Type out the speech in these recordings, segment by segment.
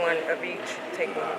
one of each. Take one.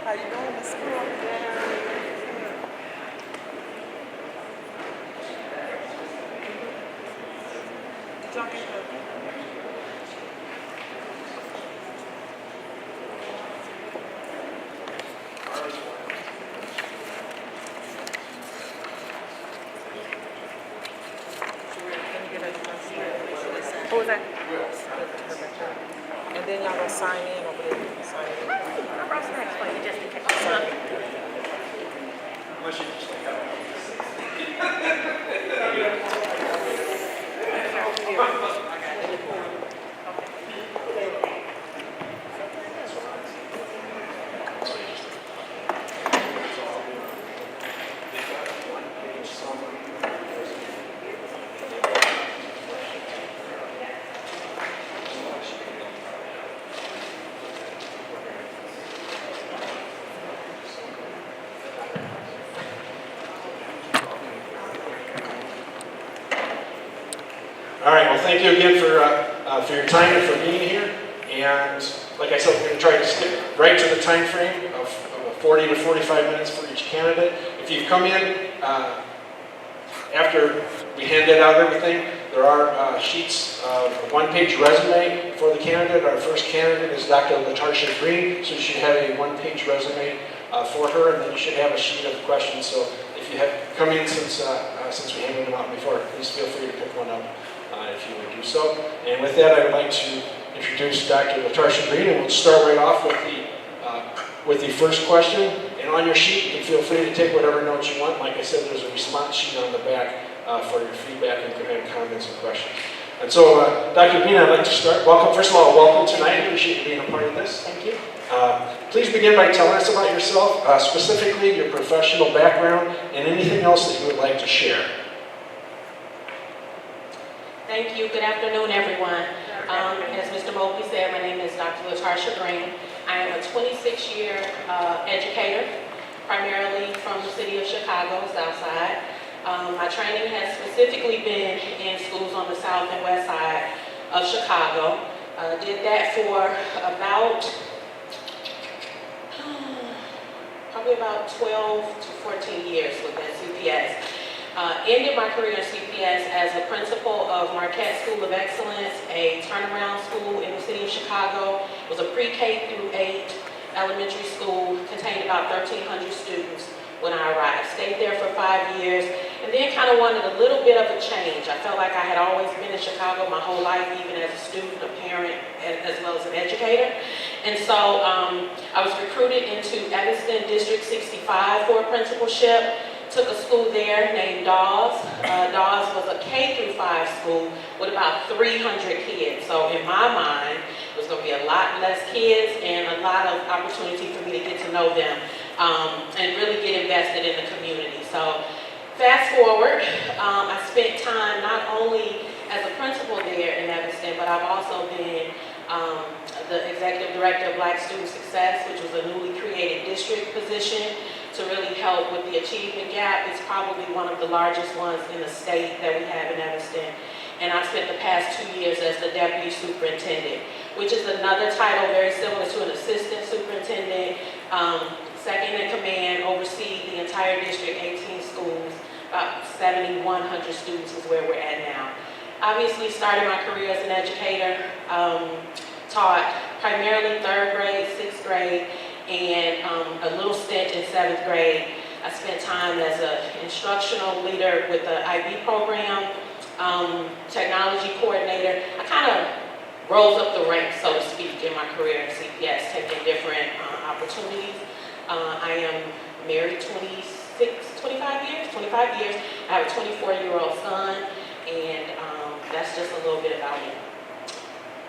How you doing, Miss Carol? What was that? And then y'all gonna sign in over there. Sign in. I brought snacks for you just in case. Unless you just like All right, well, thank you again for your time and for being here. And like I said, we're going to try to stick right to the time frame of 40 to 45 minutes for each candidate. If you've come in after we handed out everything, there are sheets of a one-page resume for the candidate. Our first candidate is Dr. Latarsha Greene, so you should have a one-page resume for her, and then you should have a sheet of questions. So if you have come in since we handed them out before, please feel free to pick one up. If you would do so. And with that, I would like to introduce Dr. Latarsha Greene, and we'll start right off with the first question. And on your sheet, you can feel free to take whatever notes you want. Like I said, there's a response sheet on the back for your feedback and comments and questions. And so, Dr. Greene, I'd like to start. Welcome, first of all, welcome tonight. I appreciate you being a part of this. Thank you. Please begin by telling us about yourself, specifically your professional background, and anything else that you would like to share. Thank you. Good afternoon, everyone. As Mr. Mobley said, my name is Dr. Latarsha Greene. I am a 26-year educator, primarily from the city of Chicago, South Side. My training has specifically been in schools on the south and west side of Chicago. Did that for probably about 12 to 14 years within CPS. Ended my career in CPS as a principal of Marquette School of Excellence, a turnaround school in the city of Chicago. It was a pre-K through 8 elementary school, contained about 1,300 students when I arrived. Stayed there for 5 years, and then kind of wanted a little bit of a change. I felt like I had always been in Chicago my whole life, even as a student, a parent, as well as an educator. And so I was recruited into Evanston District 65 for a principalship. Took a school there named Dawes. Dawes was a K through 5 school with about 300 kids. So in my mind, it was going to be a lot less kids and a lot of opportunity for me to get to know them and really get invested in the community. So fast forward, I spent time not only as a principal there in Evanston, but I've also been the executive director of Black Student Success, which was a newly created district position to really help with the achievement gap. It's probably one of the largest ones in the state that we have in Evanston. And I spent the past 2 years as the deputy superintendent, which is another title very similar to an assistant superintendent, second in command, oversee the entire district, 18 schools, about 7,100 students is where we're at now. Obviously started my career as an educator, taught primarily 3rd grade, 6th grade, and a little stint in 7th grade. I spent time as an instructional leader with the IB program, technology coordinator. I kind of rose up the ranks, so to speak, in my career in CPS, taking different opportunities. I am married 25 years. I have a 24-year-old son, and that's just a little bit about me.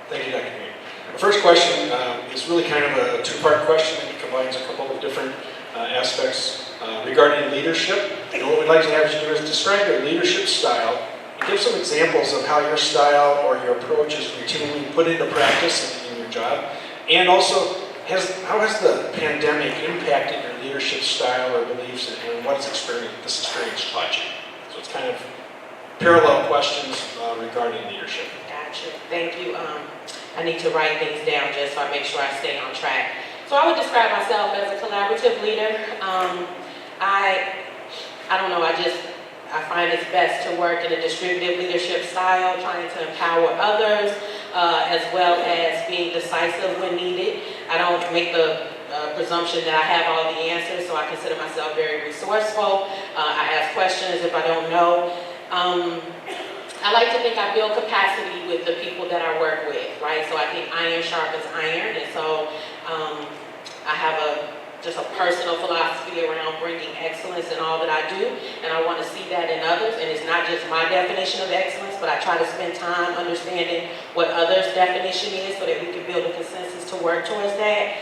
Thank you, Dr. Greene. The first question is really kind of a two-part question that combines a couple of different aspects regarding leadership. And what we'd like to have you do is describe your leadership style and give some examples of how your style or your approach is routinely put into practice in your job. And also, how has the pandemic impacted your leadership style or beliefs, and what has this experience taught you? So it's kind of parallel questions regarding leadership. Gotcha. Thank you. I need to write things down just so I make sure I stay on track. So I would describe myself as a collaborative leader. I don't know, I find it's best to work in a distributed leadership style, trying to empower others, as well as being decisive when needed. I don't make the presumption that I have all the answers, so I consider myself very resourceful. I ask questions if I don't know. I like to think I build capacity with the people that I work with, right? So I think iron sharpens iron, and so I have just a personal philosophy around bringing excellence in all that I do, and I want to see that in others. And it's not just my definition of excellence, but I try to spend time understanding what others' definition is so that we can build a consensus to work towards that.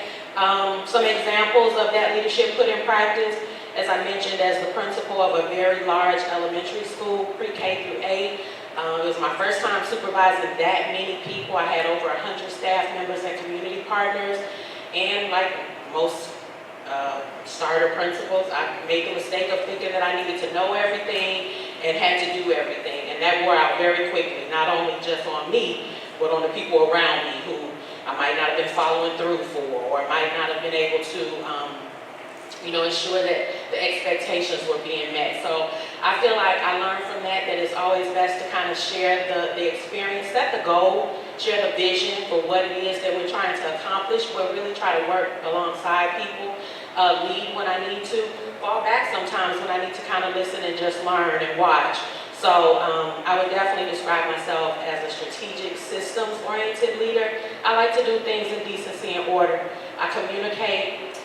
Some examples of that leadership put in practice, as I mentioned, as the principal of a very large elementary school, pre-K through 8. It was my first time supervising that many people. I had over 100 staff members and community partners, and like most starter principals, I made the mistake of thinking that I needed to know everything and had to do everything, and that wore out very quickly, not only just on me, but on the people around me who I might not have been following through for, or might not have been able to ensure that the expectations were being met. So I feel like I learned from that it's always best to kind of share the experience, set the goal, share the vision for what it is that we're trying to accomplish, but really try to work alongside people, lead when I need to, fall back sometimes when I need to kind of listen and just learn and watch. So I would definitely describe myself as a strategic, systems-oriented leader. I like to do things in decency and order. I communicate,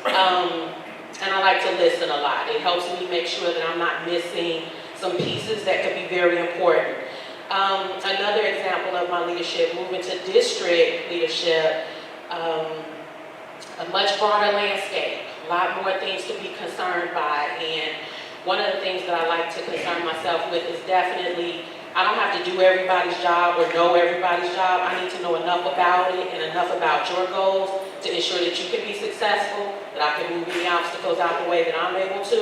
and I like to listen a lot. It helps me make sure that I'm not missing some pieces that could be very important. Another example of my leadership, moving to district leadership, a much broader landscape, a lot more things to be concerned by. And one of the things that I like to concern myself with is definitely, I don't have to do everybody's job or know everybody's job. I need to know enough about it and enough about your goals to ensure that you can be successful, that I can move any obstacles out the way that I'm able to.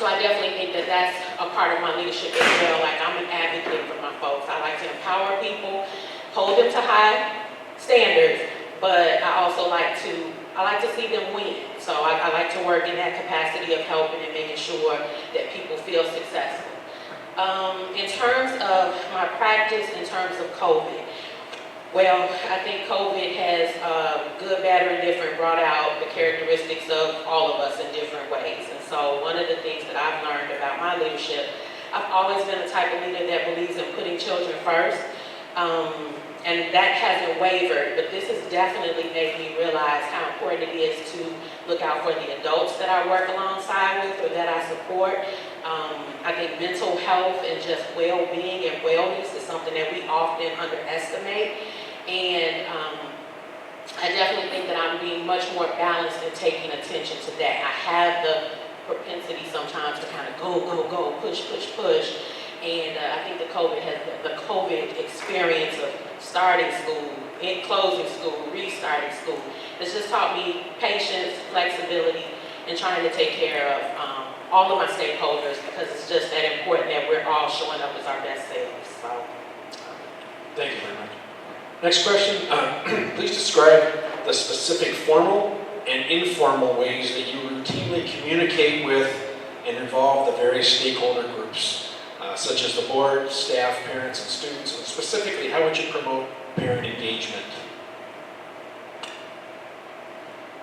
So I definitely think that that's a part of my leadership as well. Like, I'm an advocate for my folks. I like to empower people, hold them to high standards, but I also like to see them win. So I like to work in that capacity of helping and making sure that people feel successful. In terms of my practice, in terms of COVID, well, I think COVID has, good, bad, or indifferent, brought out the characteristics of all of us in different ways. And so one of the things that I've learned about my leadership, I've always been the type of leader that believes in putting children first. And that hasn't wavered, but this has definitely made me realize how important it is to look out for the adults that I work alongside with or that I support. I think mental health and just well-being and wellness is something that we often underestimate. And I definitely think that I'm being much more balanced in taking attention to that. I have the propensity sometimes to kind of go, push. And I think the COVID experience of starting school, closing school, restarting school, it's just taught me patience, flexibility, and trying to take care of all of my stakeholders, because it's just that important that we're all showing up as our best selves. So, Thank you very much. Next question. Please describe the specific formal and informal ways that you routinely communicate with and involve the various stakeholder groups, such as the board, staff, parents, and students. And specifically, how would you promote parent engagement?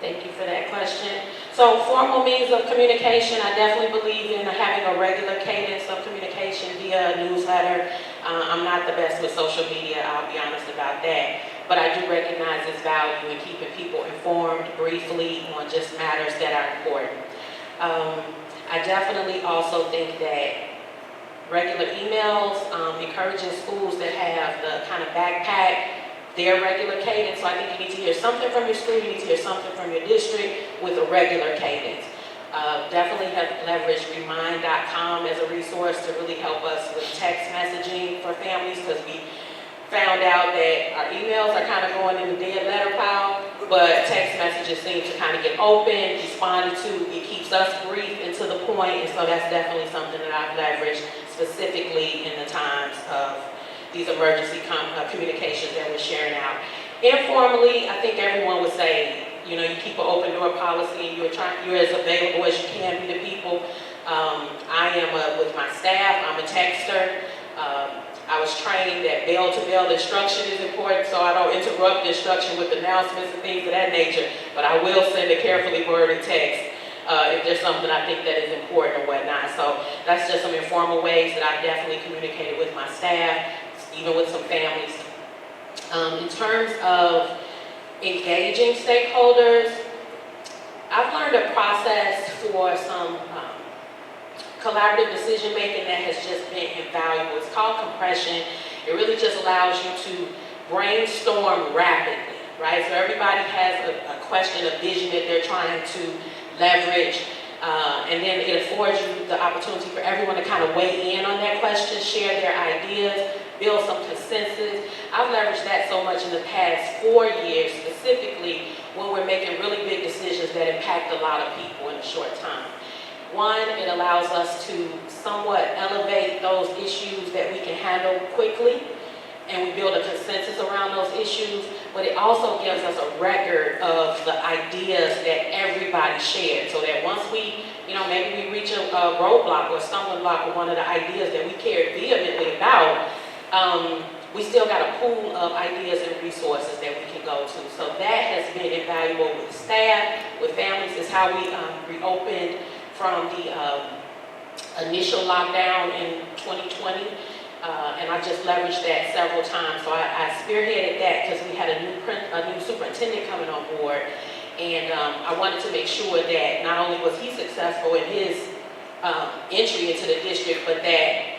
Thank you for that question. So formal means of communication, I definitely believe in having a regular cadence of communication via a newsletter. I'm not the best with social media, I'll be honest about that. But I do recognize its value in keeping people informed briefly on just matters that are important. I definitely also think that regular emails, encouraging schools that have the kind of backpack their regular cadence. So I think you need to hear something from your school, you need to hear something from your district with a regular cadence. Definitely have leveraged remind.com as a resource to really help us with text messaging for families, because we found out that our emails are kind of going in the dead letter pile, but text messages seem to kind of get open, responded to. It keeps us brief and to the point, and so that's definitely something that I've leveraged specifically in the times of these emergency communications that we're sharing out. Informally, I think everyone would say, you know, you keep an open door policy and you're as available as you can be to people. I am with my staff, I'm a texter. I was trained that bell-to-bell instruction is important, so I don't interrupt the instruction with announcements and things of that nature, but I will send a carefully worded text if there's something I think that is important or whatnot. So that's just some informal ways that I've definitely communicated with my staff, even with some families. In terms of engaging stakeholders, I've learned a process for some collaborative decision making that has just been invaluable. It's called compression. It really just allows you to brainstorm rapidly, right? So everybody has a question, a vision that they're trying to leverage, and then it affords you the opportunity for everyone to kind of weigh in on that question, share their ideas, build some consensus. I've leveraged that so much in the past 4 years, specifically when we're making really big decisions that impact a lot of people in a short time. One, it allows us to somewhat elevate those issues that we can handle quickly, and we build a consensus around those issues, but it also gives us a record of the ideas that everybody shared, so that once we, you know, maybe we reach a roadblock or a stumbling block with one of the ideas that we cared vehemently about, we still got a pool of ideas and resources that we can go to. So that has been invaluable with staff, with families. Is how we reopened from the initial lockdown in 2020, and I just leveraged that several times. So I spearheaded that because we had a new superintendent coming on board, and I wanted to make sure that not only was he successful in his entry into the district, but that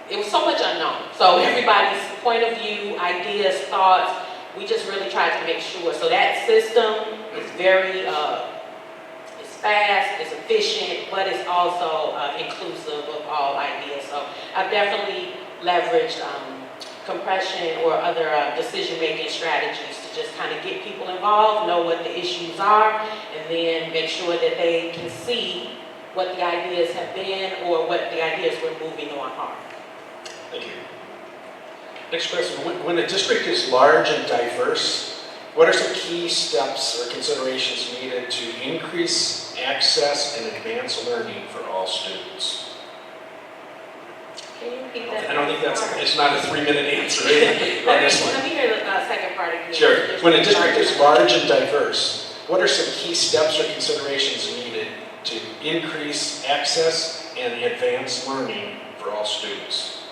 it was so much unknown. So everybody's point of view, ideas, thoughts, we just really tried to make sure. So that system is very fast, it's efficient, but it's also inclusive of all ideas. So I've definitely leveraged compression or other decision-making strategies to just kind of get people involved, know what the issues are, and then make sure that they can see what the ideas have been or what the ideas we're moving on are. Thank you. Next question. When a district is large and diverse, what are some key steps or considerations needed to increase access and advance learning for all students? Can you repeat that? I don't think it's not a 3-minute answer on this one. Let me hear the second part again. Sure. When a district is large and diverse, what are some key steps or considerations needed to increase access and advance learning for all students?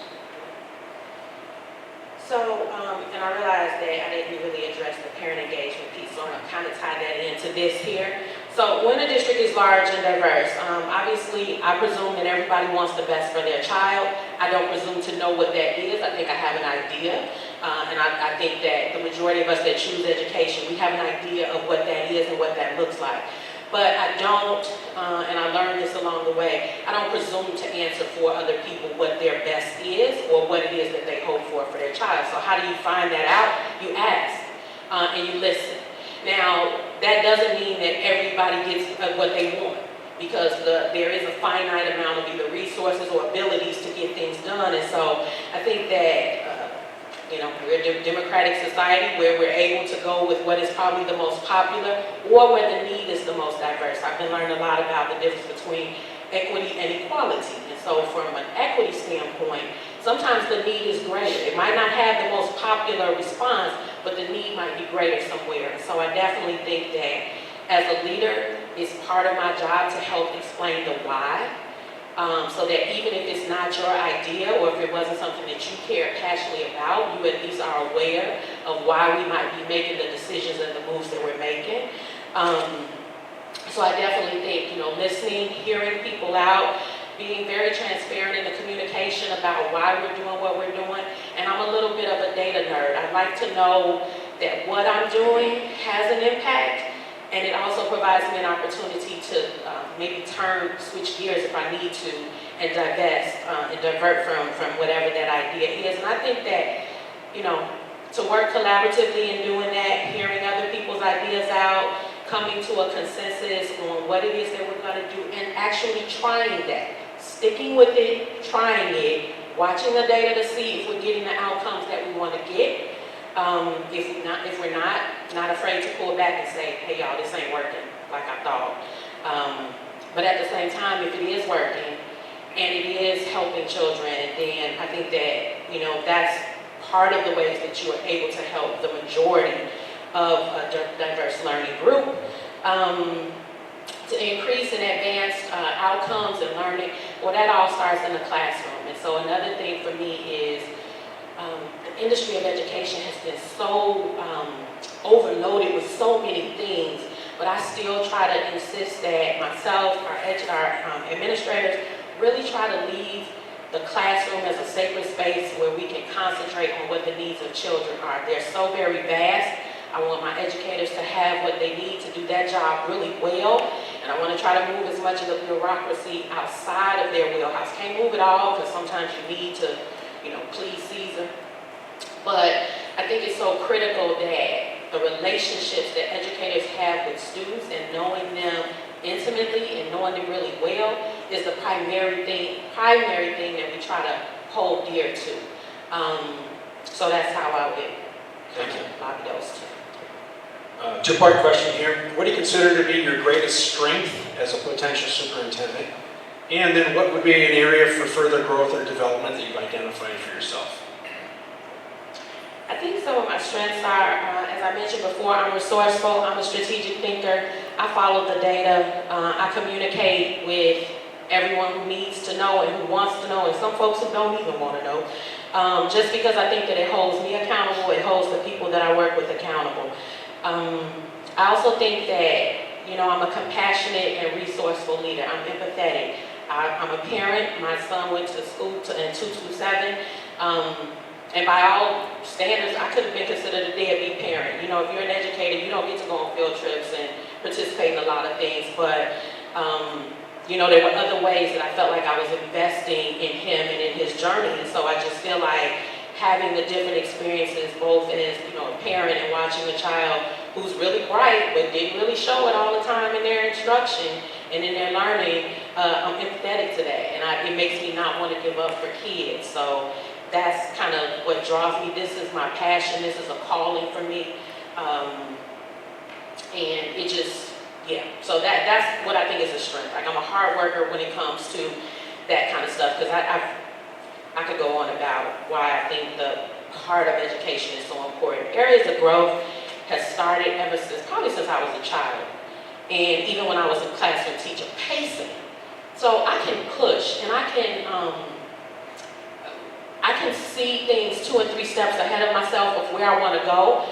So, and I realized that I didn't really address the parent engagement piece, so I'm going to kind of tie that into this here. So when a district is large and diverse, obviously I presume that everybody wants the best for their child. I don't presume to know what that is. I think I have an idea. And I think that the majority of us that choose education, we have an idea of what that is and what that looks like. But I don't, and I learned this along the way, I don't presume to answer for other people what their best is or what it is that they hope for their child. So how do you find that out? You ask and you listen. Now, that doesn't mean that everybody gets what they want, because there is a finite amount of either resources or abilities to get things done. And so I think that we're a democratic society where we're able to go with what is probably the most popular or where the need is the most diverse. I've been learning a lot about the difference between equity and equality. And so from an equity standpoint, sometimes the need is greater. It might not have the most popular response, but the need might be greater somewhere. So I definitely think that as a leader, it's part of my job to help explain the why, so that even if it's not your idea or if it wasn't something that you care passionately about, you at least are aware of why we might be making the decisions and the moves that we're making. So I definitely think, listening, hearing people out, being very transparent in the communication about why we're doing what we're doing. And I'm a little bit of a data nerd. I'd like to know that what I'm doing has an impact, and it also provides me an opportunity to maybe switch gears if I need to, and divest and divert from whatever that idea is. And I think that, to work collaboratively in doing that, hearing other people's ideas out, coming to a consensus on what it is that we're going to do, and actually trying that. Sticking with it, trying it, watching the data to see if we're getting the outcomes that we want to get. If we're not afraid to pull back and say, hey y'all, this ain't working like I thought. But at the same time, if it is working and it is helping children, then I think that, that's part of the ways that you are able to help the majority of a diverse learning group. To increase and advance outcomes and learning, well, that all starts in the classroom. And so another thing for me is the industry of education has been so overloaded with so many things, but I still try to insist that myself, our administrators, really try to leave the classroom as a sacred space where we can concentrate on what the needs of children are. They're so very vast. I want my educators to have what they need to do that job really well, and I want to try to move as much of the bureaucracy outside of their wheelhouse. Can't move it all because sometimes you need to, please Caesar. But I think it's so critical that the relationships that educators have with students and knowing them intimately and knowing them really well is the primary thing that we try to hold dear to. So that's how I would lobby those two. Two-part question here. What do you consider to be your greatest strength as a potential superintendent? And then what would be an area for further growth or development that you've identified for yourself? I think some of my strengths are, as I mentioned before, I'm resourceful, I'm a strategic thinker, I follow the data, I communicate with everyone who needs to know and who wants to know, and some folks who don't even want to know. Just because I think that it holds me accountable, it holds the people that I work with accountable. I also think that, I'm a compassionate and resourceful leader. I'm empathetic. I'm a parent. My son went to school in 227. And by all standards, I could have been considered a deadbeat parent. If you're an educator, you don't get to go on field trips and participate in a lot of things. But, there were other ways that I felt like I was investing in him and in his journey. And so I just feel like having the different experiences, both as, a parent and watching a child who's really bright, but didn't really show it all the time in their instruction and in their learning, I'm empathetic to that. And it makes me not want to give up for kids. So that's kind of what draws me. This is my passion. This is a calling for me. And it just, so that's what I think is a strength. Like, I'm a hard worker when it comes to that kind of stuff, because I could go on about why I think the heart of education is so important. Areas of growth has started probably since I was a child. And even when I was a classroom teacher, pacing. So I can push and I can see things 2 and 3 steps ahead of myself of where I want to go,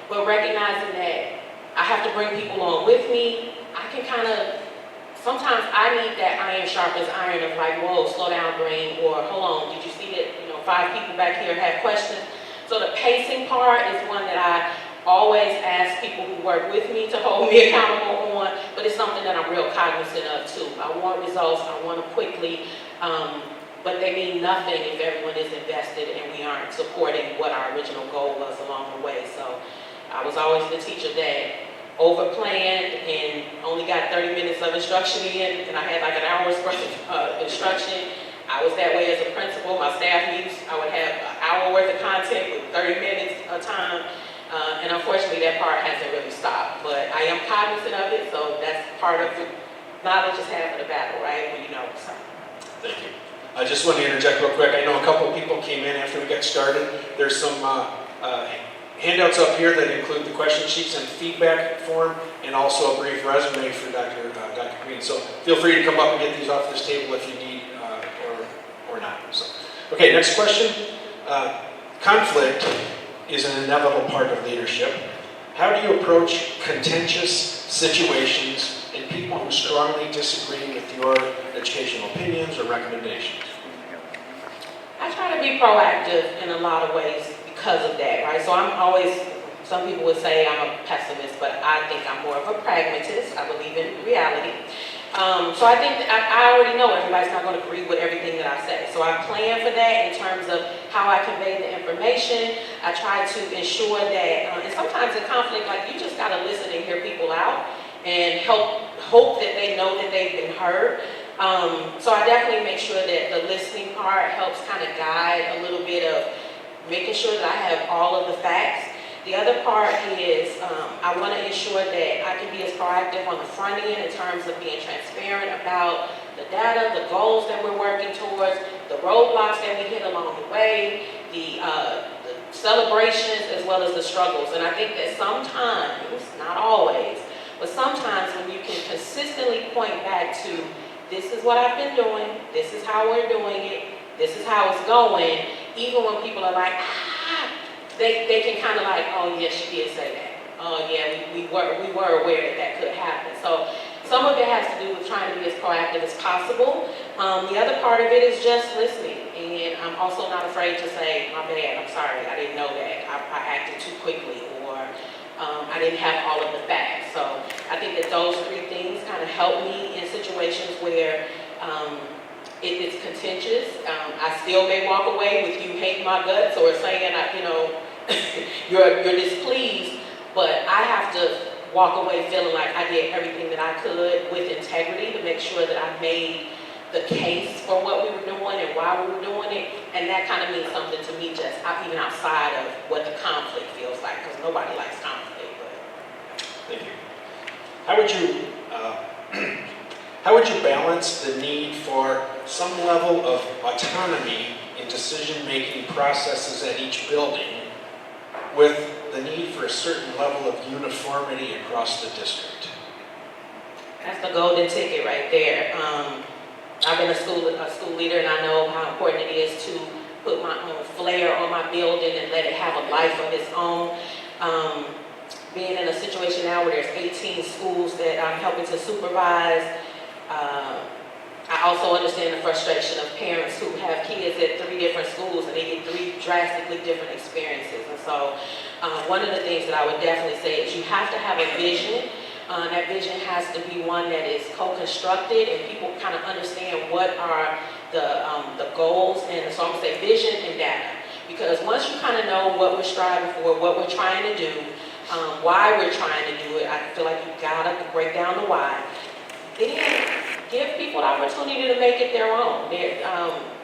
but recognizing that I have to bring people on with me, I can sometimes I need that iron sharpens iron of like, whoa, slow down, Greene, or hold on, did you see that, 5 people back here have questions? So the pacing part is one that I always ask people who work with me to hold me accountable on, but it's something that I'm real cognizant of too. I want results, I want them quickly, but they mean nothing if everyone is invested and we aren't supporting what our original goal was along the way. So I was always the teacher that overplanned and only got 30 minutes of instruction in, and I had like an hour's worth of instruction. I was that way as a principal. My staff meetings, I would have an hour worth of content with 30 minutes of time. And unfortunately, that part hasn't really stopped. But I am cognizant of it, so that's part of the knowledge is half of the battle, right? So. Thank you. I just want to interject real quick. I know a couple people came in after we got started. There's some handouts up here that include the question sheets and feedback form, and also a brief resume for Dr. Greene. So feel free to come up and get these off this table if you need or not. So, okay, next question. Conflict is an inevitable part of leadership. How do you approach contentious situations and people who strongly disagree with your educational opinions or recommendations? I try to be proactive in a lot of ways because of that, right? So I'm always, some people would say I'm a pessimist, but I think I'm more of a pragmatist. I believe in reality. So I think that I already know everybody's not going to agree with everything that I say. So I plan for that in terms of how I convey the information. I try to ensure that, and sometimes in conflict, like you just got to listen and hear people out and hope that they know that they've been heard. So I definitely make sure that the listening part helps kind of guide a little bit of making sure that I have all of the facts. The other part is I want to ensure that I can be as proactive on the front end in terms of being transparent about the data, the goals that we're working towards, the roadblocks that we hit along the way, the celebrations as well as the struggles. And I think that sometimes, not always, but sometimes when you can consistently point back to this is what I've been doing, this is how we're doing it, this is how it's going, even when people are like, they can kind of like, oh yeah, she did say that. Oh yeah, we were aware that that could happen. So some of it has to do with trying to be as proactive as possible. The other part of it is just listening. And I'm also not afraid to say, my bad, I'm sorry, I didn't know that. I acted too quickly, or I didn't have all of the facts. So I think that those three things kind of help me in situations where it's contentious. I still may walk away with you hating my guts or saying, you're displeased, but I have to walk away feeling like I did everything that I could with integrity to make sure that I made the case for what we were doing and why we were doing it. And that kind of means something to me just even outside of what the conflict feels like, because nobody likes conflict. But. Thank you. How would you balance the need for some level of autonomy in decision-making processes at each building with the need for a certain level of uniformity across the district? That's the golden ticket right there. I've been a school leader, and I know how important it is to put my own flair on my building and let it have a life of its own. Being in a situation now where there's 18 schools that I'm helping to supervise, I also understand the frustration of parents who have kids at 3 different schools and they get 3 drastically different experiences. And so one of the things that I would definitely say is you have to have a vision. That vision has to be one that is co-constructed and people kind of understand what are the goals. And so I'm going to say vision and data. Because once you kind of know what we're striving for, what we're trying to do, why we're trying to do it, I feel like you've got to break down the why. Then give people the opportunity to make it their own.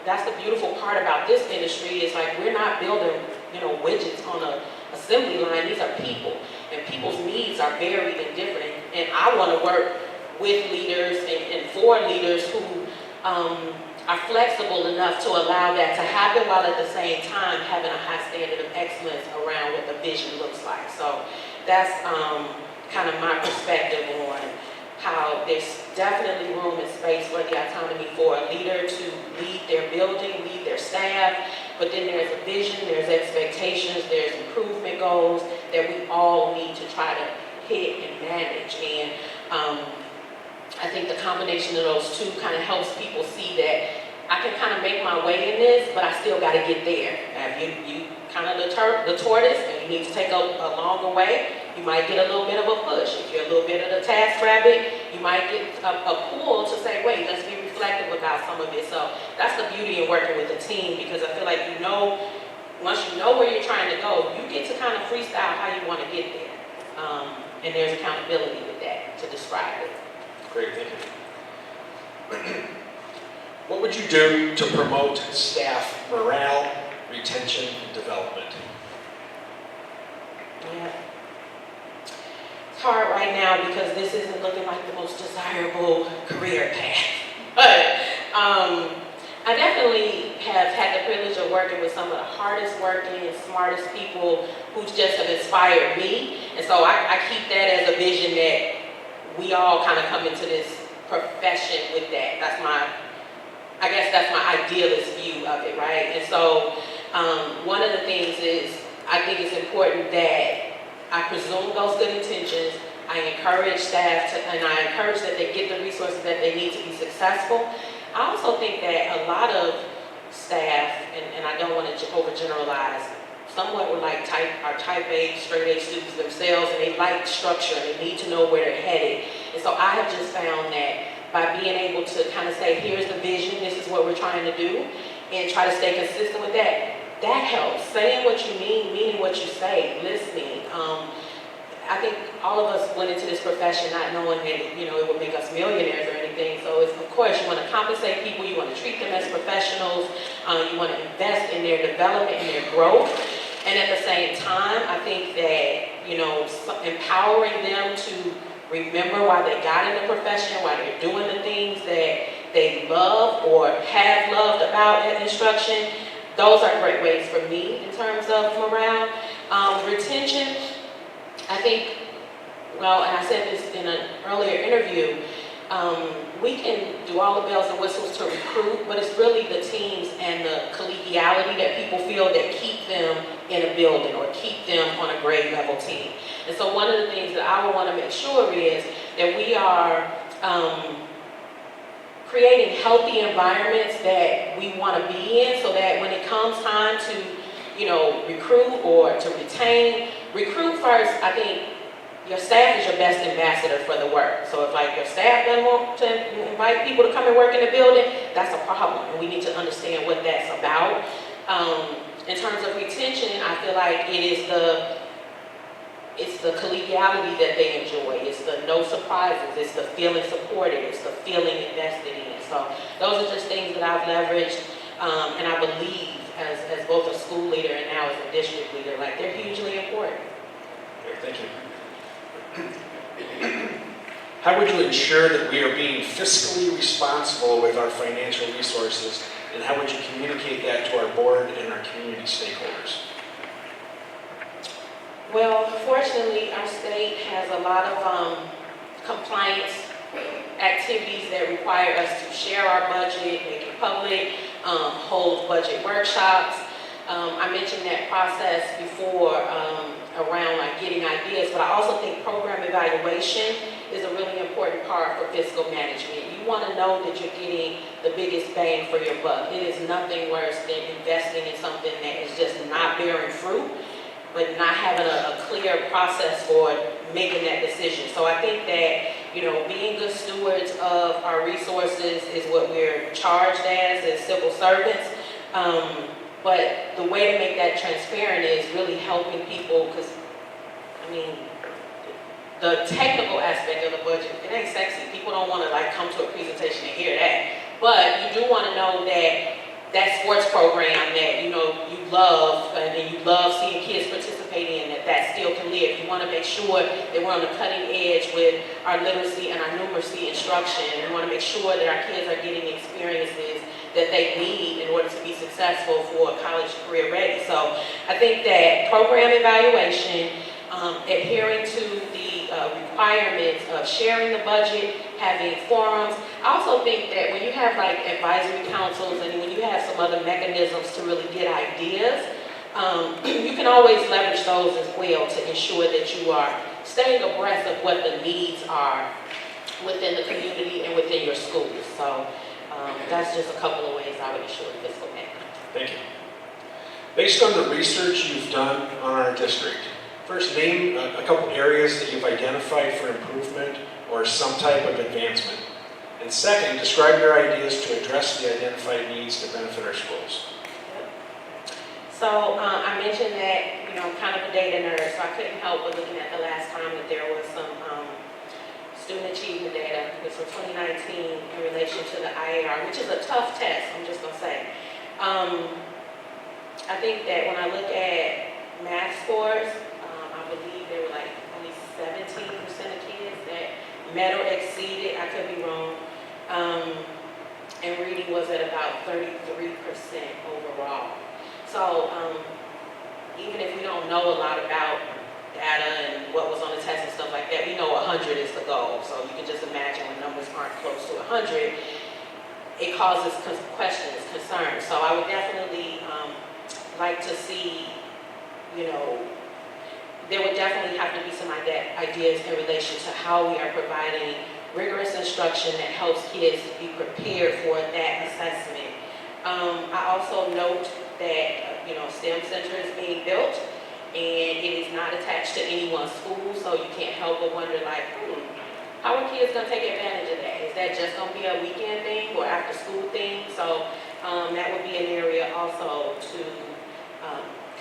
That's the beautiful part about this industry is like we're not building, widgets on an assembly line. These are people, and people's needs are varied and different. And I want to work with leaders and for leaders who are flexible enough to allow that to happen while at the same time having a high standard of excellence around what the vision looks like. So that's kind of my perspective on how there's definitely room and space for the autonomy for a leader to lead their building, lead their staff, but then there's a vision, there's expectations, there's improvement goals that we all need to try to hit and manage. And I think the combination of those two kind of helps people see that I can kind of make my way in this, but I still got to get there. Now, if you kind of the tortoise and you need to take a longer way, you might get a little bit of a push. If you're a little bit of the task rabbit, you might get a pull to say, wait, let's be reflective about some of it. So that's the beauty in working with a team, because I feel like once you know where you're trying to go, you get to kind of freestyle how you want to get there. And there's accountability with that to describe it. Great, thank you. What would you do to promote staff morale, retention, and development? Yeah. It's hard right now because this isn't looking like the most desirable career path. But I definitely have had the privilege of working with some of the hardest working, smartest people who just have inspired me. And so I keep that as a vision that we all kind of come into this profession with that. I guess that's my idealist view of it, right? And so one of the things is, I think it's important that I presume those good intentions. I encourage staff and I encourage that they get the resources that they need to be successful. I also think that a lot of staff, and I don't want to overgeneralize, somewhat were like type A, straight A students themselves, and they like structure and they need to know where they're headed. And so I have just found that by being able to kind of say, here's the vision, this is what we're trying to do, and try to stay consistent with that, that helps. Saying what you mean, meaning what you say, listening. I think all of us went into this profession not knowing that, it would make us millionaires or anything. So of course, you want to compensate people, you want to treat them as professionals, you want to invest in their development and their growth. And at the same time, I think that, empowering them to remember why they got in the profession, why they're doing the things that they love or have loved about instruction, those are great ways for me in terms of morale. Retention, I think, and I said this in an earlier interview, we can do all the bells and whistles to recruit, but it's really the teams and the collegiality that people feel that keep them in a building or keep them on a grade level team. And so one of the things that I would want to make sure is that we are creating healthy environments that we want to be in, so that when it comes time to, recruit or to recruit first. I think your staff is your best ambassador for the work. So if your staff doesn't want to invite people to come and work in the building, that's a problem, and we need to understand what that's about. In terms of retention, I feel like it's the collegiality that they enjoy. It's the no surprises. It's the feeling supported. It's the feeling invested in. So those are just things that I've leveraged, and I believe as both a school leader and now as a district leader, they're hugely important. Thank you. How would you ensure that we are being fiscally responsible with our financial resources, and how would you communicate that to our board and our community stakeholders? Well, fortunately, our state has a lot of compliance activities that require us to share our budget, make it public, hold budget workshops. I mentioned that process before around getting ideas, but I also think program evaluation is a really important part for fiscal management. You want to know that you're getting the biggest bang for your buck. It is nothing worse than investing in something that is just not bearing fruit, but not having a clear process for making that decision. So I think that, being good stewards of our resources is what we're charged as civil servants. But the way to make that transparent is really helping people, because, the technical aspect of the budget, it ain't sexy. People don't want to come to a presentation and hear that. But you do want to know that sports program that you love and you love seeing kids participating in, that still can live. You want to make sure that we're on the cutting edge with our literacy and our numeracy instruction. We want to make sure that our kids are getting experiences that they need in order to be successful for college career ready. So I think that program evaluation, adhering to the requirements of sharing the budget, having forums. I also think that when you have advisory councils and when you have some other mechanisms to really get ideas, you can always leverage those as well to ensure that you are staying abreast of what the needs are within the community and within your schools. So that's just a couple of ways I would ensure fiscal management. Thank you. Based on the research you've done on our district, first name a couple areas that you've identified for improvement or some type of advancement. And second, describe your ideas to address the identified needs to benefit our schools. So I mentioned that, kind of a data nerd, so I couldn't help but looking at the last time that there was some student achievement data. It was from 2019 in relation to the IAR, which is a tough test, I'm just going to say. I think that when I look at math scores, I believe there were only 17% of kids that met or exceeded, I could be wrong, and reading was at about 33% overall. So even if we don't know a lot about data and what was on the test and stuff like that, we know 100 is the goal. So you can just imagine when numbers aren't close to 100, it causes questions, concerns. So I would definitely like to see, you know, there would definitely have to be some ideas in relation to how we are providing rigorous instruction that helps kids be prepared for that assessment. I also note that, you know, STEM Center is being built and it is not attached to anyone's school, so you can't help but wonder, like, how are kids going to take advantage of that? Is that just going to be a weekend thing or after school thing? So that would be an area also to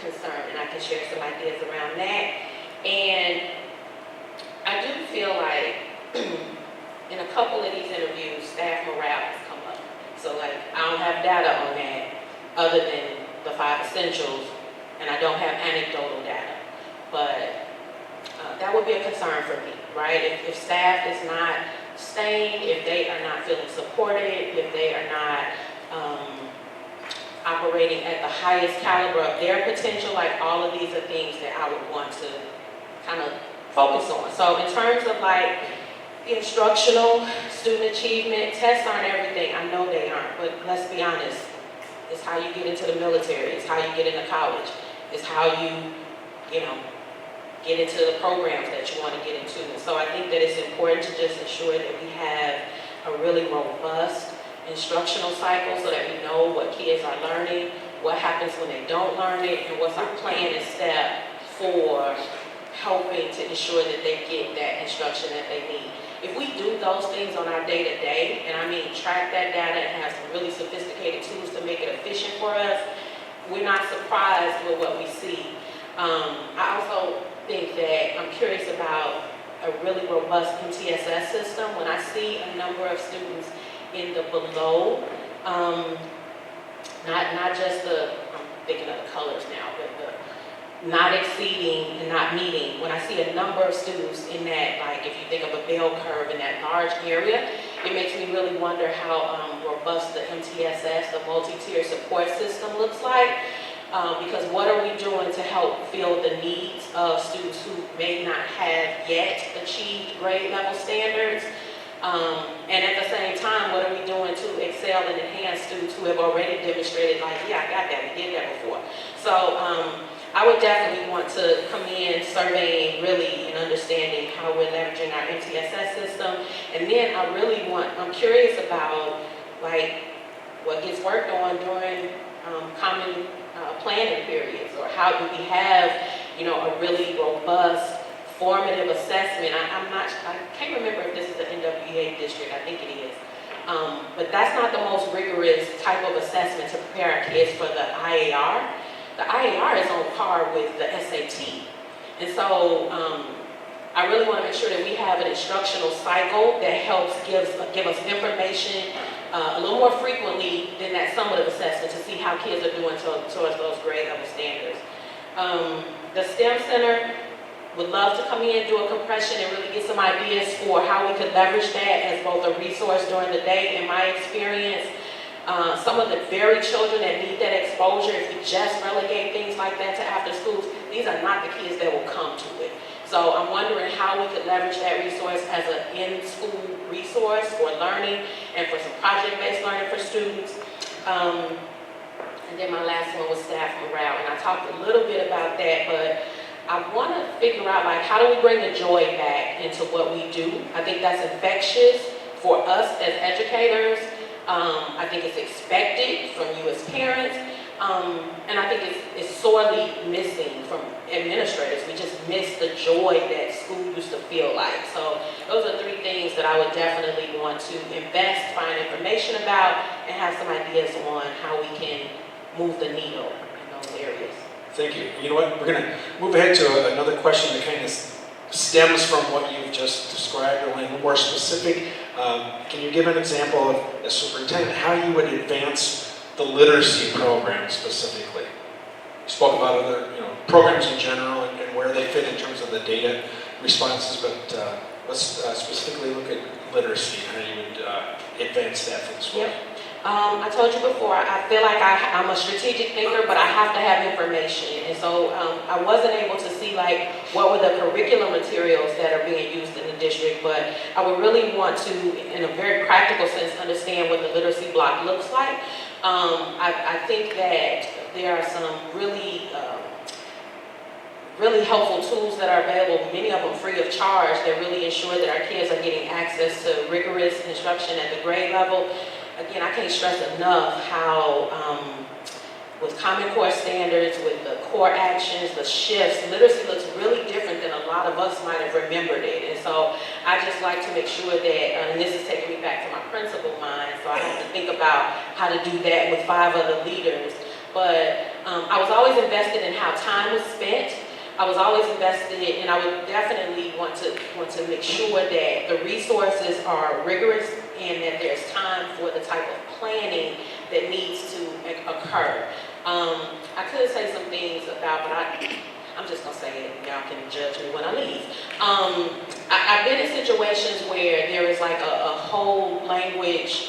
concern, and I can share some ideas around that. And I do feel like in a couple of these interviews, staff morale has come up. So like, I don't have data on that other than the 5 essentials, and I don't have anecdotal data. But that would be a concern for me, right? If staff is not staying, if they are not feeling supported, if they are not operating at the highest caliber of their potential, like all of these are things that I would want to kind of focus on. So in terms of like instructional, student achievement, tests aren't everything. I know they aren't, but let's be honest. It's how you get into the military. It's how you get into college. It's how you know, get into the programs that you want to get into. And so I think that it's important to just ensure that we have a really robust instructional cycle so that we know what kids are learning, what happens when they don't learn it, and what's our plan and step for helping to ensure that they get that instruction that they need. If we do those things on our day-to-day, and I mean track that data and have some really sophisticated tools to make it efficient for us, we're not surprised with what we see. I also think that I'm curious about a really robust MTSS system. When I see a number of students in the below, not just the, I'm thinking of the colors now, but the not exceeding and not meeting. When I see a number of students in that, like if you think of a bell curve in that large area, it makes me really wonder how robust the MTSS, the multi-tier support system looks like. Because what are we doing to help fill the needs of students who may not have yet achieved grade level standards? And at the same time, what are we doing to excel and enhance students who have already demonstrated, like, yeah, I got that, we did that before. So I would definitely want to come in surveying really and understanding how we're leveraging our MTSS system. And then I'm curious about like what gets worked on during common planning periods, or how do we have, you know, a really robust formative assessment. I can't remember if this is an NWEA district, I think it is. But that's not the most rigorous type of assessment to prepare our kids for the IAR. The IAR is on par with the SAT. And so I really want to make sure that we have an instructional cycle that helps give us information a little more frequently than that summative assessment to see how kids are doing towards those grade level standards. The STEM Center would love to come in, do a compression, and really get some ideas for how we could leverage that as both a resource during the day. In my experience, some of the very children that need that exposure, if we just relegate things like that to after schools, these are not the kids that will come to it. So I'm wondering how we could leverage that resource as an in-school resource for learning and for some project-based learning for students. And then my last one was staff morale, and I talked a little bit about that, but I want to figure out, like, how do we bring the joy back into what we do? I think that's infectious for us as educators. I think it's expected from you as parents. And I think it's sorely missing from administrators. We just miss the joy that school used to feel like. So those are 3 things that I would definitely want to invest, find information about, and have some ideas on how we can move the needle in those areas. Thank you. You know what? We're going to move ahead to another question that kind of stems from what you've just described, or a little more specific. Can you give an example of, as superintendent, how you would advance the literacy program specifically? You spoke about other programs in general and where they fit in terms of the data responses, but let's specifically look at literacy and how you would advance that for the school. Yep. I told you before, I feel like I'm a strategic thinker, but I have to have information. And so I wasn't able to see like what were the curriculum materials that are being used in the district, but I would really want to, in a very practical sense, understand what the literacy block looks like. I think that there are some really helpful tools that are available, many of them free of charge, that really ensure that our kids are getting access to rigorous instruction at the grade level. Again, I can't stress enough how, with Common Core standards, with the core actions, the shifts, literacy looks really different than a lot of us might have remembered it. And so I just like to make sure that, and this is taking me back to my principal mind, so I have to think about how to do that with 5 other leaders. But I was always invested in how time was spent. I was always invested in, and I would definitely want to make sure that the resources are rigorous and that there's time for the type of planning that needs to occur. I could say some things about, but I'm just gonna say it. Y'all can judge me when I leave. I've been in situations where there is like a whole language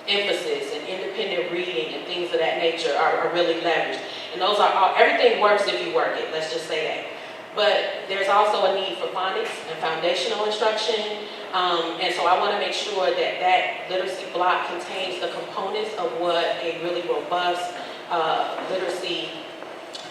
emphasis and independent reading and things of that nature are really leveraged. And those are everything works if you work it, let's just say that. But there's also a need for phonics and foundational instruction. And so I want to make sure that that literacy block contains the components of what a really robust literacy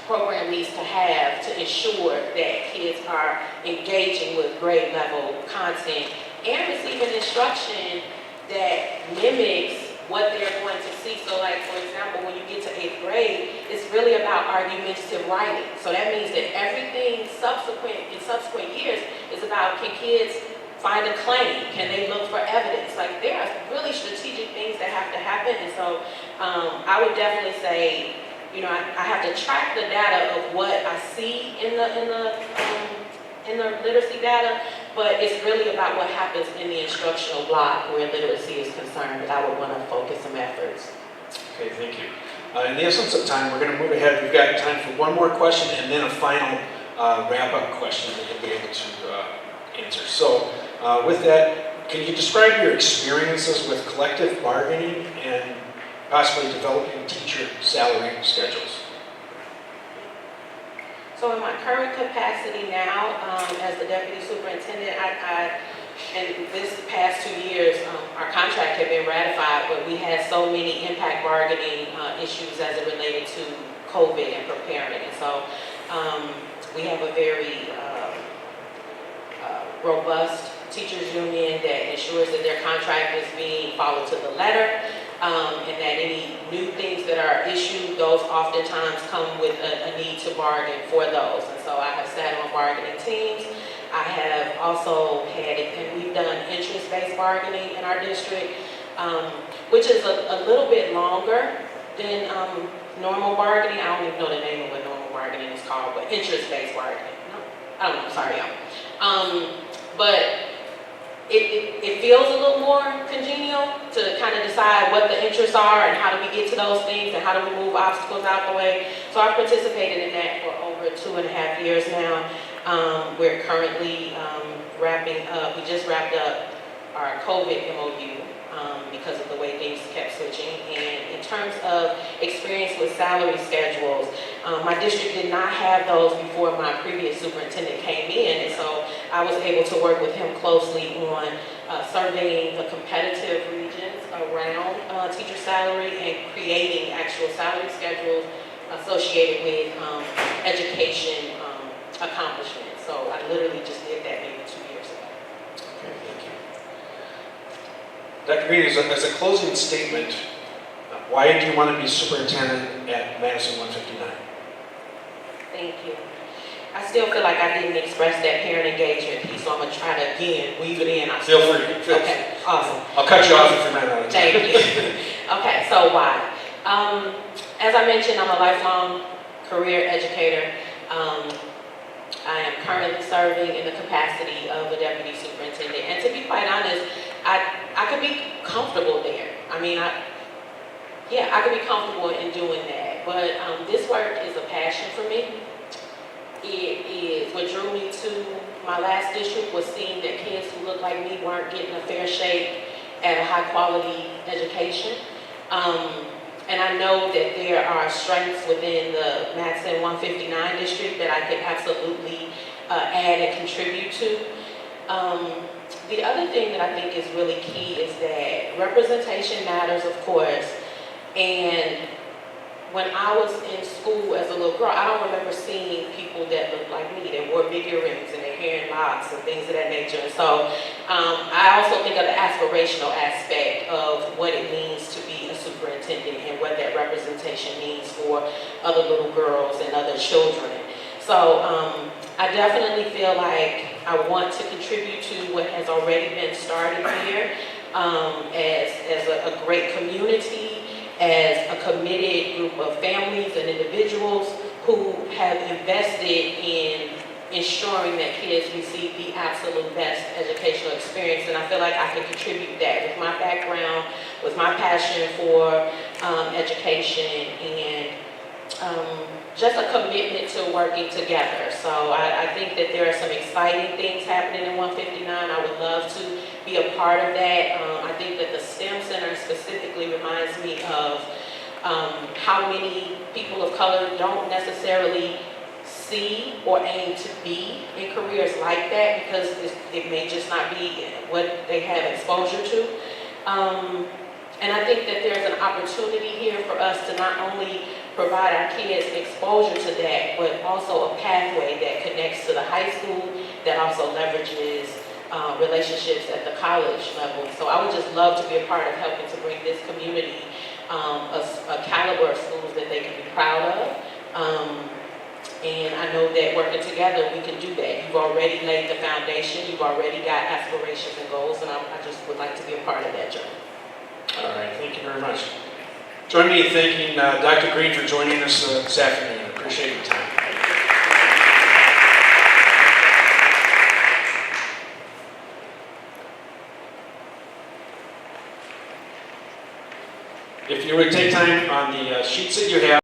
program needs to have to ensure that kids are engaging with grade level content and receiving instruction that mimics what they're going to see. So like, for example, when you get to 8th grade, it's really about argumentative writing. So that means that everything in subsequent years is about, can kids find a claim? Can they look for evidence? Like, there are really strategic things that have to happen. And so I would definitely say, you know, I have to track the data of what I see in the literacy data, but it's really about what happens in the instructional block where literacy is concerned that I would want to focus some efforts. Okay, thank you. In the essence of time, we're going to move ahead. We've got time for one more question and then a final wrap-up question that you'll be able to answer. So with that, can you describe your experiences with collective bargaining and possibly developing teacher salary schedules? So in my current capacity now, as the Deputy Superintendent, and this past 2 years, our contract had been ratified, but we had so many impact bargaining issues as it related to COVID and preparing. And so we have a very robust teachers union that ensures that their contract is being followed to the letter, and that any new things that are issued, those oftentimes come with a need to bargain for those. And so I have sat on bargaining teams. I have also had, and we've done interest-based bargaining in our district, which is a little bit longer than normal bargaining. I don't even know the name of what normal bargaining is called, but interest-based bargaining. No, I don't know, sorry y'all. But it feels a little more congenial to kind of decide what the interests are and how do we get to those things and how do we move obstacles out the way. So I've participated in that for over 2.5 years now. We're currently wrapping up, we just wrapped up our COVID MOU because of the way things kept switching. And in terms of experience with salary schedules, my district did not have those before my previous superintendent came in. And so I was able to work with him closely on surveying the competitive regions around teacher salary and creating actual salary schedules associated with education accomplishments. So I literally just did that maybe 2 years ago. Okay, thank you. Dr. Greene, as a closing statement, why do you want to be superintendent at Madison 159? Thank you. I still feel like I didn't express that parent engagement piece, so I'm going to try to again weave it in. Feel free. Okay, awesome. I'll cut you off if you're not out of time. Thank you. Okay, so why? As I mentioned, I'm a lifelong career educator. I am currently serving in the capacity of a deputy superintendent, and to be quite honest, I could be comfortable there. I mean, I could be comfortable in doing that, but this work is a passion for me. It is what drew me to my last district was seeing that kids who looked like me weren't getting a fair shake at a high quality education. And I know that there are strengths within the Matson 159 district that I could absolutely add and contribute to. The other thing that I think is really key is that representation matters, of course, and when I was in school as a little girl, I don't remember seeing people that looked like me, that wore big earrings and their hair in locks and things of that nature. And so I also think of the aspirational aspect of what it means to be a superintendent and what that representation means for other little girls and other children. So I definitely feel like I want to contribute to what has already been started here as a great community, as a committed group of families and individuals who have invested in ensuring that kids receive the absolute best educational experience. And I feel like I can contribute that with my background, with my passion for education, and just a commitment to working together. So I think that there are some exciting things happening in 159. I would love to be a part of that. I think that the STEM Center specifically reminds me of how many people of color don't necessarily see or aim to be in careers like that because it may just not be what they have exposure to. And I think that there's an opportunity here for us to not only provide our kids exposure to that, but also a pathway that connects to the high school, that also leverages relationships at the college level. So I would just love to be a part of helping to bring this community a caliber of schools that they can be proud of. And I know that working together, we can do that. You've already laid the foundation, you've already got aspirations and goals, and I just would like to be a part of that journey. All right, thank you very much. Join me in thanking Dr. Greene for joining us this afternoon. I appreciate your time. If you would take time on the sheets that you have,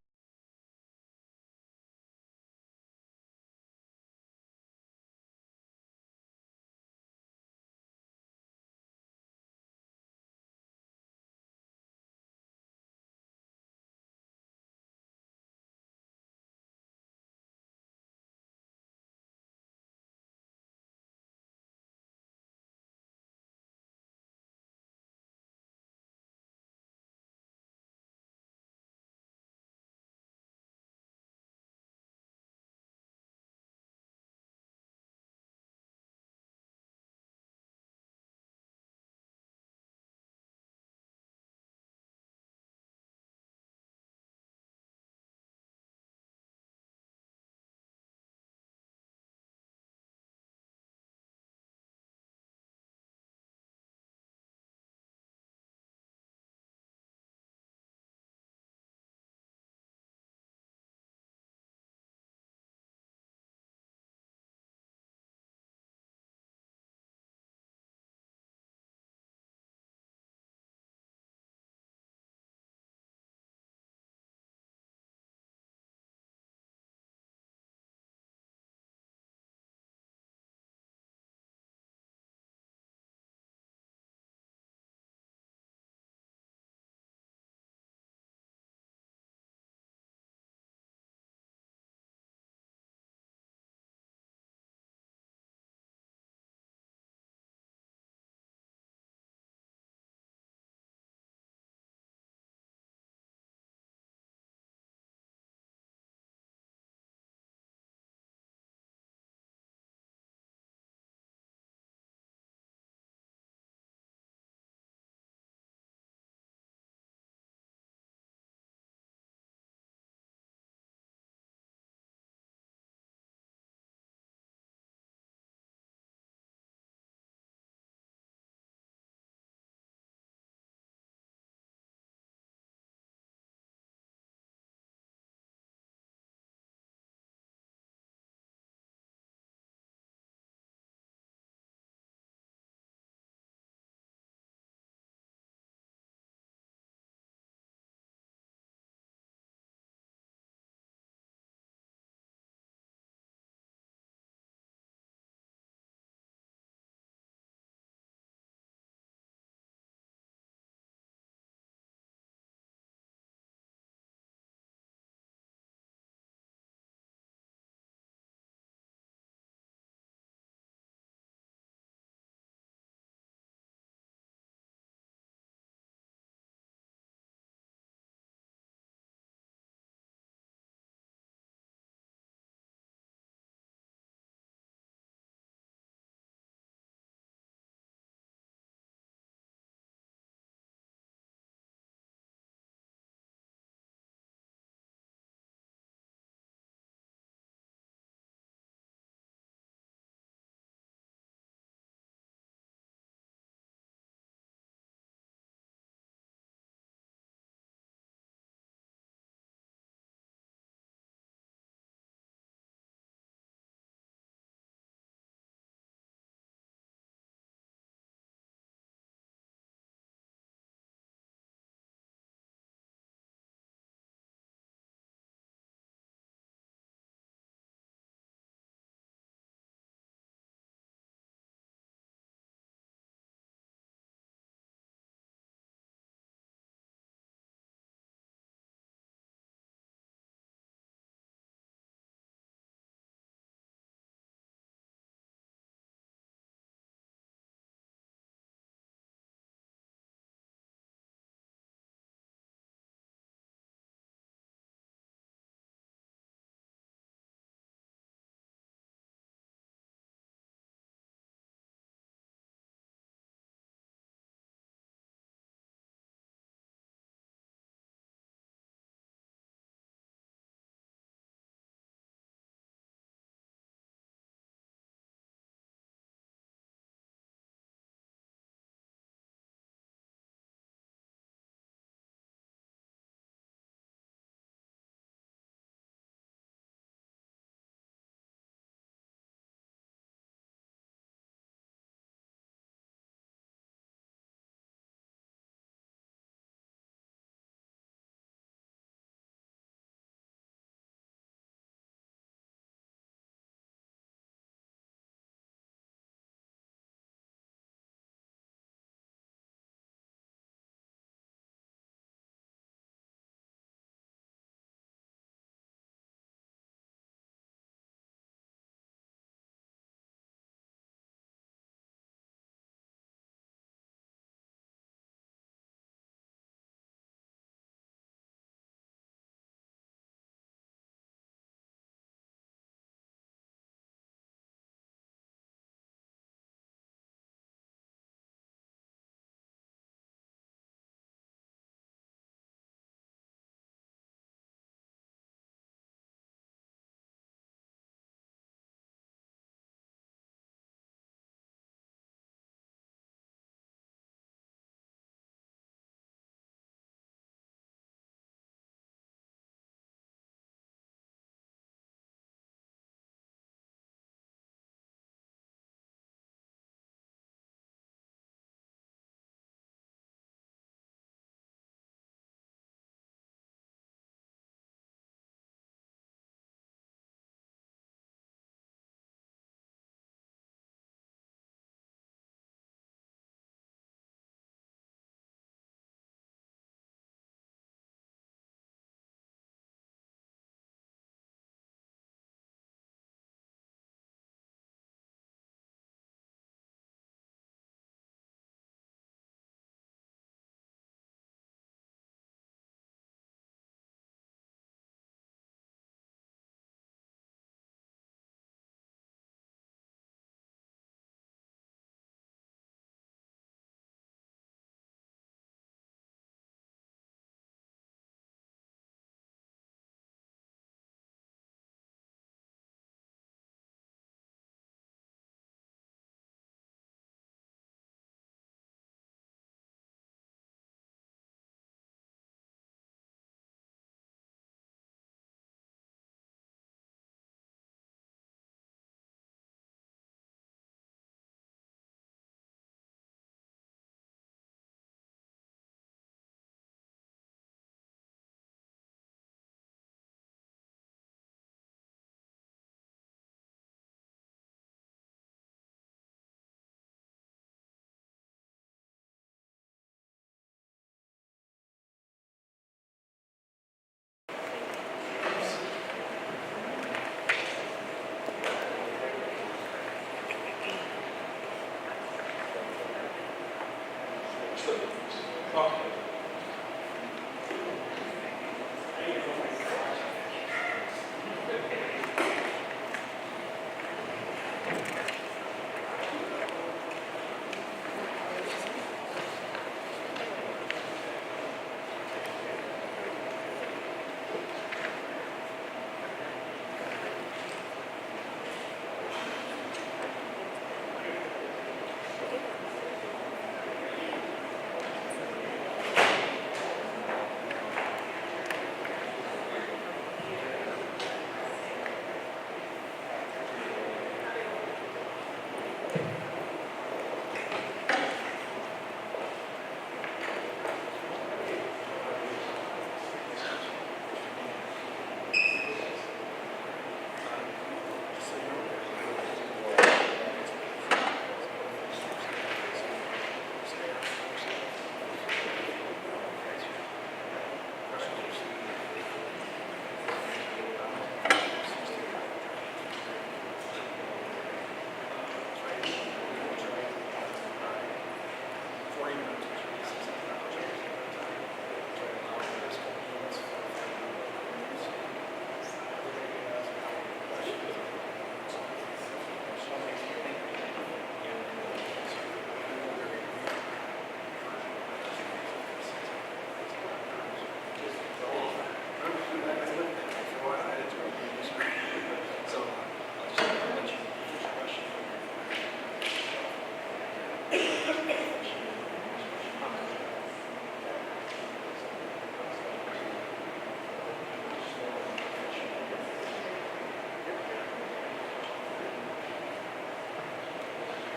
Okay.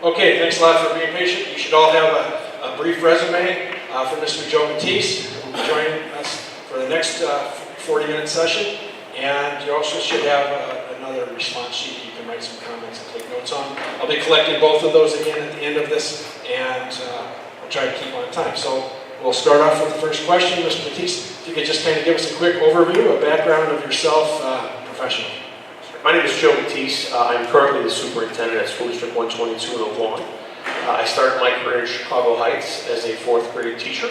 Okay, thanks a lot for being patient. You should all have a brief resume from Mr. Joe Matisse, who will be joining us for the next 40-minute session. And you also should have another response sheet you can write some comments and take notes on. I'll be collecting both of those again at the end of this, and we'll try to keep on time. So we'll start off with the first question. Mr. Matisse, if you could just kind of give us a quick overview, a background of yourself professionally. My name is Joe Matisse. I'm currently the superintendent at School District 122 in Oklahoma. I started my career in Chicago Heights as a fourth grade teacher.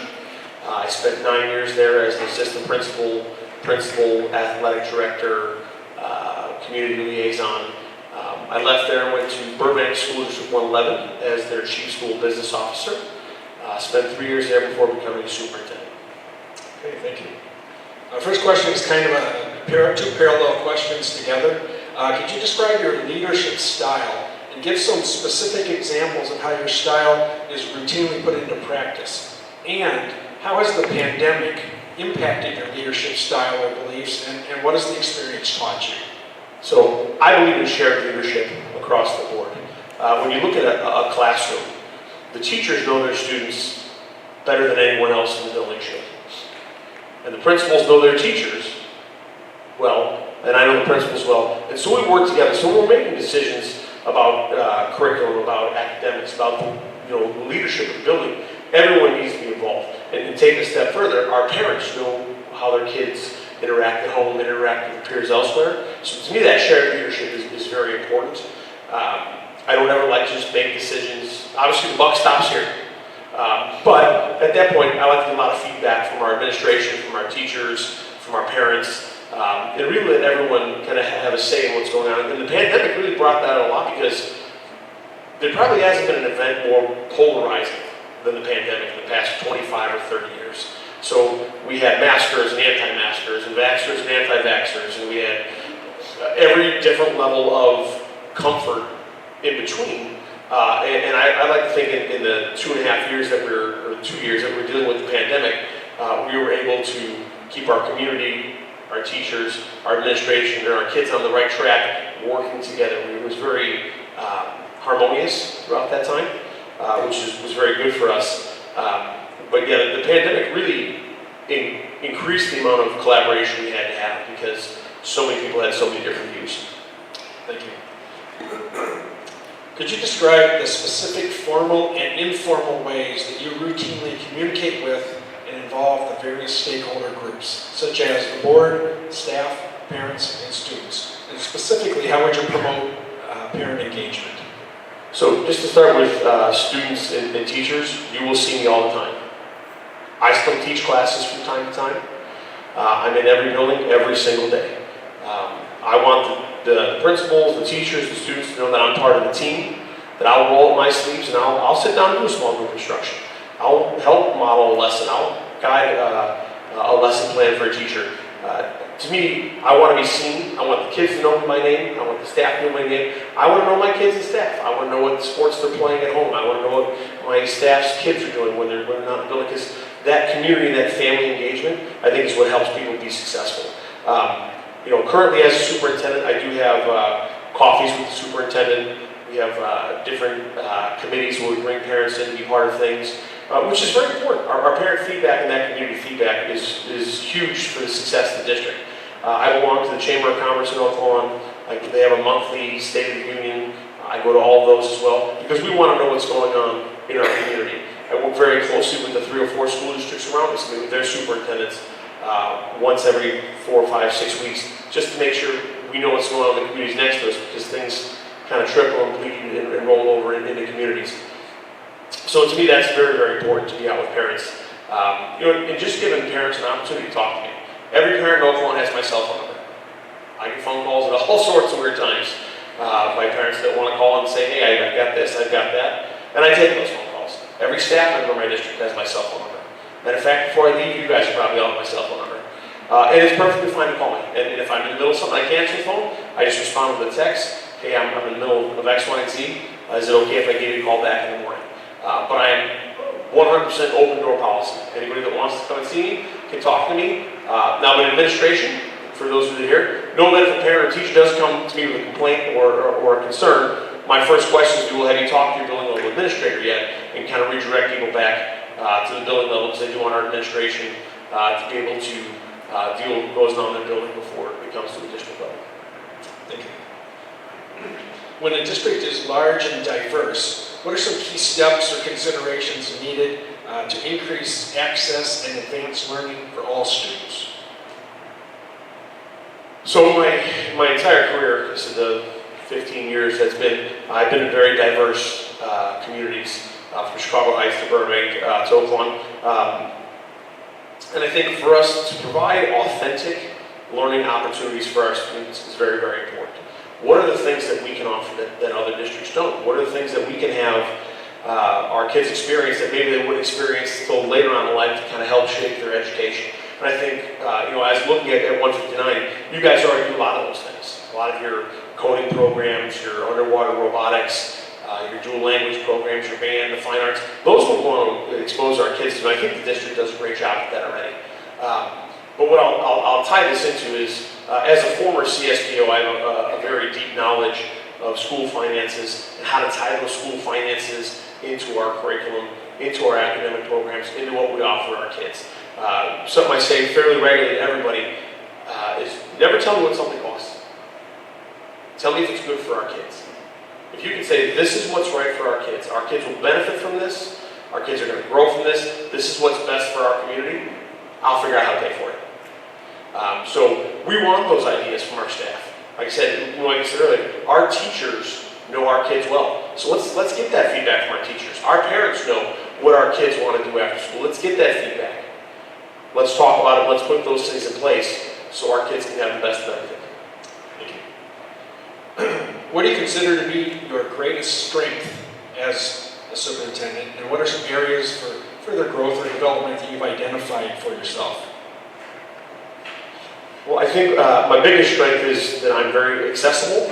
I spent 9 years there as an assistant principal, athletic director, community liaison. I left there and went to Burbank School District 111 as their chief school business officer. Spent 3 years there before becoming a superintendent. Okay, thank you. First question is kind of two parallel questions together. Could you describe your leadership style and give some specific examples of how your style is routinely put into practice? And how has the pandemic impacted your leadership style or beliefs, and what has the experience taught you? So I believe in shared leadership across the board. When you look at a classroom, the teachers know their students better than anyone else in the building should. And the principals know their teachers well, and I know the principals well. And so we work together. So we're making decisions about curriculum, about academics, about the leadership of the building. Everyone needs to be involved. And take a step further, our parents know how their kids interact at home, interact with peers elsewhere. So to me, that shared leadership is very important. I don't ever like to just make decisions. Obviously, the buck stops here. But at that point, I like to get a lot of feedback from our administration, from our teachers, from our parents, and really let everyone kind of have a say in what's going on. And the pandemic really brought that a lot because there probably hasn't been an event more polarizing than the pandemic in the past 25 or 30 years. So we had maskers and anti-maskers, and vaxxers and anti-vaxxers, and we had every different level of comfort in between. And I like to think in the 2.5 years that or 2 years that we're dealing with the pandemic, we were able to keep our community, our teachers, our administration, and our kids on the right track, working together. It was very harmonious throughout that time, which was very good for us. But yeah, the pandemic really increased the amount of collaboration we had to have because so many people had so many different views. Thank you. Could you describe the specific formal and informal ways that you routinely communicate with and involve the various stakeholder groups, such as the board, staff, parents, and students? And specifically, how would you promote parent engagement? So just to start with students and teachers, you will see me all the time. I still teach classes from time to time. I'm in every building every single day. I want the principals, the teachers, the students to know that I'm part of the team, that I'll roll up my sleeves and I'll sit down and do a small group instruction. I'll help model a lesson. I'll guide a lesson plan for a teacher. To me, I want to be seen. I want the kids to know my name. I want the staff to know my name. I want to know my kids and staff. I want to know what sports they're playing at home. I want to know what my staff's kids are doing when they're not in the building. Because that community, that family engagement, I think is what helps people be successful. Currently as a superintendent, I do have coffees with the superintendent. We have different committees where we bring parents in to be part of things, which is very important. Our parent feedback and that community feedback is huge for the success of the district. I belong to the Chamber of Commerce in Oak Lawn. They have a monthly State of the Union. I go to all of those as well because we want to know what's going on in our community. I work very closely with the 3 or 4 school districts around us, with their superintendents, once every 4, 5, 6 weeks, just to make sure we know what's going on in the communities next to us because things kind of trickle and bleed and roll over into communities. So to me, that's very, very important to be out with parents. And just giving parents an opportunity to talk to me. Every parent in Oak Lawn has my cell phone number. I get phone calls at all sorts of weird times by parents that want to call and say, hey, I've got this, I've got that. And I take those phone calls. Every staff member in my district has my cell phone number. Matter of fact, before I leave, you guys are probably all have my cell phone number. And it's perfectly fine to call me. And if I'm in the middle of something, I can't answer the phone, I just respond with a text. Hey, I'm in the middle of X, Y, and Z. Is it okay if I give you a call back in the morning? But I am 100% open door policy. Anybody that wants to come and see me can talk to me. Now, in administration, for those of you here, know that if a parent or teacher does come to me with a complaint or a concern, my first question is, have you talked to your building level administrator yet? And kind of redirect people back to the building level because they do want our administration to be able to deal with what goes on in their building before it comes to the district level. Thank you. When a district is large and diverse, what are some key steps or considerations needed to increase access and advance learning for all students? So my entire career, this is the 15 years I've been in very diverse communities, from Chicago Heights to Burbank to Oak Lawn. And I think for us to provide authentic learning opportunities for our students is very, very important. What are the things that we can offer that other districts don't? What are the things that we can have our kids experience that maybe they wouldn't experience until later on in life to kind of help shape their education? And I think, as looking at 159, you guys already do a lot of those things. A lot of your coding programs, your underwater robotics, your dual language programs, your band, the fine arts, those will want to expose our kids to. And I think the district does a great job at that already. But what I'll tie this into is, as a former CSPO, I have a very deep knowledge of school finances and how to tie those school finances into our curriculum, into our academic programs, into what we offer our kids. Something I say fairly regularly to everybody is never tell me what something costs. Tell me if it's good for our kids. If you can say, this is what's right for our kids will benefit from this, our kids are going to grow from this is what's best for our community, I'll figure out how to pay for it. So we want those ideas from our staff. Like I said earlier, our teachers know our kids well. So let's get that feedback from our teachers. Our parents know what our kids want to do after school. Let's get that feedback. Let's talk about it. Let's put those things in place so our kids can have the best of everything. Thank you. What do you consider to be your greatest strength as a superintendent, and what are some areas for further growth or development that you've identified for yourself? Well, I think my biggest strength is that I'm very accessible,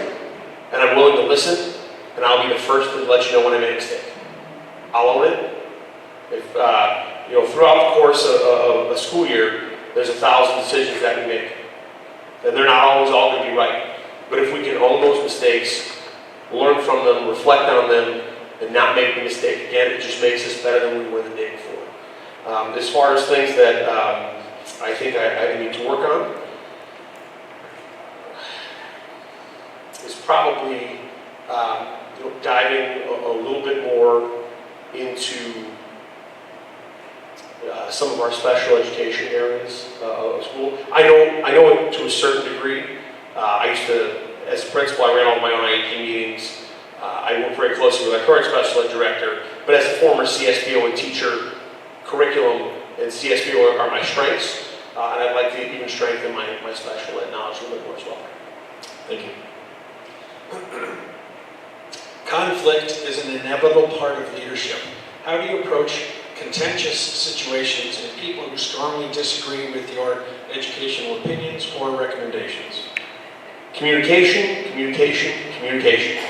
and I'm willing to listen, and I'll be the first to let you know when I make a mistake. I'll own it. If throughout the course of a school year, there's 1,000 decisions that we make, and they're not always all going to be right. But if we can own those mistakes, learn from them, reflect on them, and not make the mistake again, it just makes us better than we were the day before. As far as things that I think I need to work on, is probably diving a little bit more into some of our special education areas of school. I know it to a certain degree. I used to, as a principal, I ran all my own IEP meetings. I work very closely with our current special ed director, but as a former CSPO and teacher, curriculum and CSB are my strengths, and I'd like to even strengthen my special ed knowledge a little bit more as well. Thank you. Conflict is an inevitable part of leadership. How do you approach contentious situations and people who strongly disagree with your educational opinions or recommendations? Communication, communication, communication.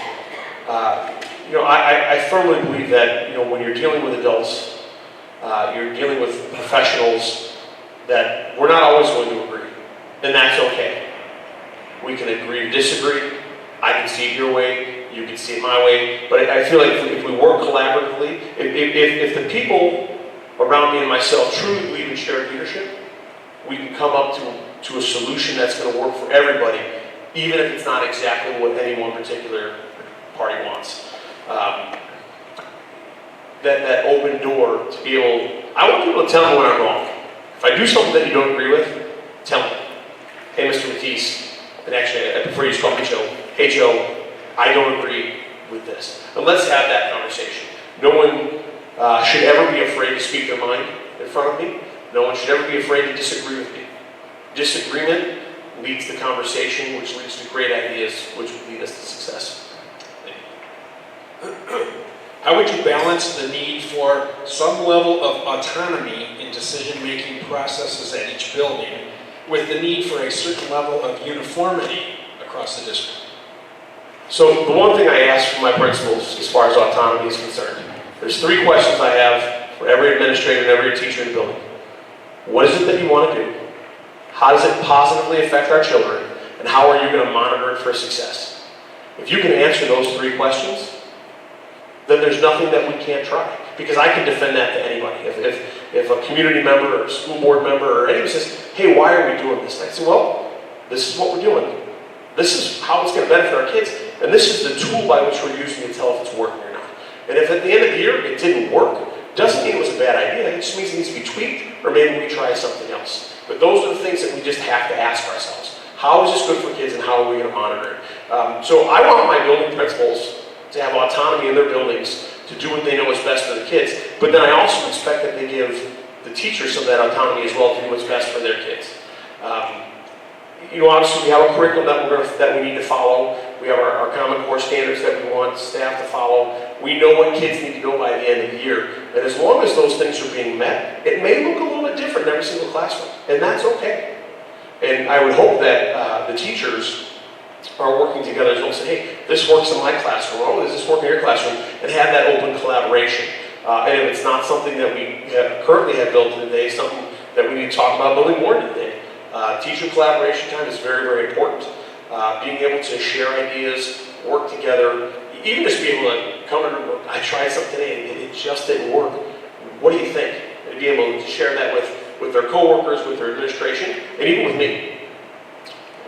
I firmly believe that, when you're dealing with adults, you're dealing with professionals that we're not always going to agree, and that's okay. We can agree to disagree. I can see it your way, you can see it my way, but I feel like if we work collaboratively, if the people around me and myself truly believe in shared leadership, we can come up to a solution that's going to work for everybody, even if it's not exactly what any one particular party wants. That open door to be able, I want people to tell me when I'm wrong. If I do something that you don't agree with, tell me. Hey, Mr. Matisse, and actually I prefer you to call me Joe. Hey, Joe, I don't agree with this. And let's have that conversation. No one should ever be afraid to speak their mind in front of me. No one should ever be afraid to disagree with me. Disagreement leads to conversation, which leads to great ideas, which will lead us to success. How would you balance the need for some level of autonomy in decision-making processes at each building with the need for a certain level of uniformity across the district? So the one thing I ask from my principals as far as autonomy is concerned, there's 3 questions I have for every administrator and every teacher in the building. What is it that you want to do? How does it positively affect our children? And how are you going to monitor it for success? If you can answer those 3 questions, then there's nothing that we can't try. Because I can defend that to anybody. If a community member or a school board member or anyone says, hey, why are we doing this? And I say, well, this is what we're doing. This is how it's going to benefit our kids. And this is the tool by which we're using to tell if it's working or not. And if at the end of the year it didn't work, doesn't mean it was a bad idea. It just means it needs to be tweaked, or maybe we try something else. But those are the things that we just have to ask ourselves. How is this good for kids, and how are we going to monitor it? So I want my building principals to have autonomy in their buildings to do what they know is best for the kids. But then I also expect that they give the teachers some of that autonomy as well to do what's best for their kids. Obviously we have a curriculum that we need to follow. We have our Common Core standards that we want staff to follow. We know what kids need to know by the end of the year. And as long as those things are being met, it may look a little bit different in every single classroom. And that's okay. And I would hope that the teachers are working together as well, say, hey, this works in my classroom, or does this work in your classroom, and have that open collaboration. And if it's not something that we currently have built today, something that we need to talk about building more today. Teacher collaboration time is very, very important. Being able to share ideas, work together, even just be able to come in and I tried something today and it just didn't work. What do you think? And be able to share that with their coworkers, with their administration, and even with me.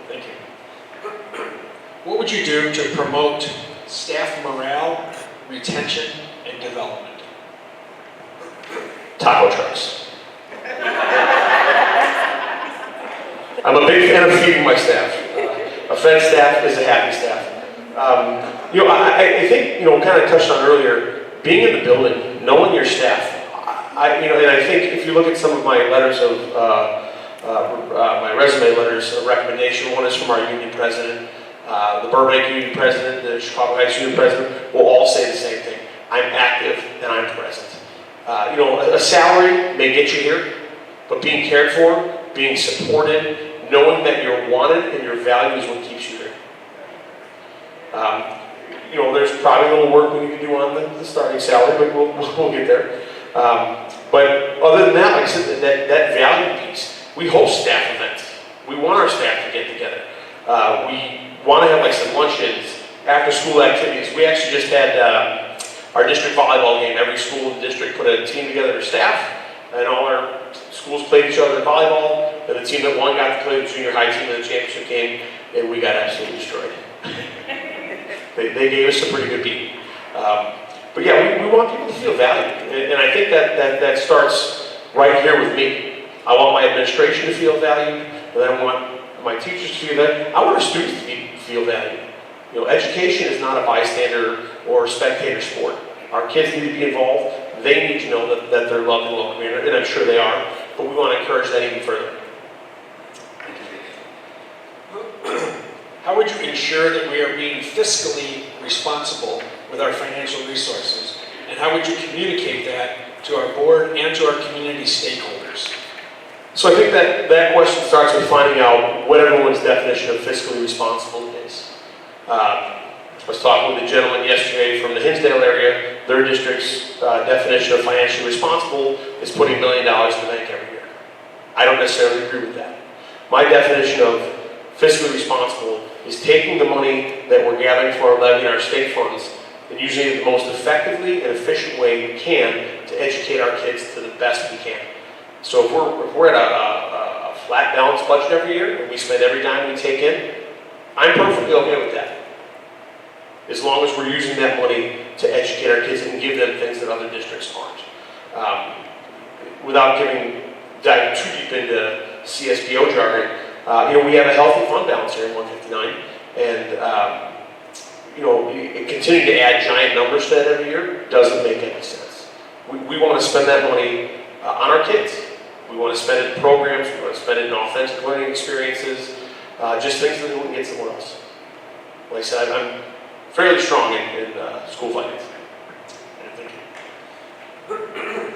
Thank you. What would you do to promote staff morale, retention, and development? Taco trucks. I'm a big fan of feeding my staff. A fed staff is a happy staff. I think, kind of touched on earlier, being in the building, knowing your staff. And I think if you look at some of my letters of, my resume letters of recommendation, one is from our union president, the Burbank union president, the Chicago Heights union president, will all say the same thing. I'm active and I'm present. A salary may get you here, but being cared for, being supported, knowing that you're wanted and you're valued is what keeps you here. There's probably a little work we need to do on the starting salary, but we'll get there. But other than that, like I said, that value piece, we host staff events. We want our staff to get together. We want to have, like I said, luncheons, after-school activities. We actually just had our district volleyball game. Every school in the district put a team together, their staff, and all our schools played each other in volleyball. And the team that won got to play the junior high team in the championship game, and we got absolutely destroyed. They gave us a pretty good beat. But yeah, we want people to feel valued. And I think that starts right here with me. I want my administration to feel valued, and I want my teachers to feel that. I want our students to feel valued. Education is not a bystander or spectator sport. Our kids need to be involved. They need to know that they're loved and welcome here, and I'm sure they are, but we want to encourage that even further. How would you ensure that we are being fiscally responsible with our financial resources? And how would you communicate that to our board and to our community stakeholders? So I think that question starts with finding out what everyone's definition of fiscally responsible is. I was talking with a gentleman yesterday from the Hinsdale area. Their district's definition of financially responsible is putting $1 million in the bank every year. I don't necessarily agree with that. My definition of fiscally responsible is taking the money that we're gathering for our levy and our state funds and using it the most effectively and efficient way we can to educate our kids to the best we can. So if we're at a flat balanced budget every year and we spend every dime we take in, I'm perfectly okay with that. As long as we're using that money to educate our kids and give them things that other districts aren't. Without diving too deep into CSBO jargon, we have a healthy fund balance here in 159, and continuing to add giant numbers to that every year doesn't make any sense. We want to spend that money on our kids. We want to spend it in programs. We want to spend it in authentic learning experiences, just things that we wouldn't get somewhere else. Like I said, I'm fairly strong in school finance. Thank you.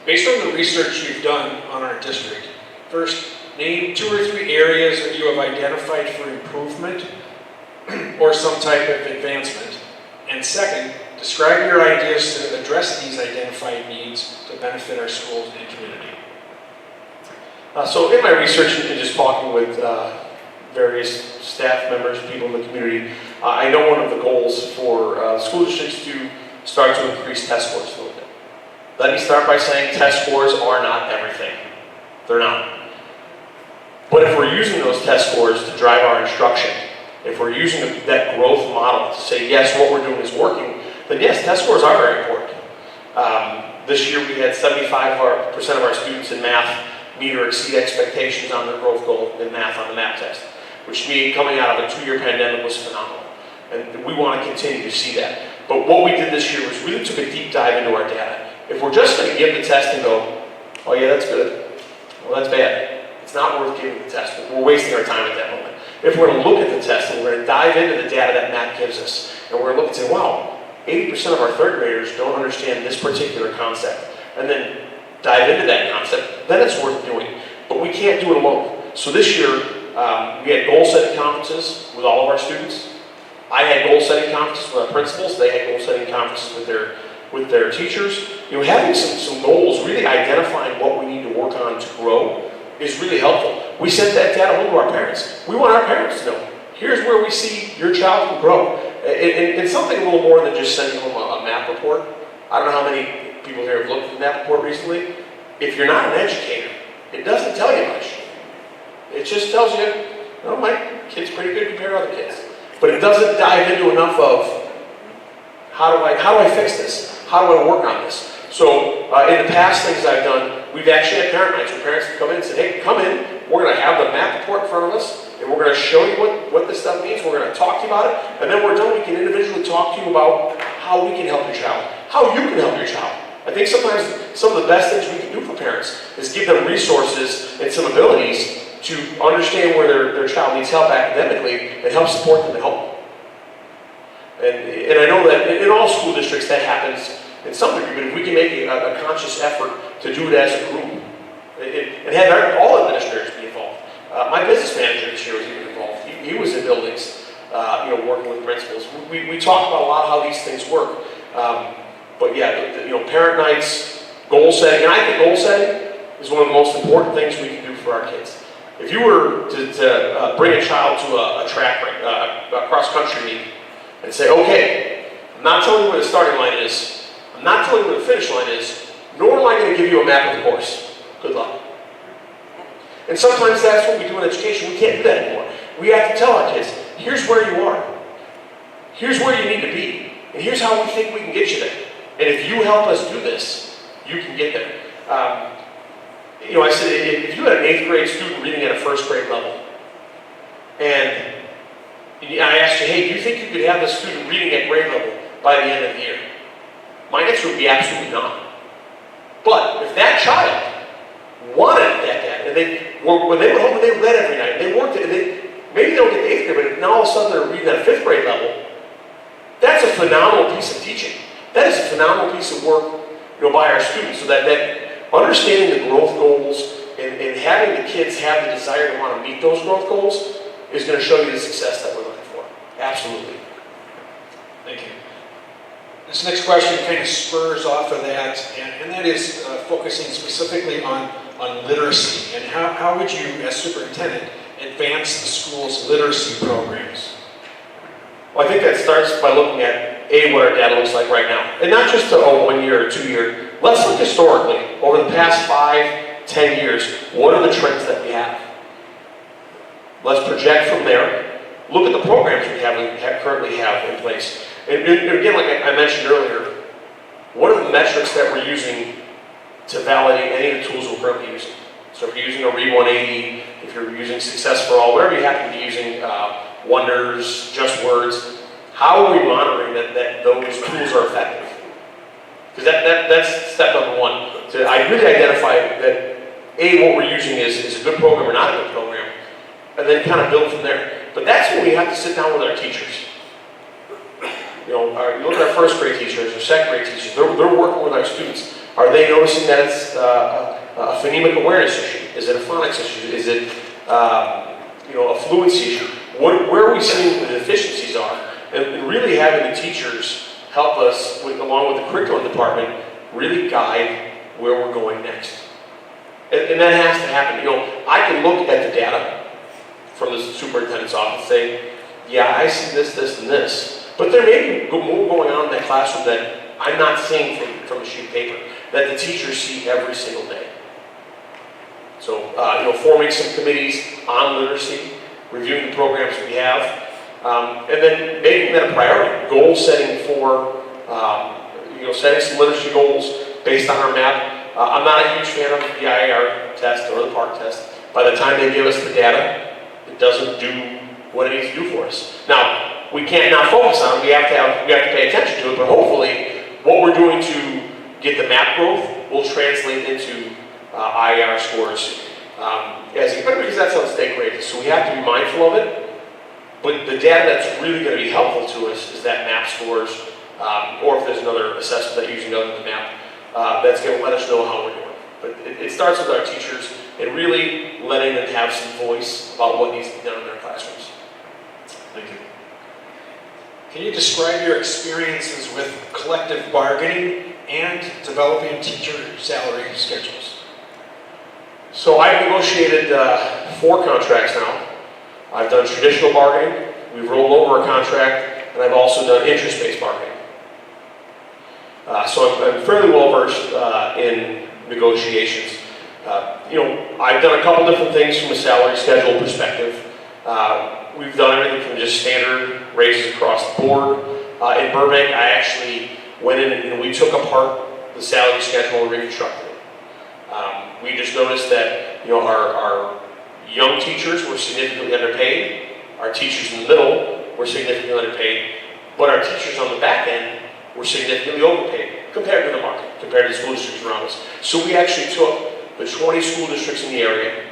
Based on the research you've done on our district, first, name 2 or 3 areas that you have identified for improvement or some type of advancement. And second, describe your ideas to address these identified needs to benefit our schools and community. So in my research and just talking with various staff members, people in the community, I know one of the goals for school districts to start to increase test scores a little bit. Let me start by saying test scores are not everything. They're not. But if we're using those test scores to drive our instruction, if we're using that growth model to say, yes, what we're doing is working, then yes, test scores are very important. This year we had 75% of our students in math meet or exceed expectations on their growth goal in math on the MAP test, which to me, coming out of a 2-year pandemic, was phenomenal. And we want to continue to see that. But what we did this year was really took a deep dive into our data. If we're just going to give the test and go, oh yeah, that's good, well that's bad, it's not worth giving the test. We're wasting our time at that moment. If we're going to look at the test and we're going to dive into the data that MAP gives us, and we're going to look and say, wow, 80% of our 3rd graders don't understand this particular concept, and then dive into that concept, then it's worth doing. But we can't do it alone. So this year, we had goal-setting conferences with all of our students. I had goal-setting conferences with our principals. They had goal-setting conferences with their teachers. Having some goals, really identifying what we need to work on to grow is really helpful. We sent that data home to our parents. We want our parents to know, here's where we see your child can grow. And something a little more than just sending home a MAP report. I don't know how many people here have looked at the MAP report recently. If you're not an educator, it doesn't tell you much. It just tells you, my kid's pretty good compared to other kids. But it doesn't dive into enough of, how do I fix this? How do I work on this? So in the past things I've done, we've actually had parent nights where parents have come in and said, hey, come in, we're going to have the MAP report in front of us, and we're going to show you what this stuff means, we're going to talk to you about it, and then we're done, we can individually talk to you about how we can help your child, how you can help your child. I think sometimes some of the best things we can do for parents is give them resources and some abilities to understand where their child needs help academically and help support them at home. And I know that in all school districts that happens in some degree, but if we can make a conscious effort to do it as a group, and have all administrators be involved. My business manager this year was even involved. He was in buildings, working with principals. We talk about a lot of how these things work. But yeah, parent nights, goal setting, and I think goal setting is one of the most important things we can do for our kids. If you were to bring a child to a track, a cross-country meet, and say, okay, I'm not telling you where the starting line is, I'm not telling you where the finish line is, nor am I going to give you a map of the course. Good luck. And sometimes that's what we do in education. We can't do that anymore. We have to tell our kids, here's where you are. Here's where you need to be. And here's how we think we can get you there. And if you help us do this, you can get there. I said, if you had an 8th grade student reading at a 1st grade level, and I asked you, hey, do you think you could have the student reading at grade level by the end of the year? My answer would be absolutely not. But if that child wanted that data, and when they went home and they read every night, they worked it, maybe they don't get the 8th grade, but now all of a sudden they're reading at a 5th grade level, that's a phenomenal piece of teaching. That is a phenomenal piece of work, by our students. So that understanding the growth goals and having the kids have the desire to want to meet those growth goals is going to show you the success that we're looking for. Absolutely. Thank you. This next question kind of spurs off of that, and that is focusing specifically on literacy. And how would you, as superintendent, advance the school's literacy programs? Well, I think that starts by looking at, what our data looks like right now. And not just a 1 year or 2 year. Let's look historically. Over the past 5, 10 years, what are the trends that we have? Let's project from there. Look at the programs we currently have in place. And again, like I mentioned earlier, what are the metrics that we're using to validate any of the tools we're currently using? So if you're using a RE 180, if you're using Success for All, whatever you happen to be using, Wonders, Just Words, how are we monitoring that those tools are effective? Because that's step number one. To really identify that what we're using is a good program or not a good program, and then kind of build from there. But that's when we have to sit down with our teachers. You look at our first grade teachers or second grade teachers, they're working with our students. Are they noticing that it's a phonemic awareness issue? Is it a phonics issue? Is it a fluency issue? Where are we seeing the deficiencies are? And really having the teachers help us, along with the curriculum department, really guide where we're going next. And that has to happen. I can look at the data from the superintendent's office and say, yeah, I see this, this, and this. But there may be more going on in that classroom that I'm not seeing from a sheet of paper, that the teachers see every single day. So, forming some committees on literacy, reviewing the programs we have, and then making that a priority. Goal setting for, setting some literacy goals based on our map. I'm not a huge fan of the IAR test or the PARC test. By the time they give us the data, it doesn't do what it needs to do for us. Now, we can't not focus on it. We have to pay attention to it, but hopefully what we're doing to get the map growth will translate into IAR scores as better, because that's how the state grades. So we have to be mindful of it. But the data that's really going to be helpful to us is that map scores, or if there's another assessment that you're using other than the map, that's going to let us know how we're doing. But it starts with our teachers and really letting them have some voice about what needs to be done in their classrooms. Thank you. Can you describe your experiences with collective bargaining and developing teacher salary schedules? So I've negotiated 4 contracts now. I've done traditional bargaining, we've rolled over a contract, and I've also done interest-based bargaining. So I'm fairly well versed in negotiations. I've done a couple different things from a salary schedule perspective. We've done everything from just standard raises across the board. In Burbank, I actually went in and we took apart the salary schedule and reconstructed it. We just noticed that our young teachers were significantly underpaid. Our teachers in the middle were significantly underpaid, but our teachers on the back end were significantly overpaid compared to the market, compared to the school districts around us. So we actually took the 20 school districts in the area,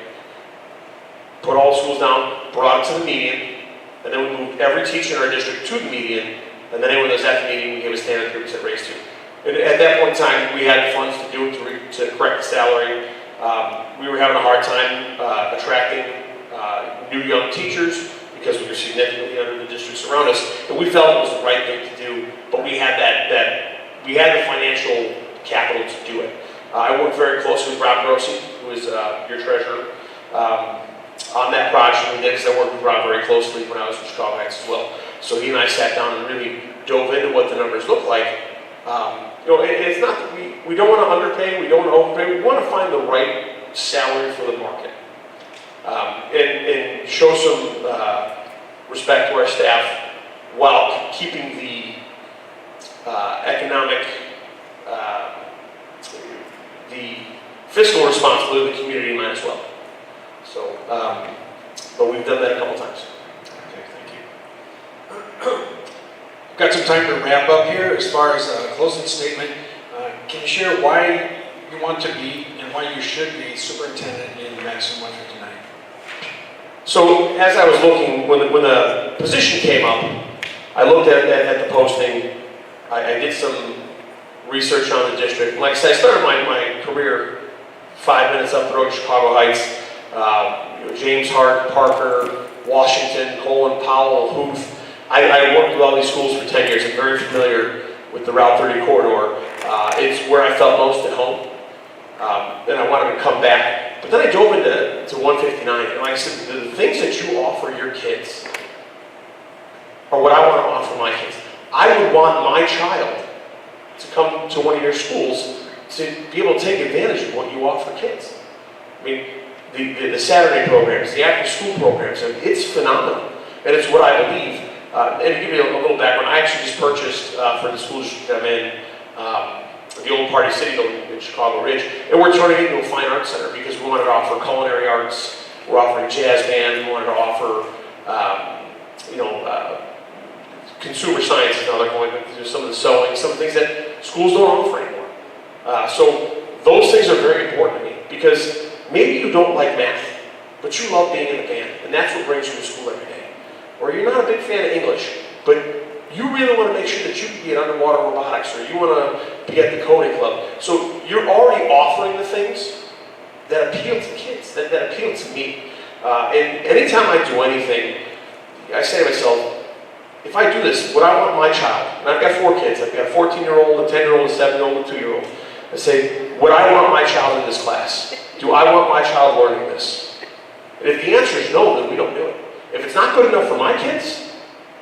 put all the schools down, brought it to the median, and then we moved every teacher in our district to the median, and then anyone that was at the median, we gave a standard 3% raise to. And at that point in time, we had the funds to do it, to correct the salary. We were having a hard time attracting new young teachers because we were significantly under the districts around us, and we felt it was the right thing to do. But we had we had the financial capital to do it. I worked very closely with Rob Grossi, who is your treasurer, on that project. We did, because I worked with Rob very closely when I was in Chicago Heights as well. So he and I sat down and really dove into what the numbers look like. It's not that we don't want to underpay, we don't want to overpay, we want to find the right salary for the market. And show some respect to our staff while keeping the economic, the fiscal responsibility of the community in mind as well. So, but we've done that a couple times. Okay, thank you. Got some time to wrap up here. As far as a closing statement, can you share why you want to be and why you should be superintendent in Madison 159? So as I was looking, when the position came up, I looked at the posting. I did some research on the district. Like I said, I started my career 5 minutes up the road, Chicago Heights. James Hart, Parker, Washington, Colin, Powell, Huth. I worked with all these schools for 10 years. I'm very familiar with the Route 30 corridor. It's where I felt most at home. And I wanted to come back. But then I dove into 159. And like I said, the things that you offer your kids are what I want to offer my kids. I would want my child to come to one of your schools to be able to take advantage of what you offer kids. I mean, the Saturday programs, the after-school programs, I mean, it's phenomenal. And it's what I believe. And to give you a little background, I actually just purchased for the school district I'm in, the old Party City building in Chicago Ridge, and we're turning it into a fine arts center because we wanted to offer culinary arts, we're offering jazz band, we wanted to offer, consumer science is now they're going to do some of the sewing, some of the things that schools don't offer anymore. So those things are very important to me because maybe you don't like math, but you love being in the band, and that's what brings you to school every day. Or you're not a big fan of English, but you really want to make sure that you can be in underwater robotics, or you want to be at the coding club. So you're already offering the things that appeal to kids, that appeal to me. And anytime I do anything, I say to myself, if I do this, what I want my child, and I've got 4 kids, I've got a 14-year-old, a 10-year-old, a 7-year-old, a 2-year-old. I say, what I want my child in this class, do I want my child learning this? And if the answer is no, then we don't do it. If it's not good enough for my kids,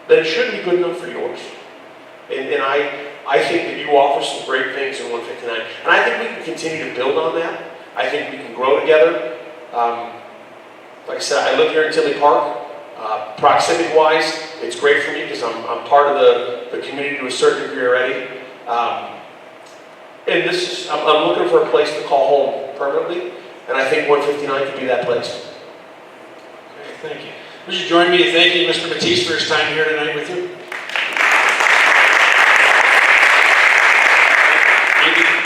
then it shouldn't be good enough for yours. And I think that you offer some great things in 159. And I think we can continue to build on that. I think we can grow together. Like I said, I live here in Tinley Park. Proximity-wise, it's great for me because I'm part of the community to a certain degree already. And I'm looking for a place to call home permanently, and I think 159 could be that place. Okay, thank you. Would you join me in thanking Mr. Matisse for his time here tonight with you?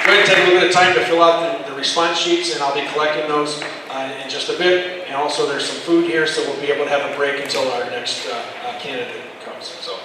Go ahead and take a little bit of time to fill out the response sheets, and I'll be collecting those in just a bit. And also there's some food here, so we'll be able to have a break until our next candidate comes. So.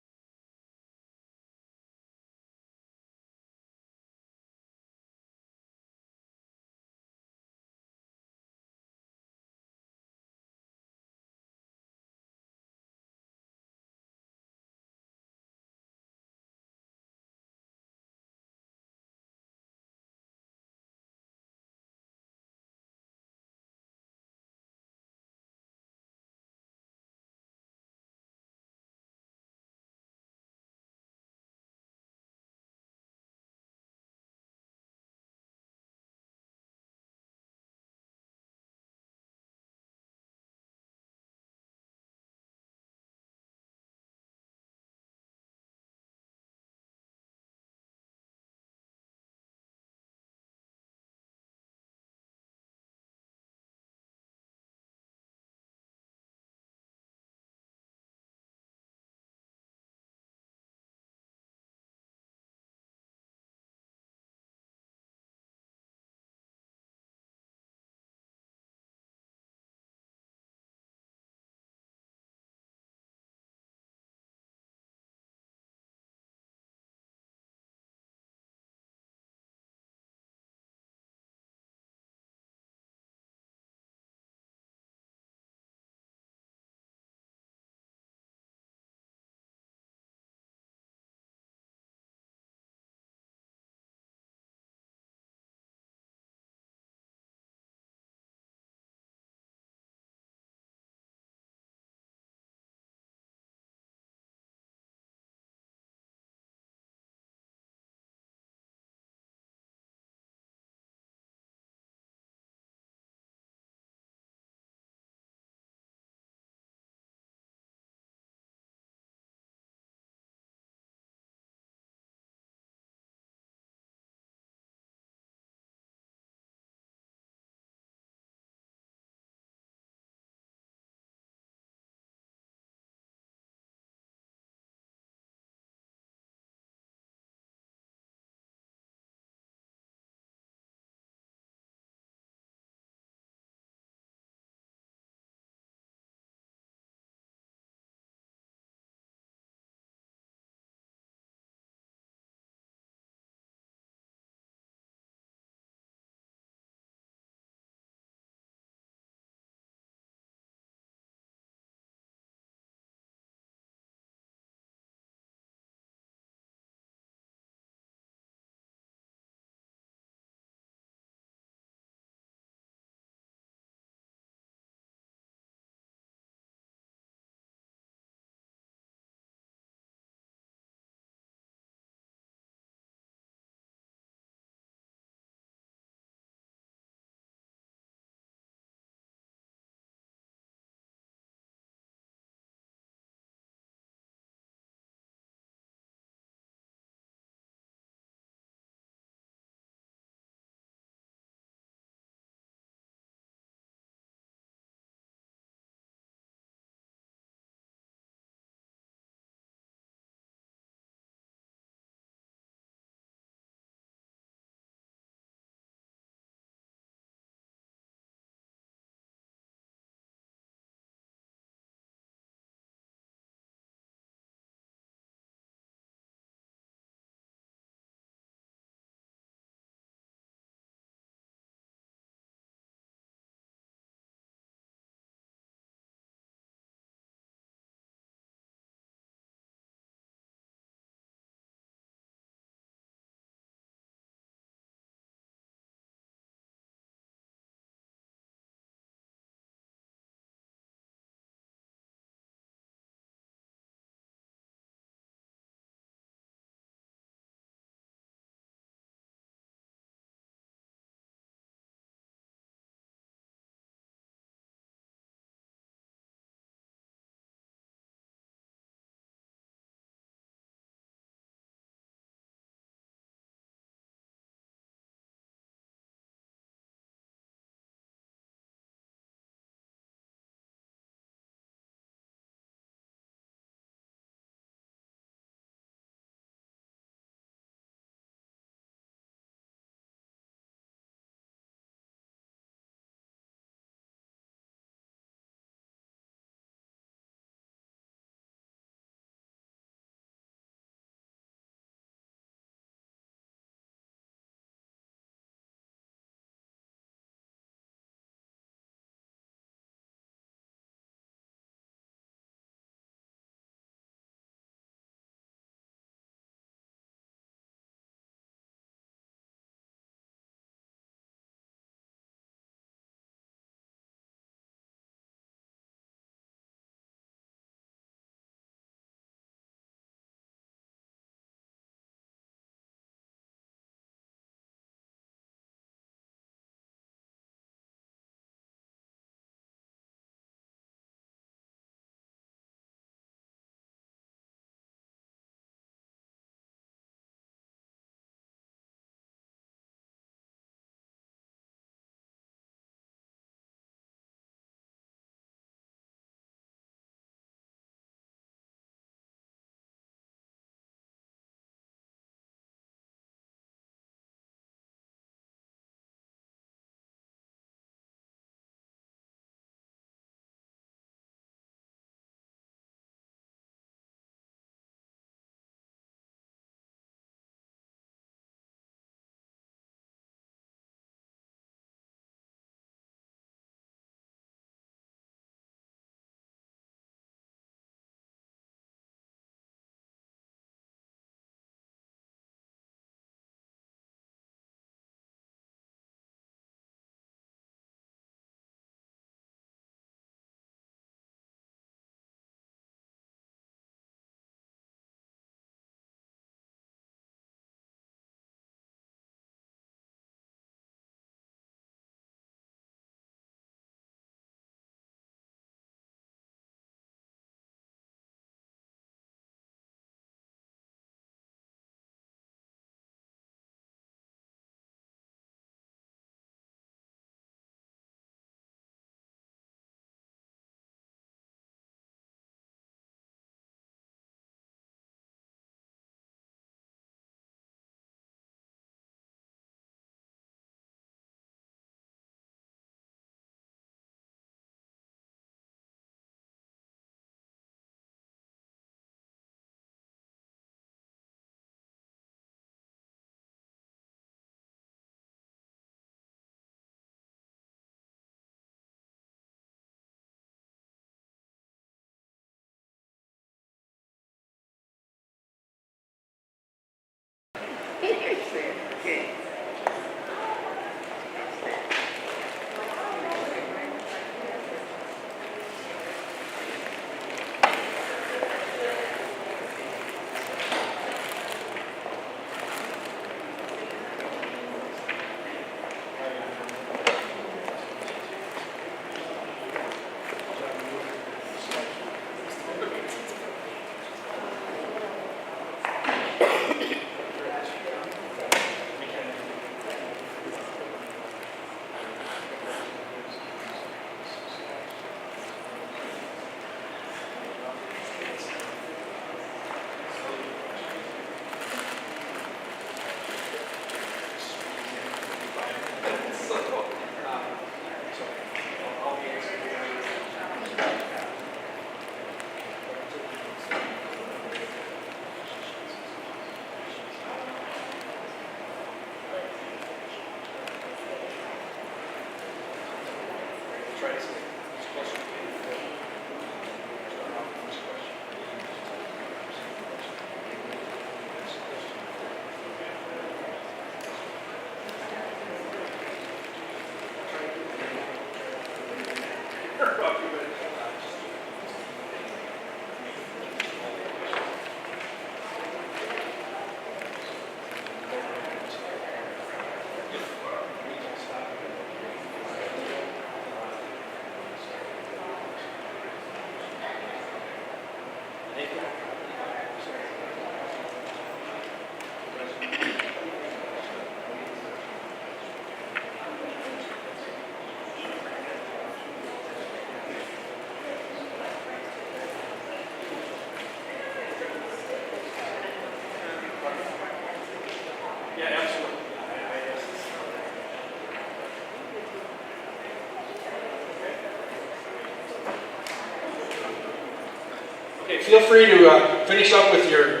feel free to finish up with your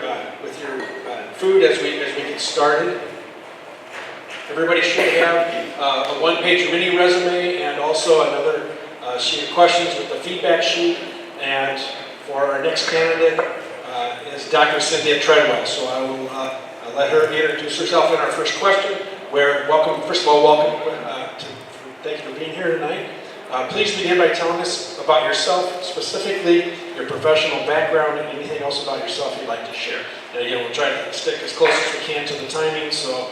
food as we get started. Everybody should have a one-page mini resume and also another sheet of questions with the feedback sheet. And for our next candidate is Dr. Cynthia Treadwell. So I will let her introduce herself in our first question. First of all, welcome. Thank you for being here tonight. Please begin by telling us about yourself, specifically your professional background and anything else about yourself you'd like to share. And again, we'll try to stick as close as we can to the timing, so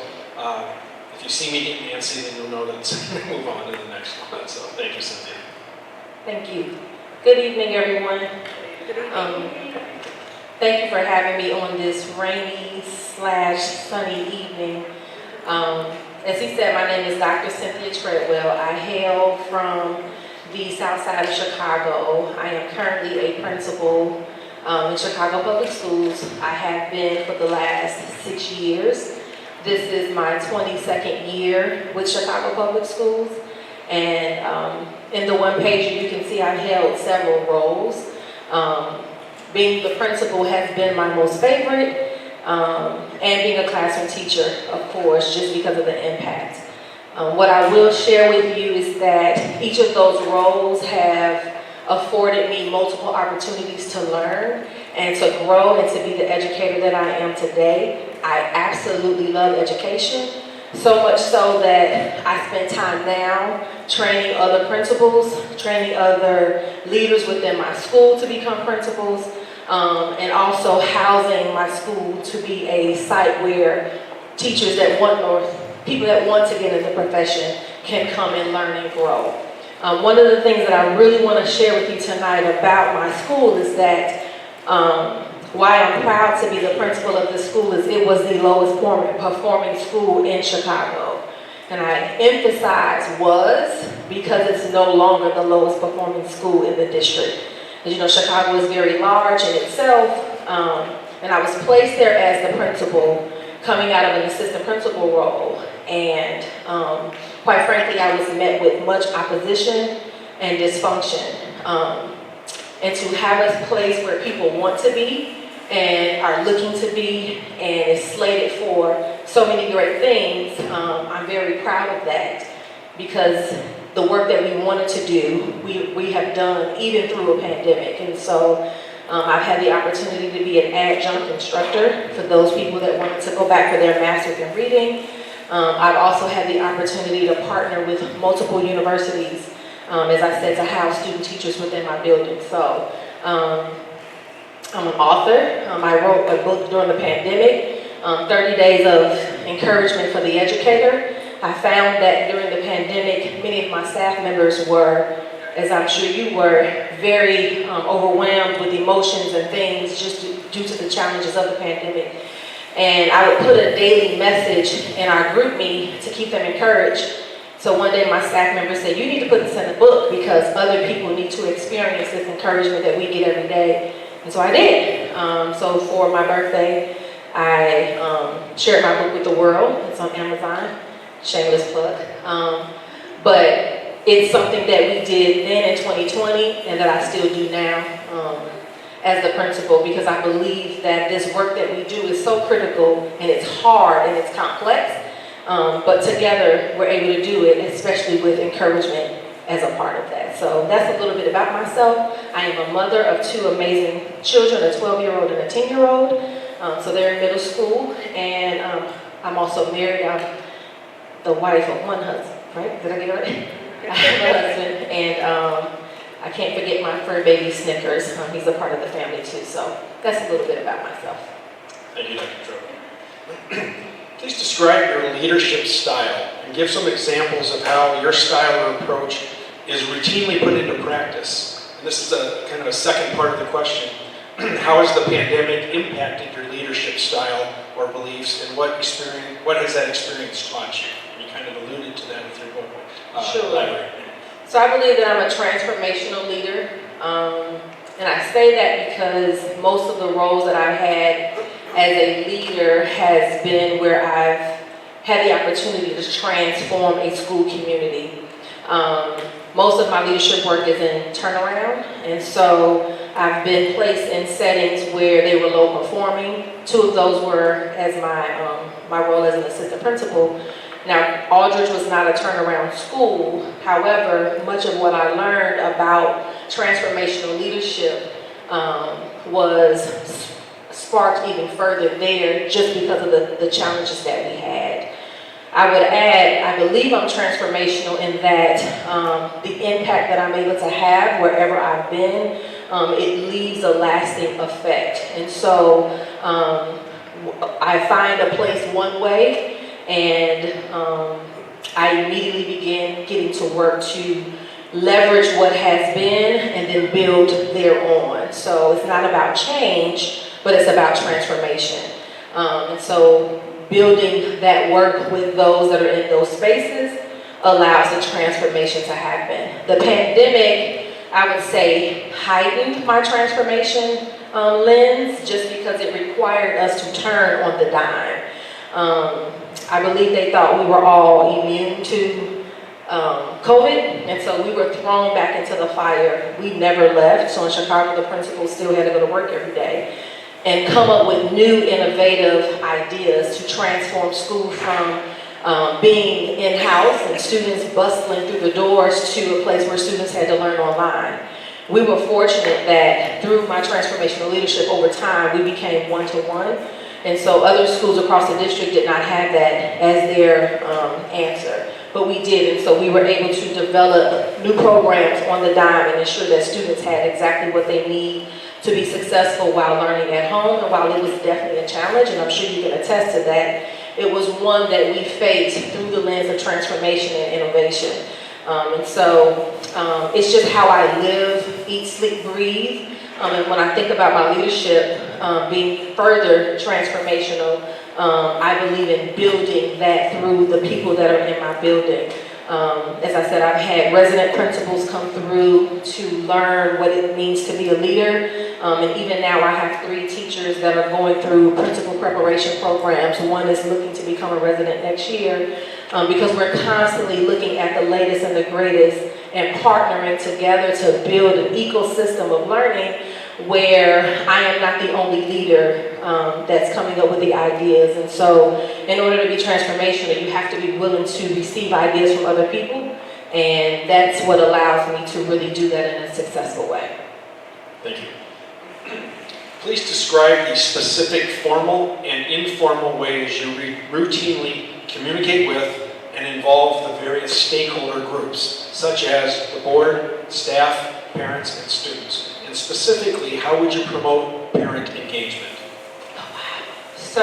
if you see me get antsy, then you'll know that to move on to the next one. So thank you, Cynthia. Thank you. Good evening, everyone. Good evening. Thank you for having me on this rainy/sunny evening. As he said, my name is Dr. Cynthia Treadwell. I hail from the south side of Chicago. I am currently a principal in Chicago Public Schools. I have been for the last 6 years. This is my 22nd year with Chicago Public Schools. And in the one page you can see I've held several roles. Being the principal has been my most favorite. And being a classroom teacher, of course, just because of the impact. What I will share with you is that each of those roles have afforded me multiple opportunities to learn and to grow and to be the educator that I am today. I absolutely love education, so much so that I spend time now training other principals, training other leaders within my school to become principals, and also housing my school to be a site where teachers that want or people that want to get in the profession can come and learn and grow. One of the things that I really want to share with you tonight about my school is that why I'm proud to be the principal of this school is it was the lowest performing school in Chicago. And I emphasize was because it's no longer the lowest performing school in the district. As you know, Chicago is very large in itself, and I was placed there as the principal, coming out of an assistant principal role. And quite frankly, I was met with much opposition and dysfunction. And to have a place where people want to be and are looking to be and is slated for so many great things, I'm very proud of that because the work that we wanted to do, we have done even through a pandemic. And so I've had the opportunity to be an adjunct instructor for those people that wanted to go back for their master's in reading. I've also had the opportunity to partner with multiple universities, as I said, to house student teachers within my building. So I'm an author. I wrote a book during the pandemic, 30 Days of Encouragement for the Educator. I found that during the pandemic, many of my staff members were, as I'm sure you were, very overwhelmed with emotions and things just due to the challenges of the pandemic. And I would put a daily message in our group me to keep them encouraged. So one day my staff member said, you need to put this in a book because other people need to experience this encouragement that we get every day. And so I did. So for my birthday, I shared my book with the world. It's on Amazon. Shameless plug. But it's something that we did then in 2020 and that I still do now as the principal because I believe that this work that we do is so critical and it's hard and it's complex, but together we're able to do it, especially with encouragement as a part of that. So that's a little bit about myself. I am a mother of two amazing children, a 12-year-old and a 10-year-old. So they're in middle school, and I'm also married. I'm the wife of one husband, right? Did I get it right? I have a husband, and I can't forget my fur baby Snickers. He's a part of the family too. So that's a little bit about myself. Thank you, Dr. Treadwell. Please describe your leadership style and give some examples of how your style or approach is routinely put into practice. And this is a kind of a second part of the question. How has the pandemic impacted your leadership style or beliefs, and what has that experience taught you? You kind of alluded to that with your book. Sure. Elaborate. So I believe that I'm a transformational leader, and I say that because most of the roles that I've had as a leader has been where I've had the opportunity to transform a school community. most of my leadership work is in turnaround, and so I've been placed in settings where they were low performing. 2 of those were as my role as an assistant principal. Now, Aldridge was not a turnaround school. However, much of what I learned about transformational leadership was sparked even further there just because of the challenges that we had. I would add, I believe I'm transformational in that the impact that I'm able to have wherever I've been, it leaves a lasting effect. And so I find a place one way, and I immediately began getting to work to leverage what has been and then build thereon. So it's not about change, but it's about transformation. And so building that work with those that are in those spaces allows the transformation to happen. The pandemic, I would say, heightened my transformation lens just because it required us to turn on the dime. I believe they thought we were all immune to COVID, and so we were thrown back into the fire. We never left, so in Chicago, the principals still had to go to work every day and come up with new innovative ideas to transform school from being in-house and students bustling through the doors to a place where students had to learn online. We were fortunate that through my transformational leadership over time, we became one-to-one. And so other schools across the district did not have that as their answer, but we did. And so we were able to develop new programs on the dime and ensure that students had exactly what they need to be successful while learning at home. And while it was definitely a challenge, and I'm sure you can attest to that, it was one that we faced through the lens of transformation and innovation. And so it's just how I live, eat, sleep, breathe. And when I think about my leadership being further transformational, I believe in building that through the people that are in my building. As I said, I've had resident principals come through to learn what it means to be a leader. And even now I have 3 teachers that are going through principal preparation programs. One is looking to become a resident next year because we're constantly looking at the latest and the greatest and partnering together to build an ecosystem of learning where I am not the only leader that's coming up with the ideas. And so in order to be transformational, you have to be willing to receive ideas from other people, and that's what allows me to really do that in a successful way. Thank you. Please describe the specific formal and informal ways you routinely communicate with and involve the various stakeholder groups, such as the board, staff, parents, and students. And specifically, how would you promote parent engagement? So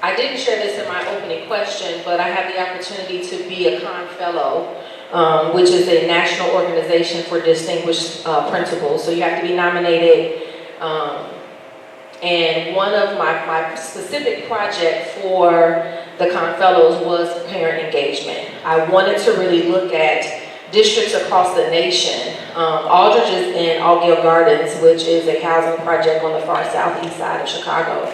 I didn't share this in my opening question, but I have the opportunity to be a Con Fellow, which is a national organization for distinguished principals. So you have to be nominated. And one of my specific project for the Con Fellows was parent engagement. I wanted to really look at districts across the nation. Aldridge is in Altgale Gardens, which is a housing project on the far southeast side of Chicago.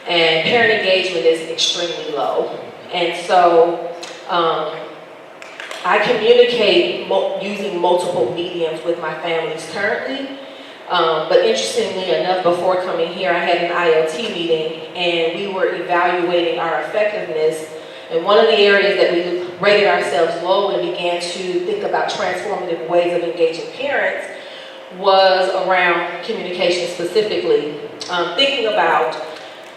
And parent engagement is extremely low. And so I communicate using multiple mediums with my families currently. But interestingly enough, before coming here, I had an ILT meeting and we were evaluating our effectiveness. And one of the areas that we rated ourselves low and began to think about transformative ways of engaging parents was around communication specifically. Thinking about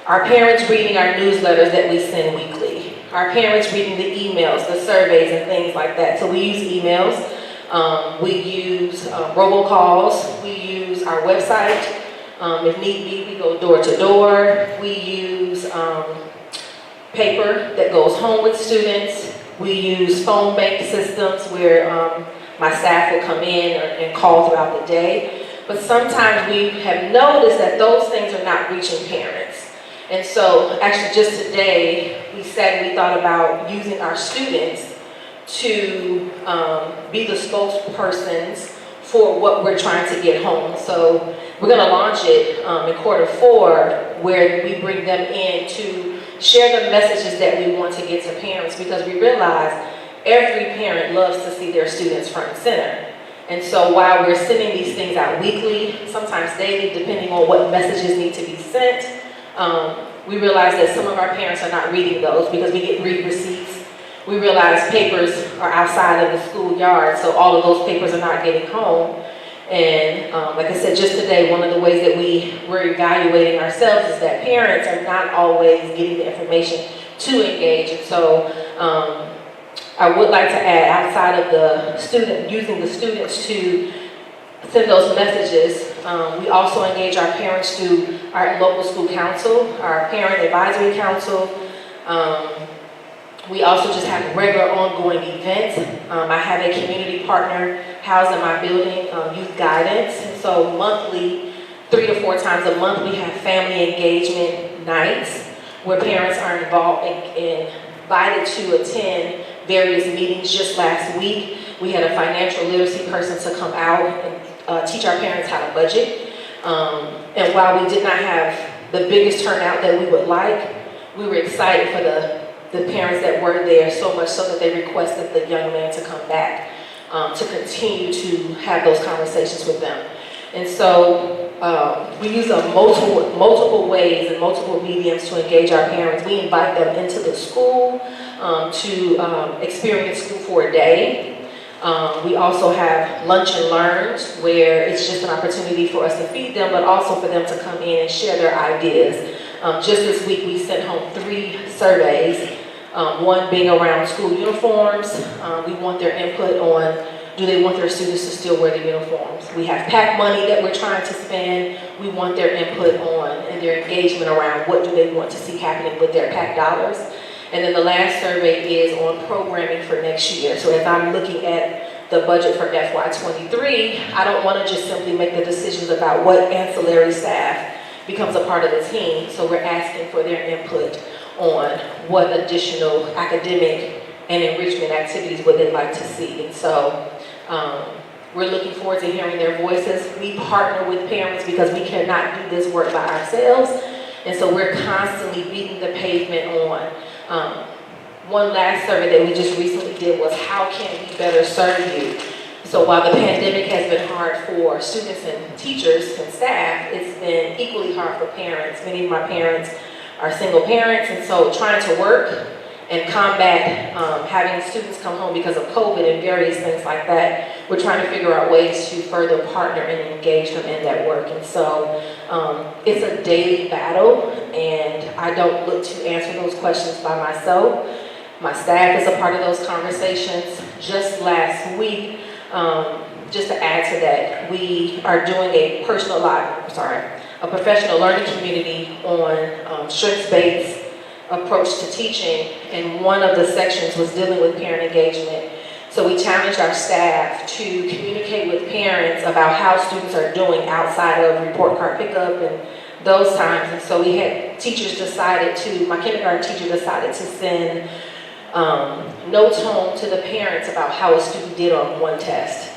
our parents reading our newsletters that we send weekly, our parents reading the emails, the surveys, and things like that. So we use emails, we use robocalls, we use our website. If need be, we go door to door. We use paper that goes home with students. We use phone bank systems where my staff will come in and call throughout the day. But sometimes we have noticed that those things are not reaching parents. And so actually just today, we sat and we thought about using our students to be the spokespersons for what we're trying to get home. So we're gonna launch it in Q4, where we bring them in to share the messages that we want to get to parents, because we realize every parent loves to see their students front and center. And so while we're sending these things out weekly, sometimes daily, depending on what messages need to be sent, we realize that some of our parents are not reading those because we get read receipts. We realize papers are outside of the schoolyard, so all of those papers are not getting home. And like I said, just today, one of the ways that we're evaluating ourselves is that parents are not always getting the information to engage. And so I would like to add, outside of the using the students to send those messages, we also engage our parents through our local school council, our parent advisory council. We also just have regular ongoing events. I have a community partner housed in my building, youth guidance. And so monthly, 3 to 4 times a month, we have family engagement nights where parents are invited to attend various meetings. Just last week, we had a financial literacy person to come out and teach our parents how to budget. And while we did not have the biggest turnout that we would like, we were excited for the parents that were there, so much so that they requested the young man to come back to continue to have those conversations with them. And so we use multiple ways and multiple mediums to engage our parents. We invite them into the school to experience school for a day. We also have lunch and learns, where it's just an opportunity for us to feed them, but also for them to come in and share their ideas. Just this week, we sent home 3 surveys, one being around school uniforms. We want their input on, do they want their students to still wear the uniforms? We have PAC money that we're trying to spend. We want their input on and their engagement around what do they want to see happening with their PAC dollars. And then the last survey is on programming for next year. So if I'm looking at the budget for FY23, I don't want to just simply make the decisions about what ancillary staff becomes a part of the team. So we're asking for their input on what additional academic and enrichment activities would they like to see. And so we're looking forward to hearing their voices. We partner with parents because we cannot do this work by ourselves. And so we're constantly beating the pavement on. One last survey that we just recently did was, how can we better serve you? So while the pandemic has been hard for students and teachers and staff, it's been equally hard for parents. Many of my parents are single parents, and so trying to work and combat having students come home because of COVID and various things like that, we're trying to figure out ways to further partner and engage them in that work. And so it's a daily battle, and I don't look to answer those questions by myself. My staff is a part of those conversations. Just last week, just to add to that, we are doing a professional learning community on strengths-based approach to teaching, and one of the sections was dealing with parent engagement. So we challenged our staff to communicate with parents about how students are doing outside of report card pickup and those times. And so we had teachers my kindergarten teacher decided to send notes home to the parents about how a student did on one test.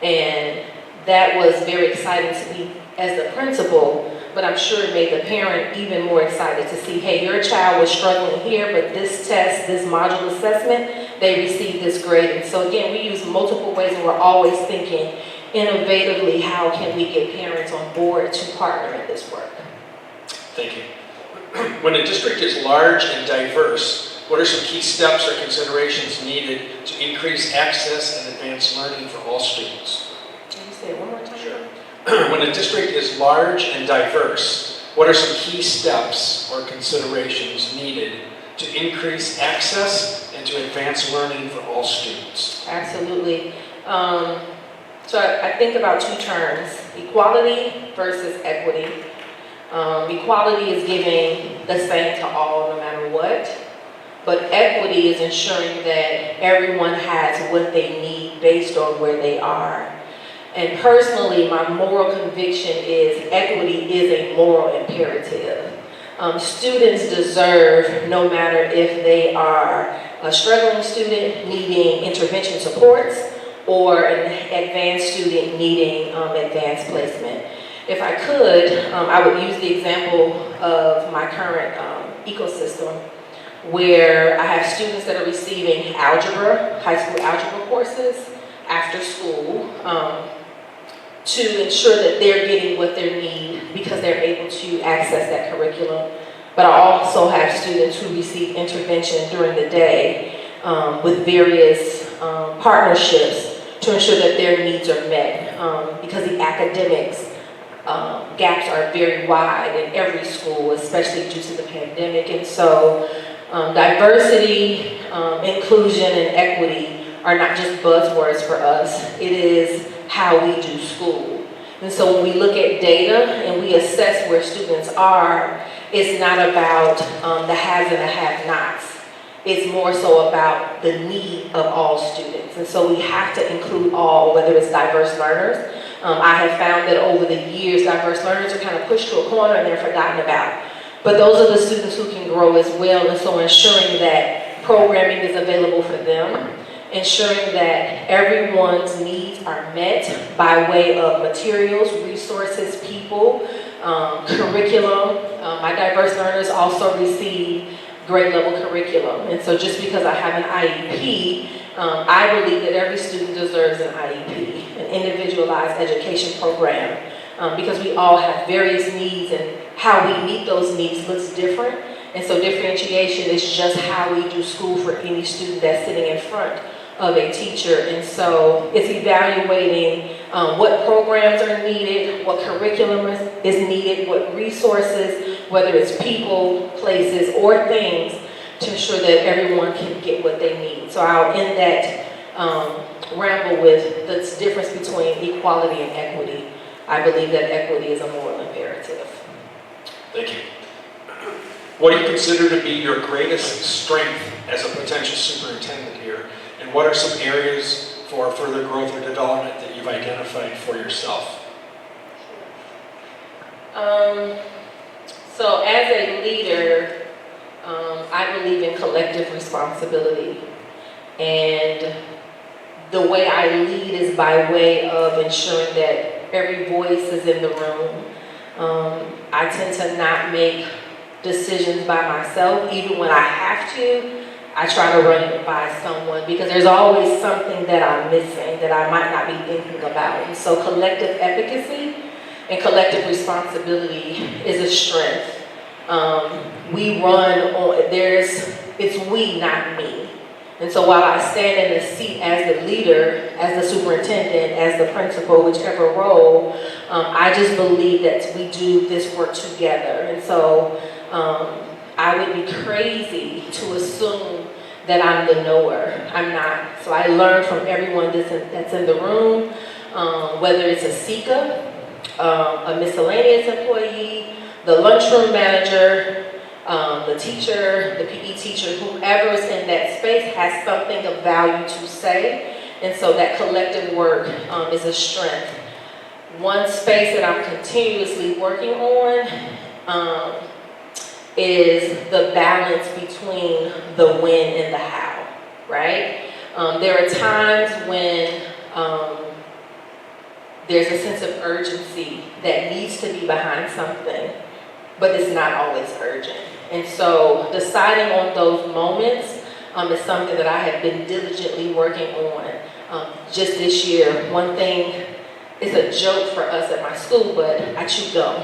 And that was very exciting to me as the principal, but I'm sure it made the parent even more excited to see, hey, your child was struggling here, but this test, this module assessment, they received this grade. And so again, we use multiple ways, and we're always thinking innovatively, how can we get parents on board to partner in this work? Thank you. When a district is large and diverse, what are some key steps or considerations needed to increase access and advance learning for all students? Can you say it one more time? Sure. When a district is large and diverse, what are some key steps or considerations needed to increase access and to advance learning for all students? Absolutely. So I think about 2 terms, equality versus equity. Equality is giving the same to all no matter what, but equity is ensuring that everyone has what they need based on where they are. And personally, my moral conviction is equity is a moral imperative. Students deserve, no matter if they are a struggling student needing intervention supports or an advanced student needing advanced placement. If I could, I would use the example of my current ecosystem, where I have students that are receiving algebra, high school algebra courses after school, to ensure that they're getting what they need because they're able to access that curriculum. But I also have students who receive intervention during the day with various partnerships to ensure that their needs are met because the academics gaps are very wide in every school, especially due to the pandemic. And so diversity, inclusion, and equity are not just buzzwords for us. It is how we do school. And so when we look at data and we assess where students are, it's not about the haves and the have-nots. It's more so about the need of all students. And so we have to include all, whether it's diverse learners. I have found that over the years, diverse learners are kind of pushed to a corner and they're forgotten about. But those are the students who can grow as well, and so ensuring that programming is available for them, ensuring that everyone's needs are met by way of materials, resources, people, curriculum. My diverse learners also receive grade level curriculum. And so just because I have an IEP, I believe that every student deserves an IEP, an individualized education program, because we all have various needs and how we meet those needs looks different. And so differentiation is just how we do school for any student that's sitting in front of a teacher. And so it's evaluating what programs are needed, what curriculum is needed, what resources, whether it's people, places, or things, to ensure that everyone can get what they need. So I'll end that ramble with the difference between equality and equity. I believe that equity is a moral imperative. Thank you. What do you consider to be your greatest strength as a potential superintendent here? And what are some areas for further growth or development that you've identified for yourself? So as a leader, I believe in collective responsibility. And the way I lead is by way of ensuring that every voice is in the room. I tend to not make decisions by myself. Even when I have to, I try to run it by someone, because there's always something that I'm missing that I might not be thinking about. And so collective efficacy and collective responsibility is a strength. We run on, it's we, not me. And so while I stand in the seat as the leader, as the superintendent, as the principal, whichever role, I just believe that we do this work together. And so I would be crazy to assume that I'm the knower. I'm not. So I learn from everyone that's in the room, whether it's a seeker, a miscellaneous employee, the lunchroom manager, the teacher, the PE teacher, whoever is in that space has something of value to say. And so that collective work is a strength. One space that I'm continuously working on is the balance between the when and the how, right? There are times when there's a sense of urgency that needs to be behind something, but it's not always urgent. And so deciding on those moments is something that I have been diligently working on. Just this year, one thing, it's a joke for us at my school, but I chew gum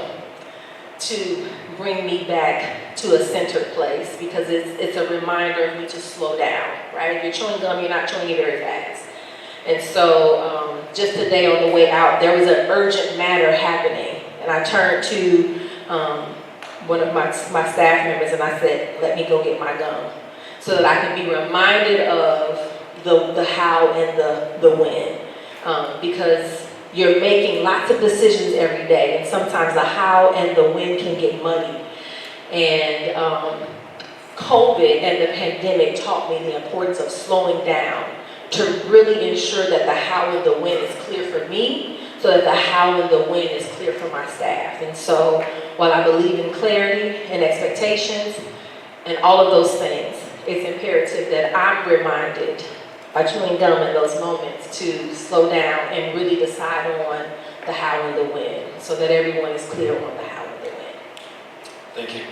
to bring me back to a centered place, because it's a reminder of me to slow down, right? If you're chewing gum, you're not chewing it very fast. And so just today on the way out, there was an urgent matter happening, and I turned to one of my staff members and I said, let me go get my gum, so that I can be reminded of the how and the when, because you're making lots of decisions every day, and sometimes the how and the when can get muddy. And COVID and the pandemic taught me the importance of slowing down to really ensure that the how and the when is clear for me, so that the how and the when is clear for my staff. And so while I believe in clarity and expectations and all of those things, it's imperative that I'm reminded by chewing gum in those moments to slow down and really decide on the how and the when, so that everyone is clear on the how and the when. Thank you.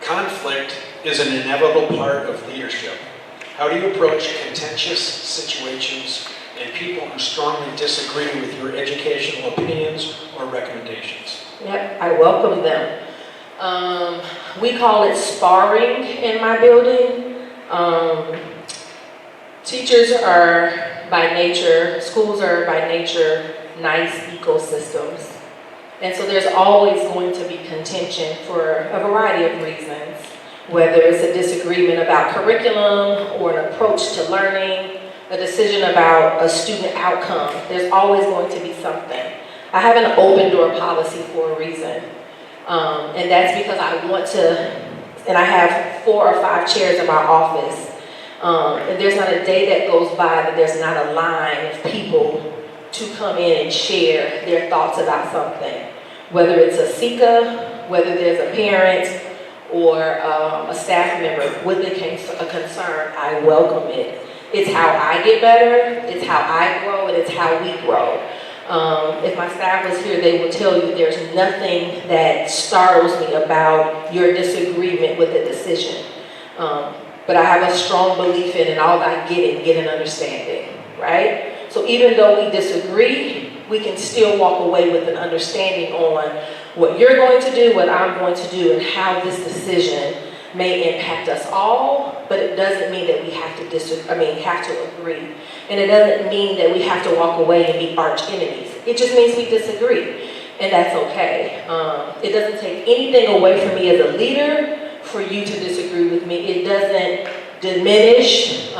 Conflict is an inevitable part of leadership. How do you approach contentious situations and people who strongly disagree with your educational opinions or recommendations? Yep, I welcome them. We call it sparring in my building. Teachers are by nature, schools are by nature nice ecosystems. And so there's always going to be contention for a variety of reasons, whether it's a disagreement about curriculum or an approach to learning, a decision about a student outcome. There's always going to be something. I have an open door policy for a reason. And that's because I want to, and I have 4 or 5 chairs in my office. And there's not a day that goes by that there's not a line of people to come in and share their thoughts about something. Whether it's a SICA, whether there's a parent or a staff member with a concern, I welcome it. It's how I get better, it's how I grow, and it's how we grow. If my staff was here, they will tell you there's nothing that startles me about your disagreement with a decision. But I have a strong belief in, and all I get an understanding, right? So even though we disagree, we can still walk away with an understanding on what you're going to do, what I'm going to do, and how this decision may impact us all, but it doesn't mean that we have to have to agree. And it doesn't mean that we have to walk away and be arch enemies. It just means we disagree, and that's okay. It doesn't take anything away from me as a leader for you to disagree with me. It doesn't diminish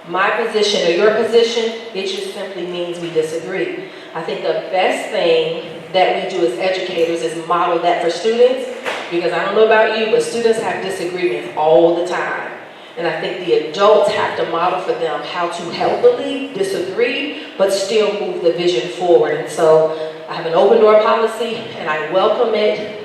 my position or your position. It just simply means we disagree. I think the best thing that we do as educators is model that for students, because I don't know about you, but students have disagreements all the time. And I think the adults have to model for them how to healthily disagree, but still move the vision forward. And so I have an open door policy, and I welcome it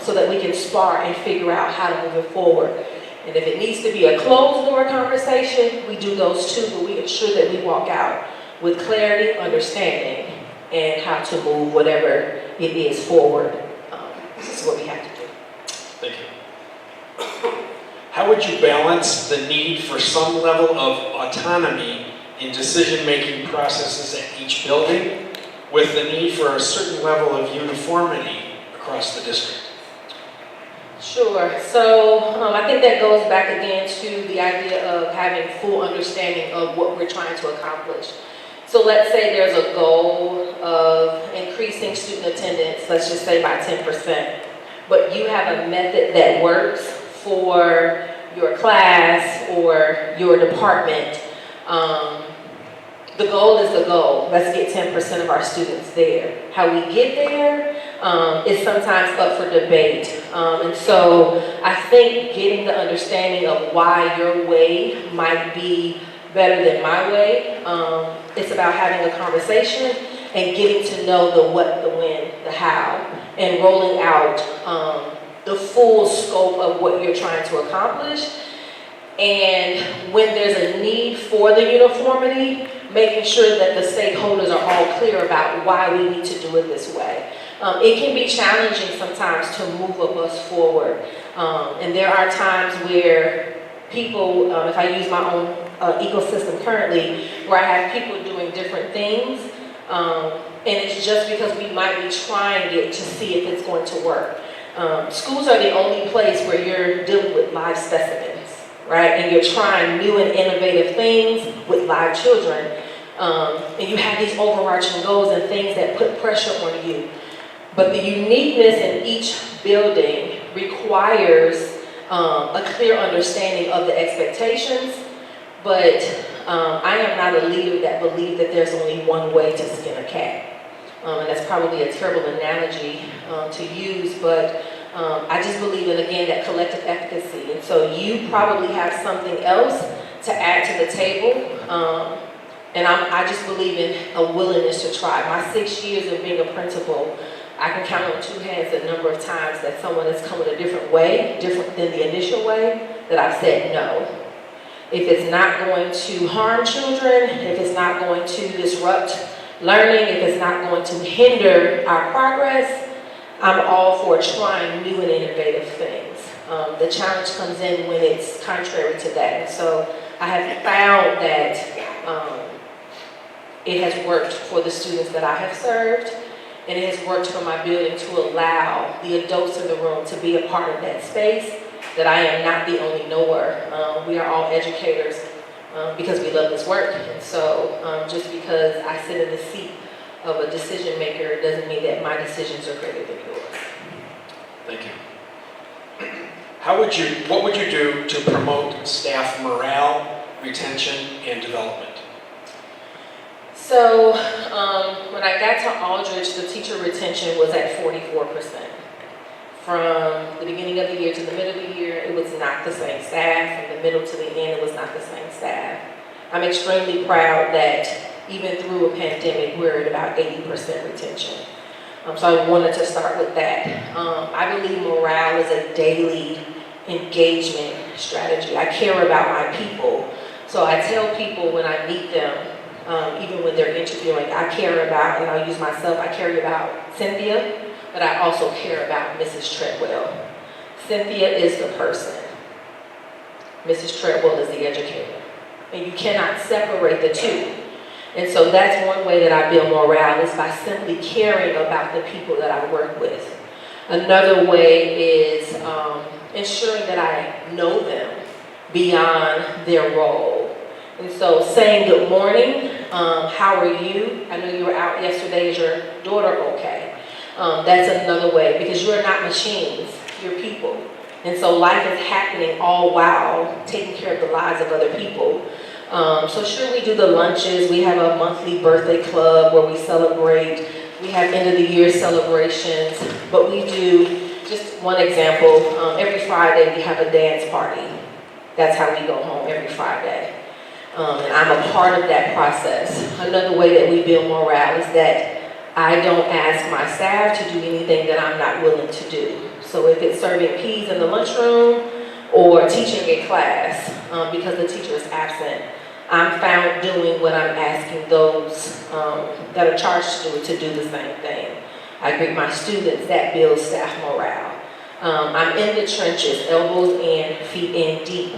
so that we can spar and figure out how to move it forward. And if it needs to be a closed door conversation, we do those too, but we ensure that we walk out with clarity, understanding, and how to move whatever it is forward. This is what we have to do. Thank you. How would you balance the need for some level of autonomy in decision-making processes at each building with the need for a certain level of uniformity across the district? Sure. So I think that goes back again to the idea of having full understanding of what we're trying to accomplish. So let's say there's a goal of increasing student attendance, let's just say by 10%, but you have a method that works for your class or your department. The goal is the goal. Let's get 10% of our students there. How we get there is sometimes up for debate. And so I think getting the understanding of why your way might be better than my way, it's about having a conversation and getting to know the what, the when, the how, and rolling out the full scope of what you're trying to accomplish. And when there's a need for the uniformity, making sure that the stakeholders are all clear about why we need to do it this way. It can be challenging sometimes to move a bus forward. And there are times where people, if I use my own ecosystem currently, where I have people doing different things, and it's just because we might be trying it to see if it's going to work. Schools are the only place where you're dealing with live specimens, right? And you're trying new and innovative things with live children. And you have these overarching goals and things that put pressure on you. But the uniqueness in each building requires a clear understanding of the expectations, but I am not a leader that believes that there's only one way to skin a cat. And that's probably a terrible analogy to use, but I just believe in, again, that collective efficacy. And so you probably have something else to add to the table. And I just believe in a willingness to try. My 6 years of being a principal, I can count on 2 hands the number of times that someone has come in a different way, different than the initial way, that I've said no. If it's not going to harm children, if it's not going to disrupt learning, if it's not going to hinder our progress, I'm all for trying new and innovative things. The challenge comes in when it's contrary to that. And so I have found that it has worked for the students that I have served, and it has worked for my building to allow the adults in the room to be a part of that space, that I am not the only knower. We are all educators because we love this work. And so just because I sit in the seat of a decision maker doesn't mean that my decisions are greater than yours. Thank you. What would you do to promote staff morale, retention, and development? So when I got to Aldridge, the teacher retention was at 44%. From the beginning of the year to the middle of the year, it was not the same staff. From the middle to the end, it was not the same staff. I'm extremely proud that even through a pandemic, we're at about 80% retention. So I wanted to start with that. I believe morale is a daily engagement strategy. I care about my people. So I tell people when I meet them, even when they're interviewing, I care about, and I'll use myself, I care about Cynthia, but I also care about Mrs. Treadwell. Cynthia is the person. Mrs. Treadwell is the educator. And you cannot separate the two. And so that's one way that I build morale, is by simply caring about the people that I work with. Another way is ensuring that I know them beyond their role. And so saying good morning, how are you? I know you were out yesterday, is your daughter okay? That's another way, because you're not machines, you're people. And so life is happening all while taking care of the lives of other people. So sure, we do the lunches. We have a monthly birthday club where we celebrate. We have end of the year celebrations, but we do, just one example, every Friday we have a dance party. That's how we go home every Friday. And I'm a part of that process. Another way that we build morale is that I don't ask my staff to do anything that I'm not willing to do. So if it's serving peas in the lunchroom or teaching a class because the teacher is absent, I'm found doing what I'm asking those that are charged to do the same thing. I greet my students. That builds staff morale. I'm in the trenches, elbows in, feet in deep,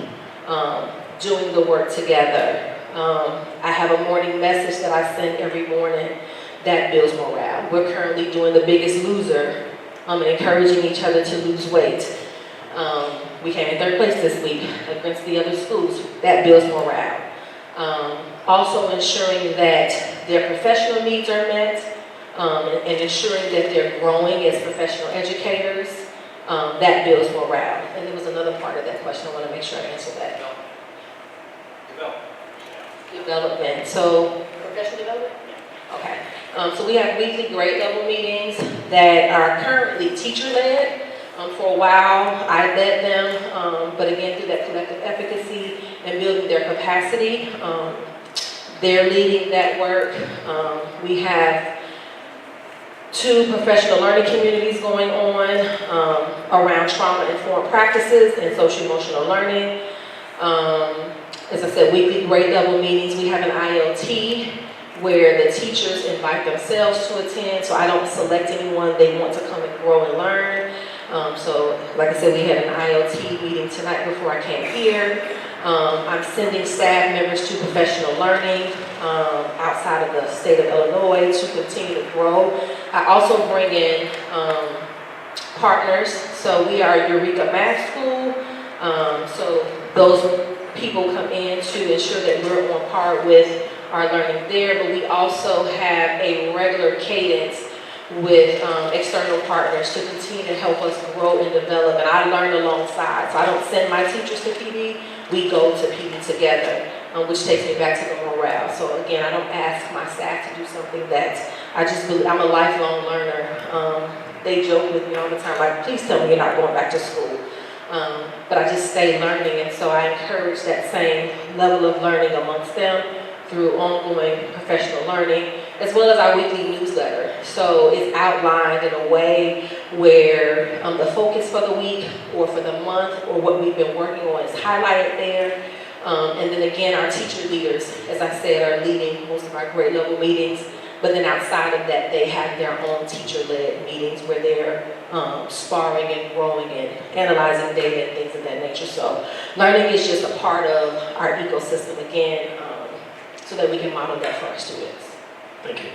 doing the work together. I have a morning message that I send every morning that builds morale. We're currently doing the Biggest Loser and encouraging each other to lose weight. We came in third place this week against the other schools. That builds morale. Also ensuring that their professional needs are met and ensuring that they're growing as professional educators. That builds morale. And there was another part of that question. I want to make sure I answer that. Development. So, professional development? Okay. So we have weekly grade level meetings that are currently teacher-led. For a while, I led them, but again, through that collective efficacy and building their capacity, they're leading that work. We have 2 professional learning communities going on around trauma-informed practices and social-emotional learning. As I said, weekly grade level meetings. We have an ILT where the teachers invite themselves to attend, so I don't select anyone. They want to come and grow and learn. So, like I said, we had an ILT meeting tonight before I came here. I'm sending staff members to professional learning outside of the state of Illinois to continue to grow. I also bring in partners. So we are Eureka Math School. So those people come in to ensure that we're on par with our learning there, but we also have a regular cadence with external partners to continue to help us grow and develop, and I learn alongside. So I don't send my teachers to PD, we go to PD together, which takes me back to the morale. So again, I don't ask my staff to do something that I just believe. I'm a lifelong learner. They joke with me all the time, like, please tell me you're not going back to school. But I just stay learning, and so I encourage that same level of learning amongst them through ongoing professional learning, as well as our weekly newsletter. So it's outlined in a way where the focus for the week or for the month or what we've been working on is highlighted there. And then again, our teacher leaders, as I said, are leading most of our grade level meetings, but then outside of that, they have their own teacher-led meetings where they're sparring and growing and analyzing data and things of that nature. So learning is just a part of our ecosystem again, so that we can model that for our students. Thank you.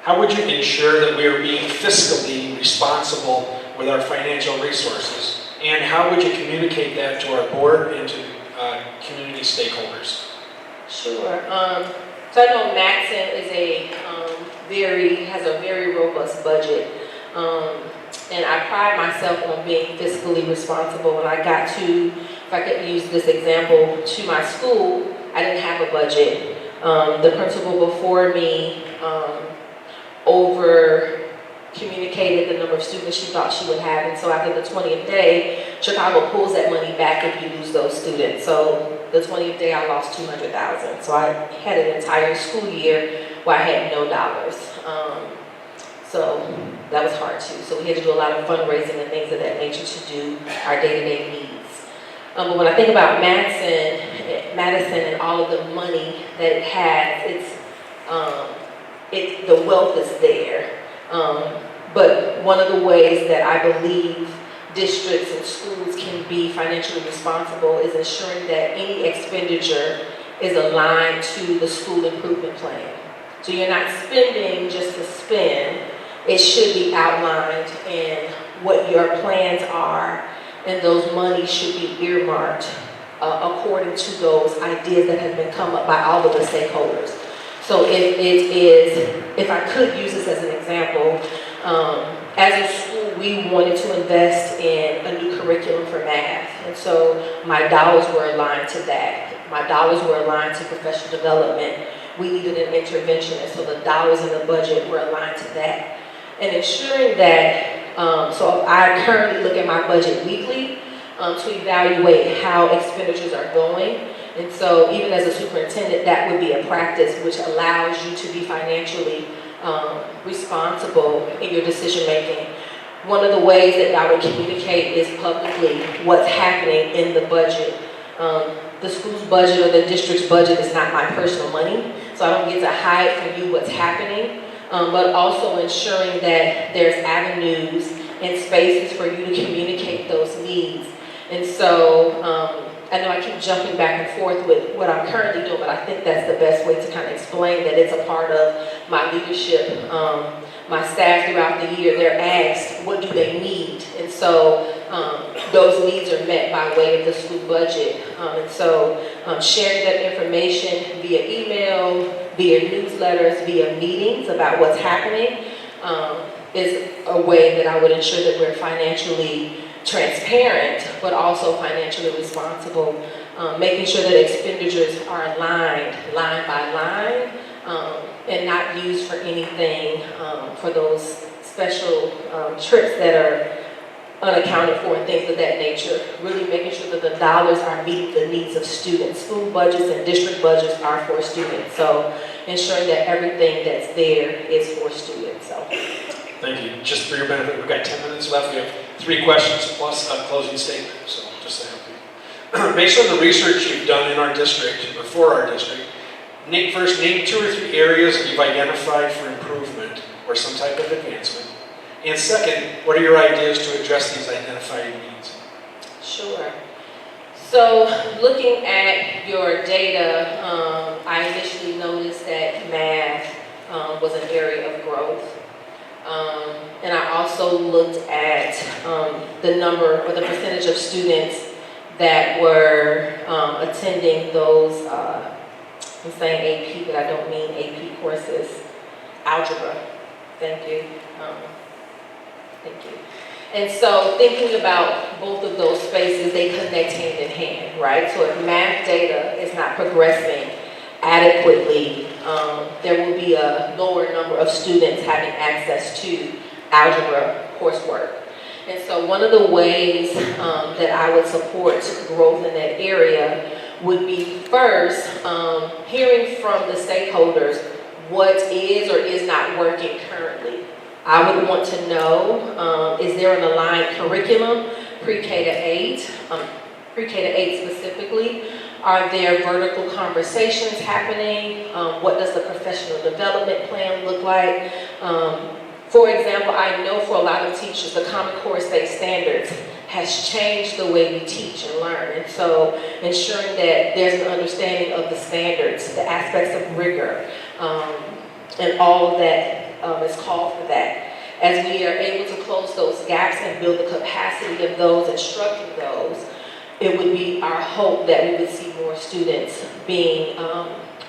How would you ensure that we are being fiscally responsible with our financial resources? And how would you communicate that to our board and to community stakeholders? Sure. So I know Matson is has a very robust budget. And I pride myself on being fiscally responsible. When I got to, if I could use this example, to my school, I didn't have a budget. The principal before me over communicated the number of students she thought she would have, and so after the 20th day, Chicago pulls that money back if you lose those students. So the 20th day, I lost $200,000. So I had an entire school year where I had no dollars. So that was hard too. So we had to do a lot of fundraising and things of that nature to do our day-to-day needs. But when I think about Madison and all of the money that it has, the wealth is there. But one of the ways that I believe districts and schools can be financially responsible is ensuring that any expenditure is aligned to the school improvement plan. So you're not spending just to spend. It should be outlined in what your plans are, and those monies should be earmarked according to those ideas that have been come up by all of the stakeholders. So if I could use this as an example, as a school, we wanted to invest in a new curriculum for math. And so my dollars were aligned to that. My dollars were aligned to professional development. We needed an interventionist, so the dollars in the budget were aligned to that. And ensuring that, so I currently look at my budget weekly to evaluate how expenditures are going. And so even as a superintendent, that would be a practice which allows you to be financially responsible in your decision making. One of the ways that I would communicate is publicly what's happening in the budget. The school's budget or the district's budget is not my personal money, so I don't get to hide from you what's happening, but also ensuring that there's avenues and spaces for you to communicate those needs. And so I know I keep jumping back and forth with what I'm currently doing, but I think that's the best way to kind of explain that it's a part of my leadership. My staff throughout the year, they're asked, what do they need? And so those needs are met by way of the school budget. And so sharing that information via email, via newsletters, via meetings about what's happening is a way that I would ensure that we're financially transparent, but also financially responsible, making sure that expenditures are aligned line by line, and not used for anything for those special trips that are unaccounted for and things of that nature. Really making sure that the dollars are meeting the needs of students. School budgets and district budgets are for students, so ensuring that everything that's there is for students. So. Thank you. Just for your benefit, we've got 10 minutes left. We have 3 questions plus a closing statement. So just to help you. Based on the research you've done in our district, or for our district, first name 2 or 3 areas that you've identified for improvement or some type of advancement. And second, what are your ideas to address these identified needs? Sure. So looking at your data, I initially noticed that math was an area of growth. And I also looked at the number or the percentage of students that were attending those, I'm saying AP, but I don't mean AP courses, algebra. Thank you. Thank you. And so thinking about both of those spaces, they connect hand in hand, right? So if math data is not progressing adequately, there will be a lower number of students having access to algebra coursework. And so one of the ways that I would support growth in that area would be first hearing from the stakeholders what is or is not working currently. I would want to know, is there an aligned curriculum, pre-K to 8, pre-K to 8 specifically? Are there vertical conversations happening? What does the professional development plan look like? For example, I know for a lot of teachers, the Common Core State Standards has changed the way we teach and learn. And so ensuring that there's an understanding of the standards, the aspects of rigor, and all of that is called for that. As we are able to close those gaps and build the capacity of those instructing those, it would be our hope that we would see more students being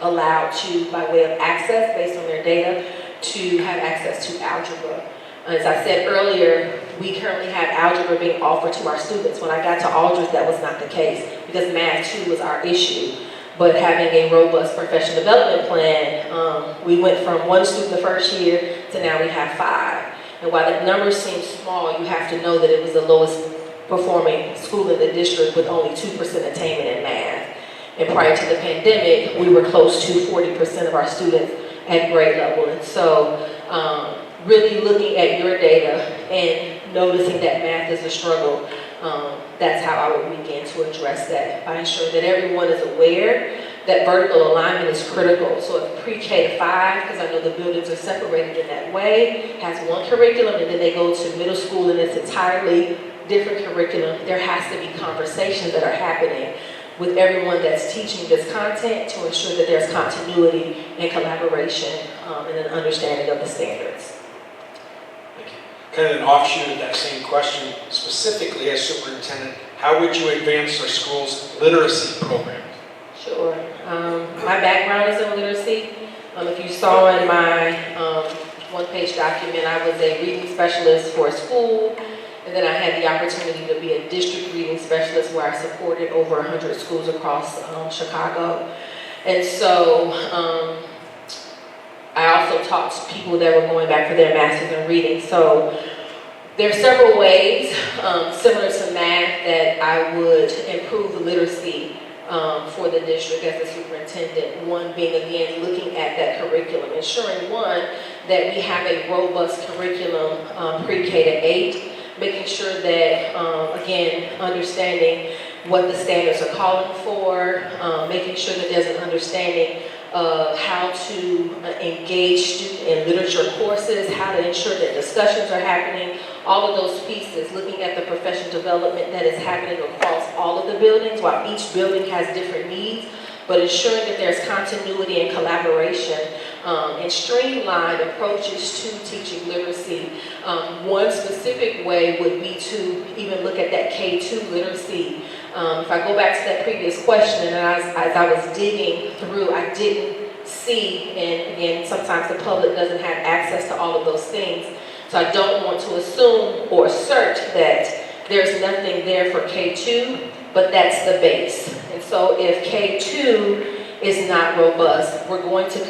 allowed to, by way of access based on their data, to have access to algebra. As I said earlier, we currently have algebra being offered to our students. When I got to Aldridge, that was not the case because math too was our issue. But having a robust professional development plan, we went from 1 student the first year to now we have 5. And while the numbers seem small, you have to know that it was the lowest performing school in the district with only 2% attainment in math. And prior to the pandemic, we were close to 40% of our students at grade level. And so really looking at your data and noticing that math is a struggle, that's how I would begin to address that, by ensuring that everyone is aware that vertical alignment is critical. So if pre-K to 5, because I know the buildings are separated in that way, has one curriculum and then they go to middle school and it's entirely different curriculum, there has to be conversations that are happening with everyone that's teaching this content to ensure that there's continuity and collaboration and an understanding of the standards. Thank you. Kind of an offshoot of that same question, specifically as superintendent, how would you advance our school's literacy program? Sure. My background is in literacy. If you saw in my one-page document, I was a reading specialist for a school, and then I had the opportunity to be a district reading specialist where I supported over 100 schools across Chicago. And so I also taught people that were going back for their master's in reading. So there are several ways, similar to math, that I would improve the literacy for the district as the superintendent. One being, again, looking at that curriculum, ensuring, one, that we have a robust curriculum pre-K to 8, making sure that, again, understanding what the standards are calling for, making sure that there's an understanding of how to engage students in literature courses, how to ensure that discussions are happening, all of those pieces, looking at the professional development that is happening across all of the buildings, while each building has different needs, but ensuring that there's continuity and collaboration and streamlined approaches to teaching literacy. One specific way would be to even look at that K-2 literacy. If I go back to that previous question, and as I was digging through, I didn't see, and again, sometimes the public doesn't have access to all of those things, so I don't want to assume or assert that there's nothing there for K-2, but that's the base. And so if K-2 is not robust, we're going to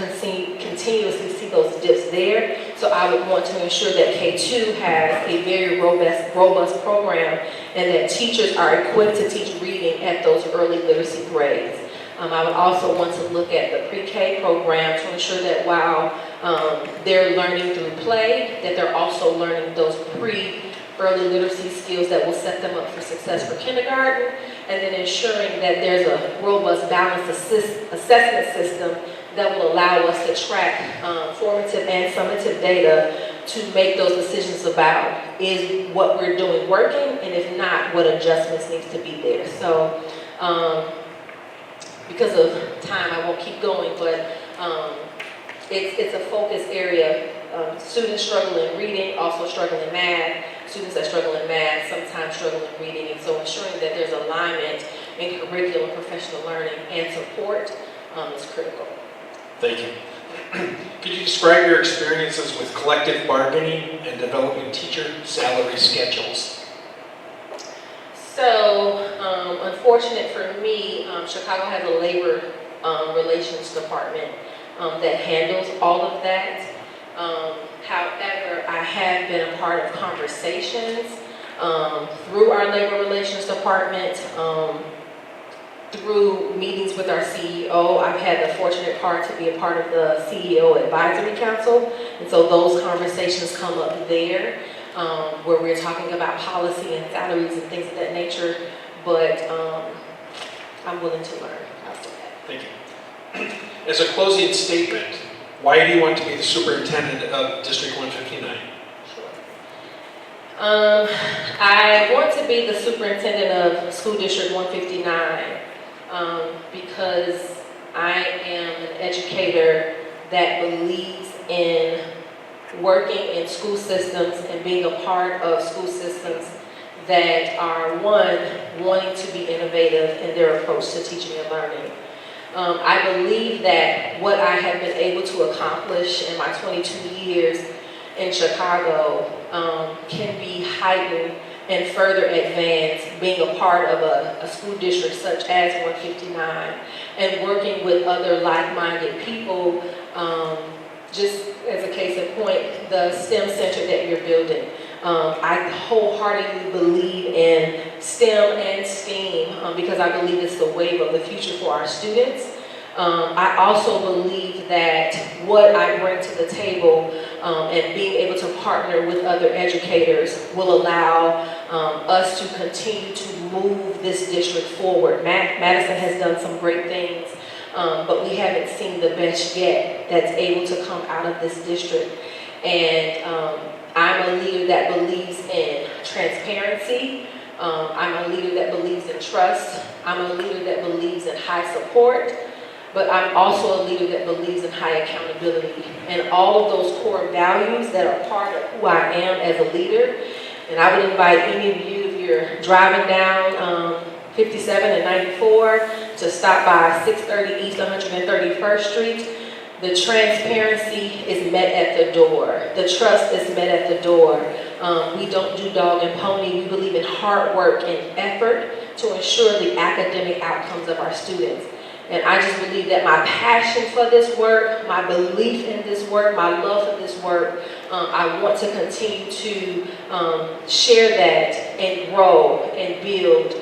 continuously see those dips there. So I would want to ensure that K-2 has a very robust program and that teachers are equipped to teach reading at those early literacy grades. I would also want to look at the pre-K program to ensure that while they're learning through play, that they're also learning those early literacy skills that will set them up for success for kindergarten, and then ensuring that there's a robust, balanced assessment system that will allow us to track formative and summative data to make those decisions about is what we're doing working, and if not, what adjustments needs to be there. So because of time, I won't keep going, but it's a focus area. Students struggle in reading, also struggle in math. Students that struggle in math sometimes struggle in reading, and so ensuring that there's alignment in curriculum, professional learning, and support is critical. Thank you. Could you describe your experiences with collective bargaining and developing teacher salary schedules? So, unfortunate for me, Chicago has a labor relations department that handles all of that. However, I have been a part of conversations through our labor relations department, through meetings with our CEO. I've had the fortunate part to be a part of the CEO Advisory Council, and so those conversations come up there, where we're talking about policy and salaries and things of that nature, but I'm willing to learn. I'll say that. Thank you. As a closing statement, why do you want to be the superintendent of District 159? I want to be the superintendent of School District 159 because I am an educator that believes in working in school systems and being a part of school systems that are, one, wanting to be innovative in their approach to teaching and learning. I believe that what I have been able to accomplish in my 22 years in Chicago can be heightened and further advanced being a part of a school district such as 159 and working with other like-minded people. Just as a case in point, the STEM center that you're building. I wholeheartedly believe in STEM and STEAM because I believe it's the wave of the future for our students. I also believe that what I bring to the table and being able to partner with other educators will allow us to continue to move this district forward. Madison has done some great things, but we haven't seen the best yet that's able to come out of this district. And I'm a leader that believes in transparency. I'm a leader that believes in trust. I'm a leader that believes in high support. But I'm also a leader that believes in high accountability. And all of those core values that are part of who I am as a leader. And I would invite any of you, if you're driving down 57 and 94, to stop by 630 East 131st Street. The transparency is met at the door. The trust is met at the door. We don't do dog and pony. We believe in hard work and effort to ensure the academic outcomes of our students. And I just believe that my passion for this work, my belief in this work, my love for this work, I want to continue to share that and grow and build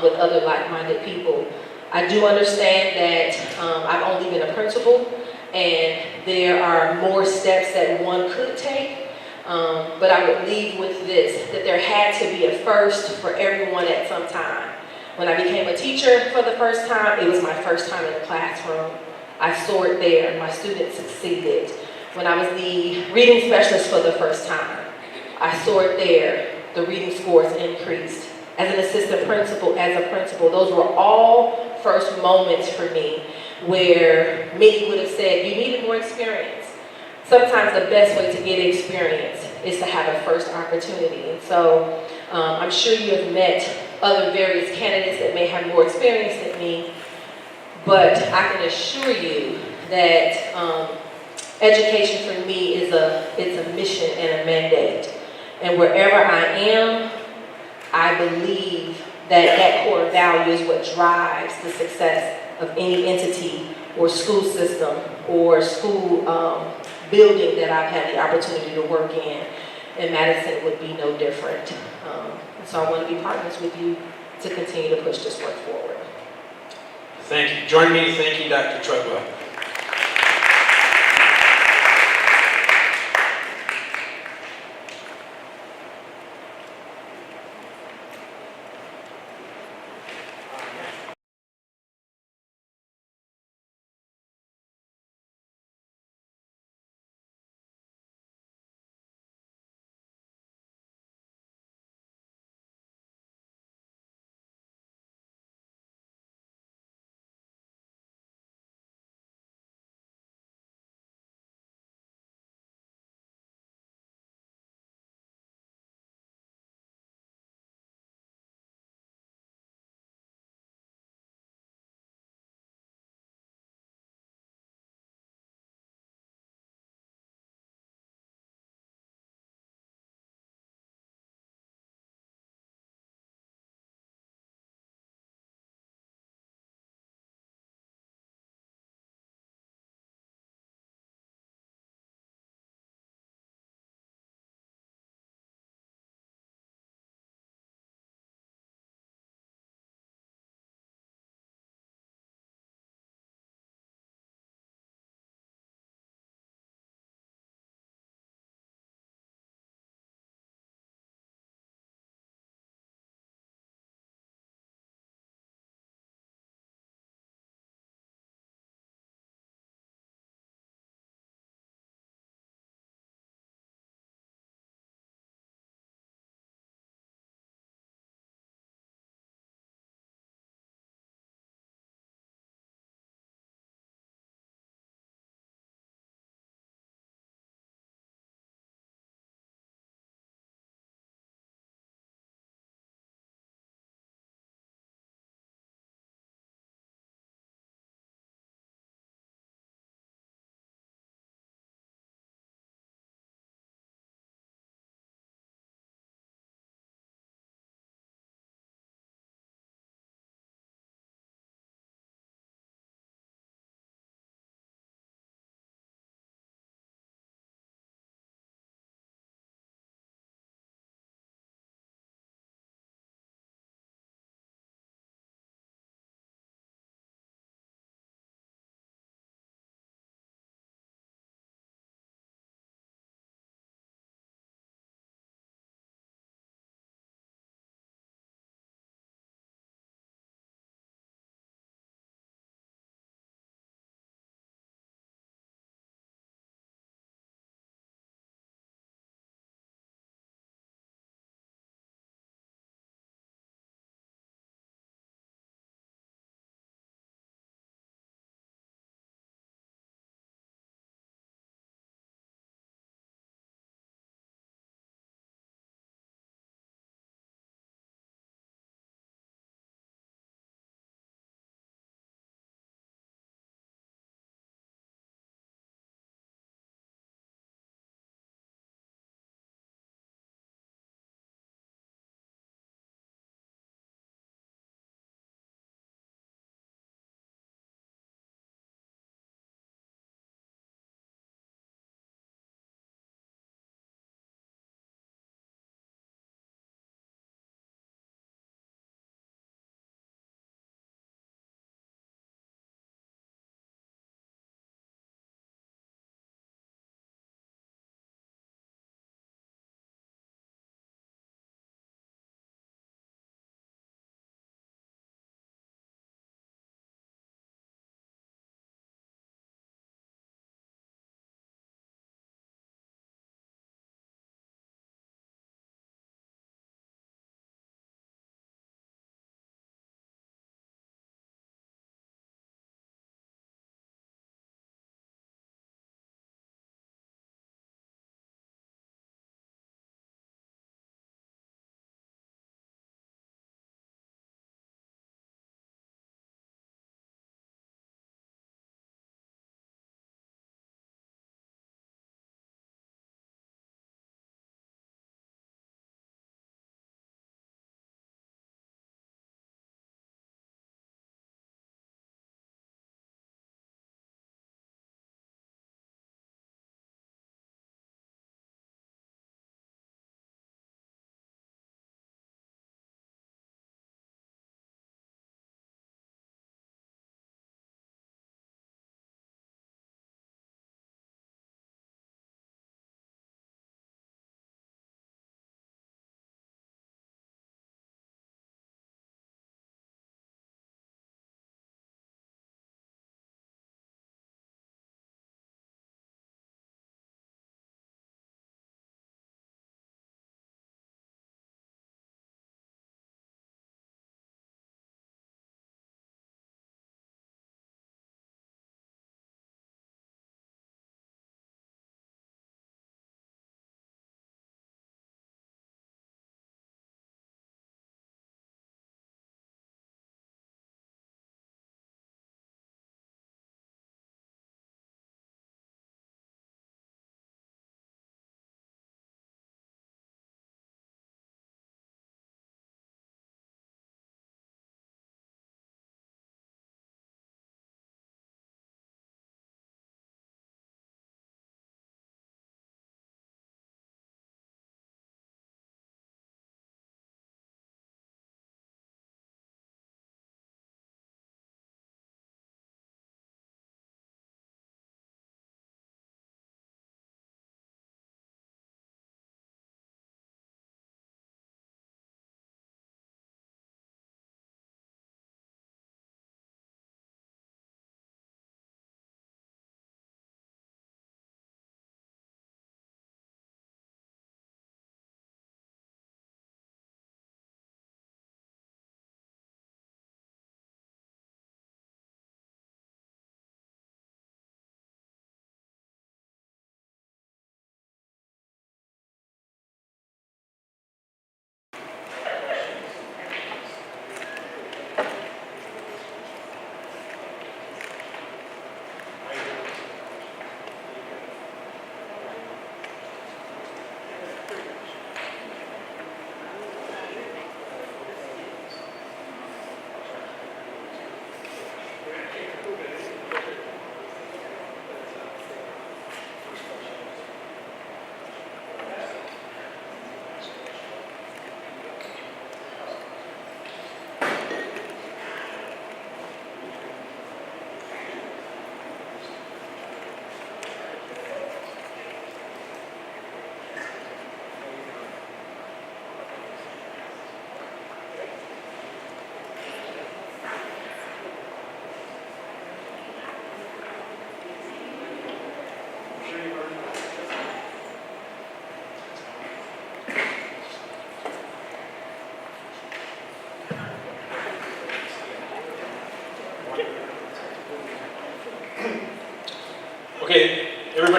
with other like-minded people. I do understand that I've only been a principal and there are more steps that one could take, but I would leave with this, that there had to be a first for everyone at some time. When I became a teacher for the first time, it was my first time in the classroom. I soared there, my students succeeded. When I was the reading specialist for the first time, I soared there, the reading scores increased. As an assistant principal, as a principal, those were all first moments for me where many would have said, you needed more experience. Sometimes the best way to get experience is to have a first opportunity. And so I'm sure you have met other various candidates that may have more experience than me, but I can assure you that education for me is it's a mission and a mandate. And wherever I am, I believe that that core value is what drives the success of any entity or school system or school building that I've had the opportunity to work in. And Madison would be no different. So I want to be partners with you to continue to push this work forward. Thank you. Join me in thanking Dr. Treadwell.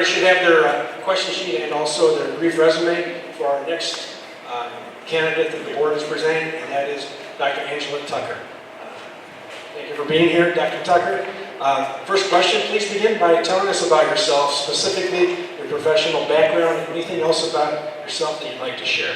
Everybody should have their question sheet and also their brief resume for our next candidate that the board is presenting, and that is Dr. Angela Tucker. Thank you for being here, Dr. Tucker. First question, please begin by telling us about yourself, specifically your professional background, and anything else about yourself that you'd like to share.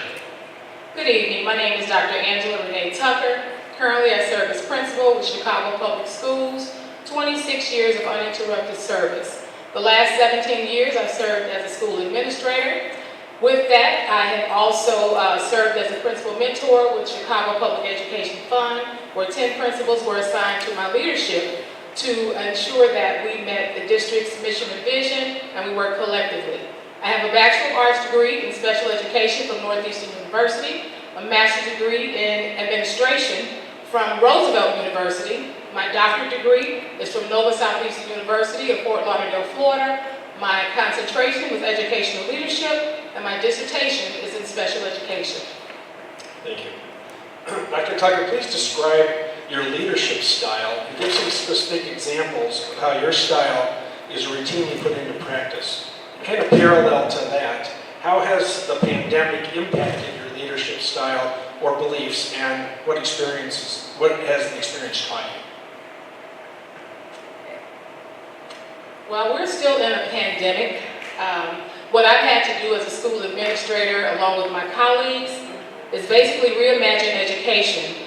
Good evening. My name is Dr. Angela Renee Tucker. Currently, I serve as principal with Chicago Public Schools, 26 years of uninterrupted service. The last 17 years, I've served as a school administrator. With that, I have also served as a principal mentor with Chicago Public Education Fund, where 10 principals were assigned to my leadership to ensure that we met the district's mission and vision, and we work collectively. I have a Bachelor of Arts degree in Special Education from Northeastern University, a Master's degree in Administration from Roosevelt University. My doctorate degree is from Nova Southeastern University of Fort Lauderdale, Florida. My concentration was educational leadership, and my dissertation is in special education. Thank you. Dr. Tucker, please describe your leadership style and give some specific examples of how your style is routinely put into practice. Kind of parallel to that, how has the pandemic impacted your leadership style or beliefs, and what has the experience taught you? While we're still in a pandemic, what I've had to do as a school administrator, along with my colleagues, is basically reimagine education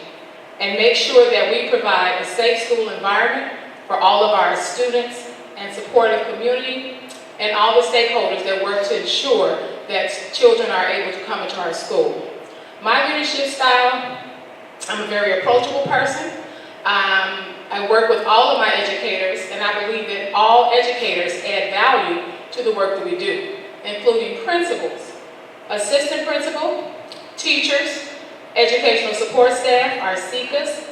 and make sure that we provide a safe school environment for all of our students and supportive community and all the stakeholders that work to ensure that children are able to come into our school. My leadership style, I'm a very approachable person. I work with all of my educators, and I believe that all educators add value to the work that we do, including principals, assistant principal, teachers, educational support staff, our SECAs,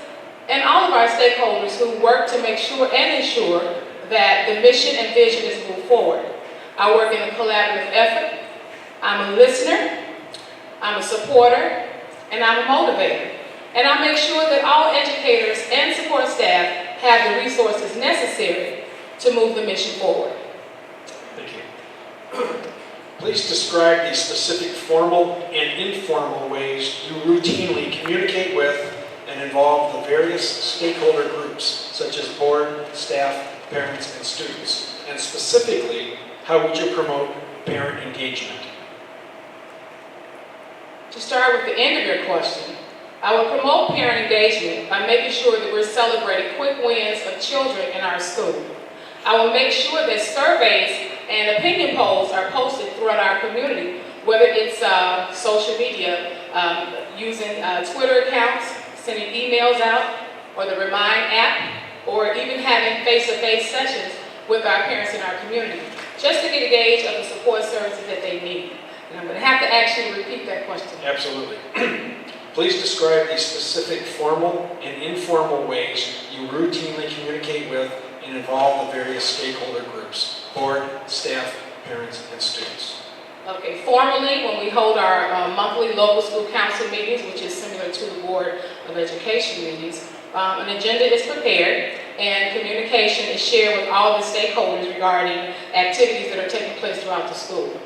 and all of our stakeholders who work to make sure and ensure that the mission and vision is moved forward. I work in a collaborative effort. I'm a listener, I'm a supporter, and I'm a motivator. And I make sure that all educators and support staff have the resources necessary to move the mission forward. Thank you. Please describe the specific formal and informal ways you routinely communicate with and involve the various stakeholder groups, such as board, staff, parents, and students. And specifically, how would you promote parent engagement? To start with the end of your question, I will promote parent engagement by making sure that we're celebrating quick wins of children in our school. I will make sure that surveys and opinion polls are posted throughout our community, whether it's social media, using Twitter accounts, sending emails out, or the Remind app, or even having face-to-face sessions with our parents in our community, just to get a gauge of the support services that they need. And I'm going to have to actually repeat that question. Absolutely. Please describe the specific formal and informal ways you routinely communicate with and involve the various stakeholder groups, board, staff, parents, and students. Okay, formally, when we hold our monthly local school council meetings, which is similar to the Board of Education meetings, an agenda is prepared and communication is shared with all the stakeholders regarding activities that are taking place throughout the school.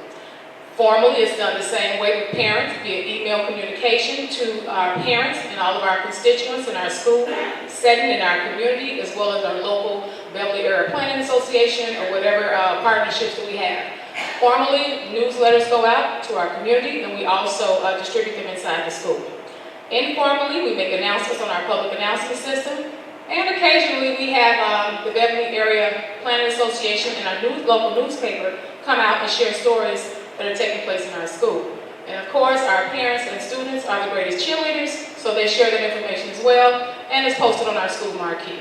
Formally, it's done the same way with parents via email communication to our parents and all of our constituents in our school setting, in our community, as well as our local Beverly Area Planning Association or whatever partnerships that we have. Formally, newsletters go out to our community, and we also distribute them inside the school. Informally, we make announcements on our public announcement system, and occasionally we have the Beverly Area Planning Association and our local newspaper come out and share stories that are taking place in our school. And of course, our parents and students are the greatest cheerleaders, so they share that information as well, and it's posted on our school marquee.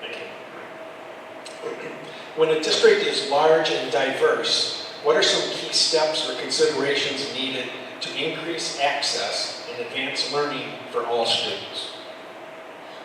Thank you. When a district is large and diverse, what are some key steps or considerations needed to increase access and advance learning for all students?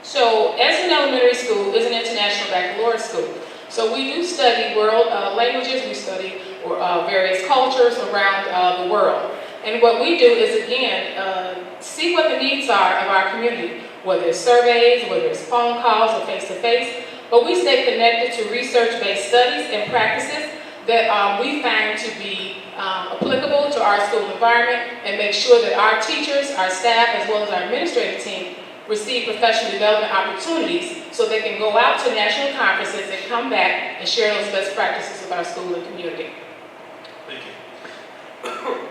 So, as an elementary school is an international baccalaureate school. So we do study world languages, we study various cultures around the world. And what we do is, again, see what the needs are of our community, whether it's surveys, whether it's phone calls or face-to-face. But we stay connected to research-based studies and practices that we find to be applicable to our school environment, and make sure that our teachers, our staff, as well as our administrative team receive professional development opportunities so they can go out to national conferences and come back and share those best practices with our school and community. Thank you.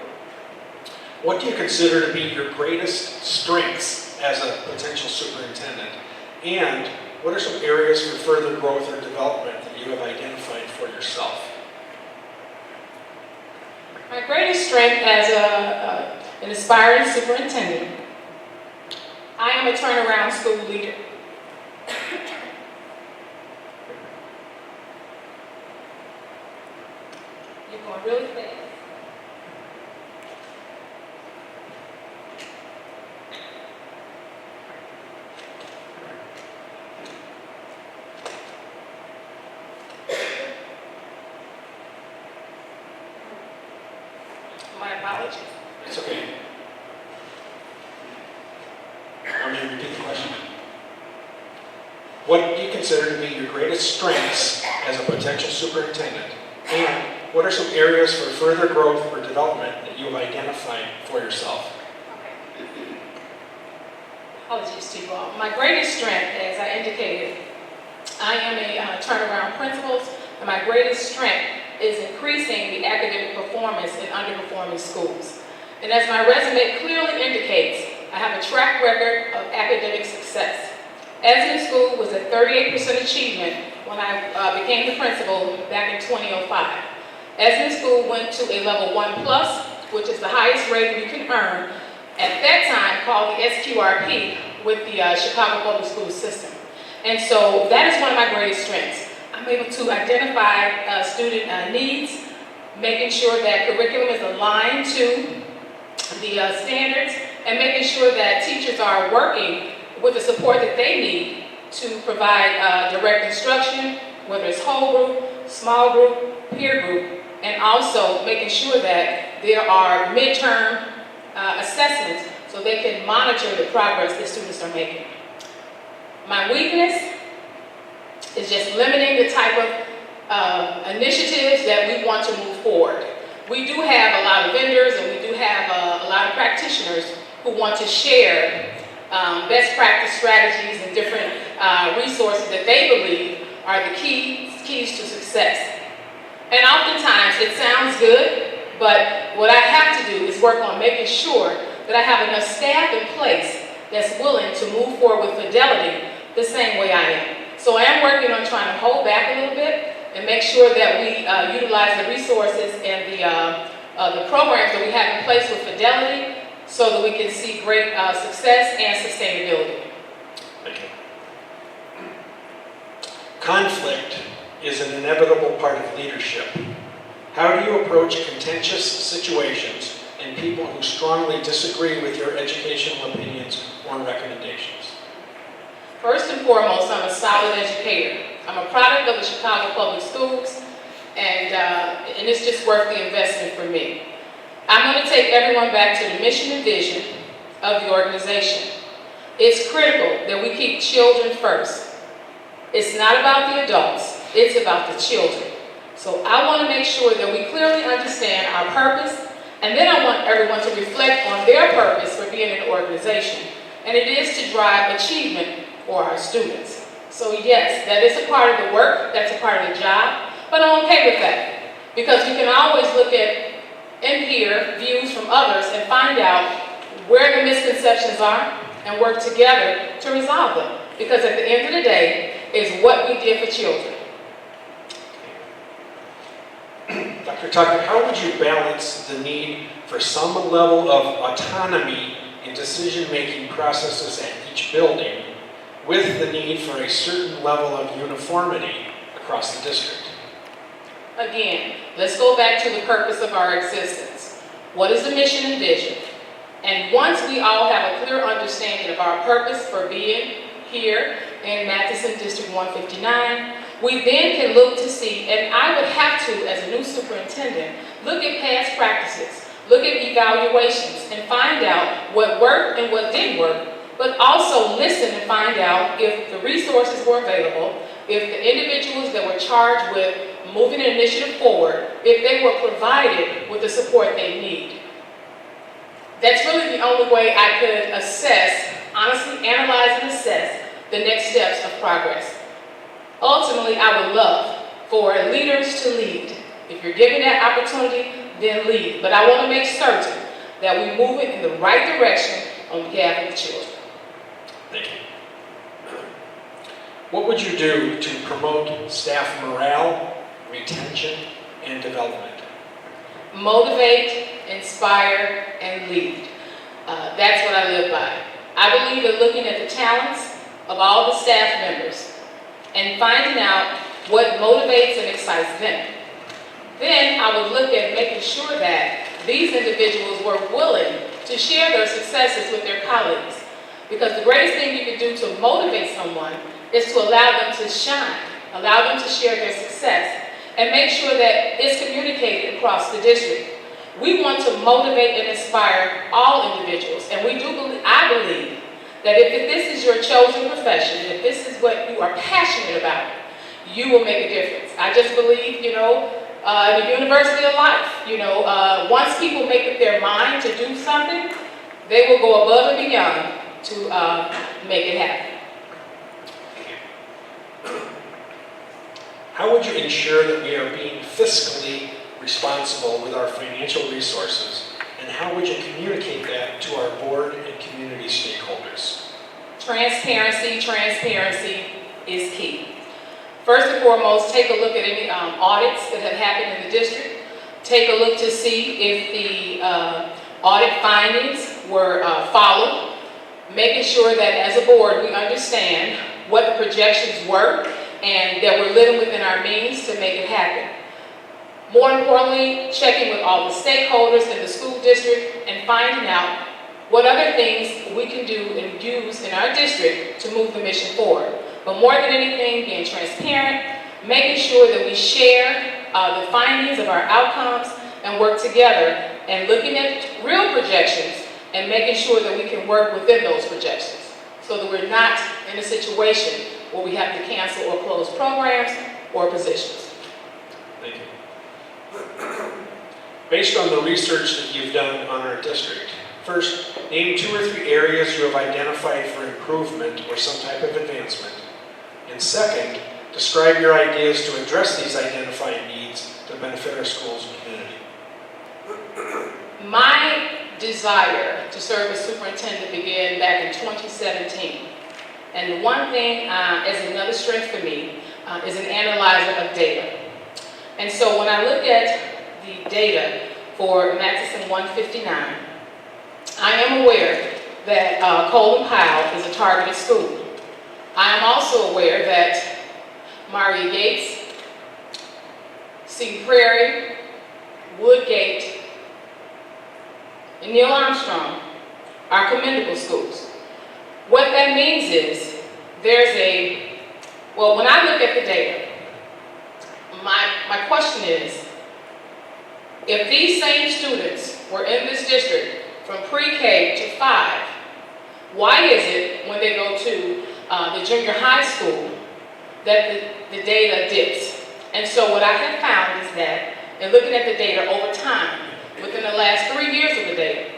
What do you consider to be your greatest strengths as a potential superintendent? And what are some areas for further growth or development that you have identified for yourself? My greatest strength as an aspiring superintendent, I am a turnaround school leader. You're going really fast. My apologies. It's okay. Want me to repeat the question? What do you consider to be your greatest strengths as a potential superintendent? And what are some areas for further growth or development that you have identified for yourself? Apologies to you all. My greatest strength, as I indicated, I am a turnaround principal, and my greatest strength is increasing the academic performance in underperforming schools. And as my resume clearly indicates, I have a track record of academic success. Esmond School was at 38% achievement when I became the principal back in 2005. Esmond School went to a level 1+, which is the highest rating you can earn, at that time called the SQRP with the Chicago Public School System. And so that is one of my greatest strengths. I'm able to identify student needs, making sure that curriculum is aligned to the standards, and making sure that teachers are working with the support that they need to provide direct instruction, whether it's whole group, small group, peer group, and also making sure that there are midterm assessments so they can monitor the progress that students are making. My weakness is just limiting the type of initiatives that we want to move forward. We do have a lot of vendors, and we do have a lot of practitioners who want to share best practice strategies and different resources that they believe are the keys to success. And oftentimes it sounds good, but what I have to do is work on making sure that I have enough staff in place that's willing to move forward with fidelity the same way I am. So I am working on trying to hold back a little bit and make sure that we utilize the resources and the programs that we have in place with fidelity so that we can see great success and sustainability. Thank you. Conflict is an inevitable part of leadership. How do you approach contentious situations and people who strongly disagree with your educational opinions or recommendations? First and foremost, I'm a solid educator. I'm a product of the Chicago Public Schools, and it's just worth the investment for me. I'm going to take everyone back to the mission and vision of the organization. It's critical that we keep children first. It's not about the adults, it's about the children. So I want to make sure that we clearly understand our purpose, and then I want everyone to reflect on their purpose for being in an organization, and it is to drive achievement for our students. So yes, that is a part of the work, that's a part of the job, but I'm okay with that, because we can always look at and hear views from others and find out where the misconceptions are and work together to resolve them, because at the end of the day, is what we did for children. Dr. Tucker, how would you balance the need for some level of autonomy in decision-making processes at each building with the need for a certain level of uniformity across the district? Again, let's go back to the purpose of our existence. What is the mission and vision? And once we all have a clear understanding of our purpose for being here in Matisse District 159, we then can look to see, and I would have to, as a new superintendent, look at past practices, look at evaluations, and find out what worked and what didn't work, but also listen and find out if the resources were available, if the individuals that were charged with moving an initiative forward, if they were provided with the support they need. That's really the only way I could assess, honestly analyze and assess the next steps of progress. Ultimately, I would love for leaders to lead. If you're given that opportunity, then lead. But I want to make certain that we move it in the right direction on behalf of the children. Thank you. What would you do to promote staff morale, retention, and development? Motivate, inspire, and lead. That's what I live by. I believe in looking at the talents of all the staff members and finding out what motivates and excites them. Then I would look at making sure that these individuals were willing to share their successes with their colleagues. Because the greatest thing you can do to motivate someone is to allow them to shine, allow them to share their success, and make sure that it's communicated across the district. We want to motivate and inspire all individuals, and I believe that if this is your chosen profession, if this is what you are passionate about, you will make a difference. I just believe, in the university of life, once people make up their mind to do something, they will go above and beyond to make it happen. How would you ensure that we are being fiscally responsible with our financial resources, and how would you communicate that to our board and community stakeholders? Transparency is key. First and foremost, take a look at any audits that have happened in the district. Take a look to see if the audit findings were followed, making sure that as a board we understand what the projections were and that we're living within our means to make it happen. More importantly, checking with all the stakeholders in the school district and finding out what other things we can do and use in our district to move the mission forward. But more than anything, being transparent, making sure that we share the findings of our outcomes and work together and looking at real projections and making sure that we can work within those projections so that we're not in a situation where we have to cancel or close programs or positions. Thank you. Based on the research that you've done on our district, first, name 2 or 3 areas you have identified for improvement or some type of advancement. And second, describe your ideas to address these identified needs to benefit our schools and community. My desire to serve as superintendent began back in 2017. And the one thing as another strength for me is an analyzer of data. And so when I look at the data for Matisse 159, I am aware that Colin Powell is a targeted school. I am also aware that Maria Yates, Seton Prairie, Woodgate, and Neil Armstrong are commendable schools. What that means is when I look at the data, my question is, if these same students were in this district from pre-K to 5, why is it when they go to the junior high school that the data dips? And so what I have found is that in looking at the data over time, within the last 3 years of the data,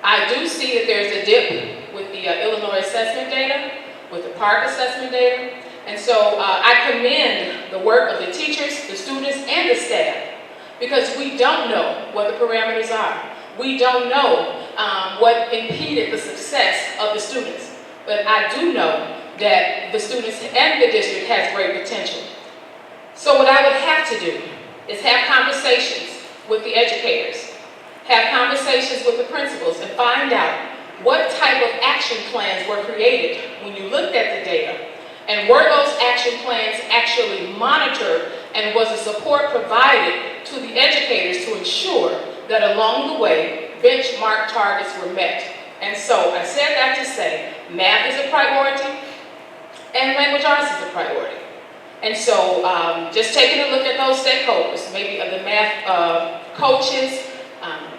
I do see that there's a dip with the Illinois assessment data, with the Park assessment data. And so I commend the work of the teachers, the students, and the staff, because we don't know what the parameters are. We don't know what impeded the success of the students. But I do know that the students and the district has great potential. So what I would have to do is have conversations with the educators, have conversations with the principals, and find out what type of action plans were created when you looked at the data, and were those action plans actually monitored, and was the support provided to the educators to ensure that along the way, benchmark targets were met. And so I said that to say math is a priority and language arts is a priority. And so just taking a look at those stakeholders, maybe the math coaches,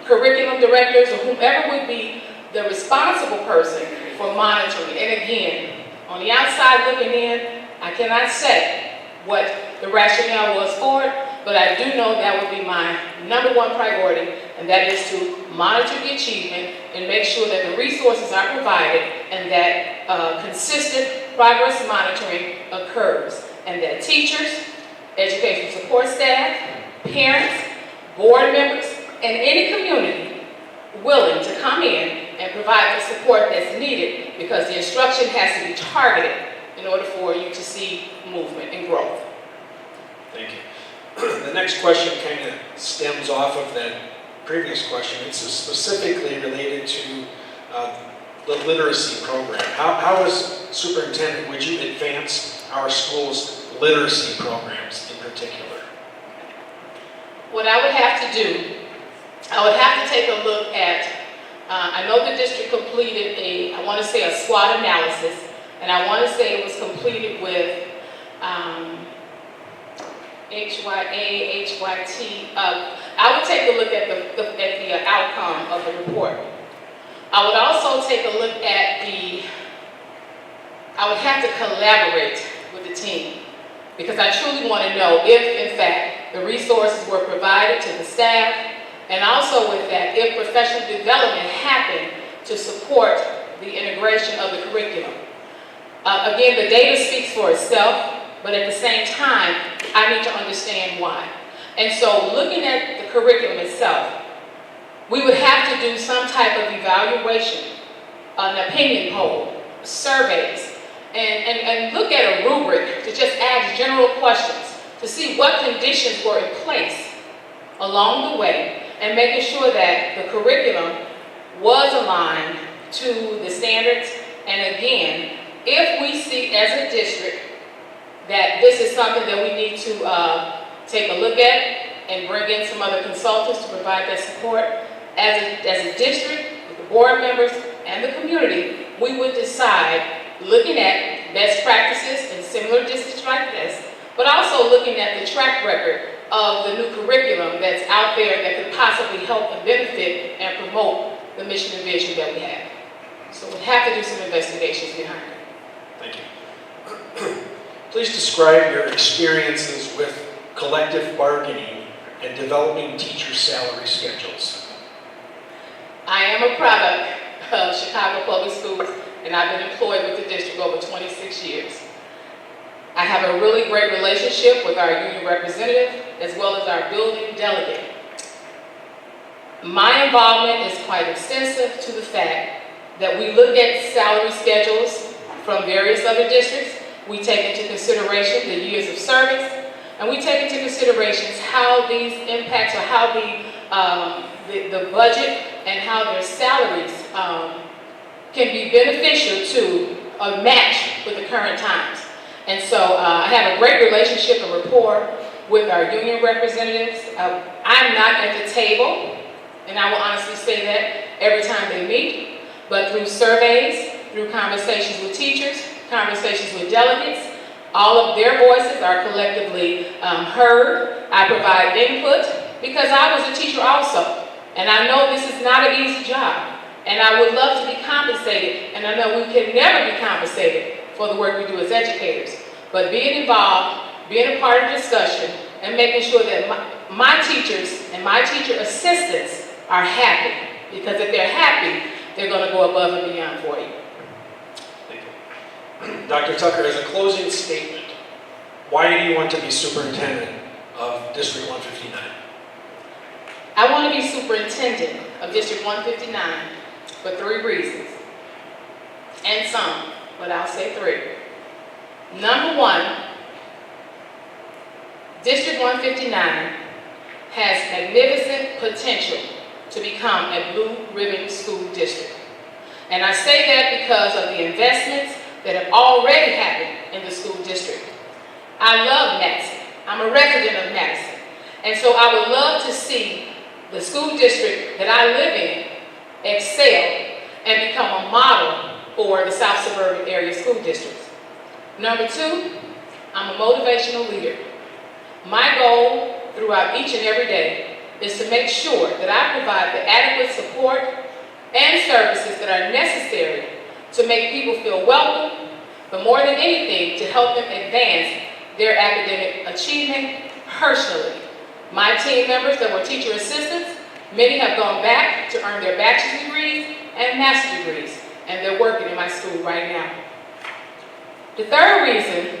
curriculum directors, or whomever would be the responsible person for monitoring. And again, on the outside looking in, I cannot say what the rationale was for it, but I do know that would be my number one priority, and that is to monitor the achievement and make sure that the resources are provided and that consistent progress monitoring occurs, and that teachers, education support staff, parents, board members, and any community willing to come in and provide the support that's needed, because the instruction has to be targeted in order for you to see movement and growth. Thank you. The next question kind of stems off of that previous question. It's specifically related to the literacy program. How is Superintendent, would you advance our school's literacy programs in particular? What I would have to do, I would have to take a look at, I know the district completed I want to say a SWOT analysis, and I want to say it was completed with HYA, HYT. I would take a look at the outcome of the report. I would also take a look at I would have to collaborate with the team, because I truly want to know if, in fact, the resources were provided to the staff, and also with that, if professional development happened to support the integration of the curriculum. Again, the data speaks for itself, but at the same time, I need to understand why. And so looking at the curriculum itself, we would have to do some type of evaluation, an opinion poll, surveys, and look at a rubric to just ask general questions to see what conditions were in place along the way, and making sure that the curriculum was aligned to the standards. And again, if we see as a district that this is something that we need to take a look at and bring in some other consultants to provide that support, as a district, with the board members and the community, we would decide, looking at best practices in similar districts like this, but also looking at the track record of the new curriculum that's out there that could possibly help and benefit and promote the mission and vision that we have. So we'll have to do some investigations behind it. Thank you. Please describe your experiences with collective bargaining and developing teacher salary schedules. I am a product of Chicago Public Schools, and I've been employed with the district over 26 years. I have a really great relationship with our union representative as well as our building delegate. My involvement is quite extensive to the fact that we look at salary schedules from various other districts. We take into consideration the years of service, and we take into consideration how these impacts, or how the budget and how their salaries can be beneficial to a match with the current times. And so I have a great relationship and rapport with our union representatives. I'm not at the table, and I will honestly say that every time they meet, but through surveys, through conversations with teachers, conversations with delegates, all of their voices are collectively heard. I provide input because I was a teacher also, and I know this is not an easy job, and I would love to be compensated, and I know we can never be compensated for the work we do as educators, but being involved, being a part of discussion, and making sure that my teachers and my teacher assistants are happy, because if they're happy, they're going to go above and beyond for you. Dr. Tucker, as a closing statement, why do you want to be superintendent of District 159? I want to be superintendent of District 159 for 3 reasons, and some, but I'll say 3. Number 1, District 159 has magnificent potential to become a blue ribbon school district. And I say that because of the investments that have already happened in the school district. I love Madison. I'm a resident of Madison. And so I would love to see the school district that I live in excel and become a model for the South Suburban area school districts. Number 2, I'm a motivational leader. My goal throughout each and every day is to make sure that I provide the adequate support and services that are necessary to make people feel welcome, but more than anything, to help them advance their academic achievement personally. My team members that were teacher assistants, many have gone back to earn their bachelor's degrees and master's degrees, and they're working in my school right now. The third reason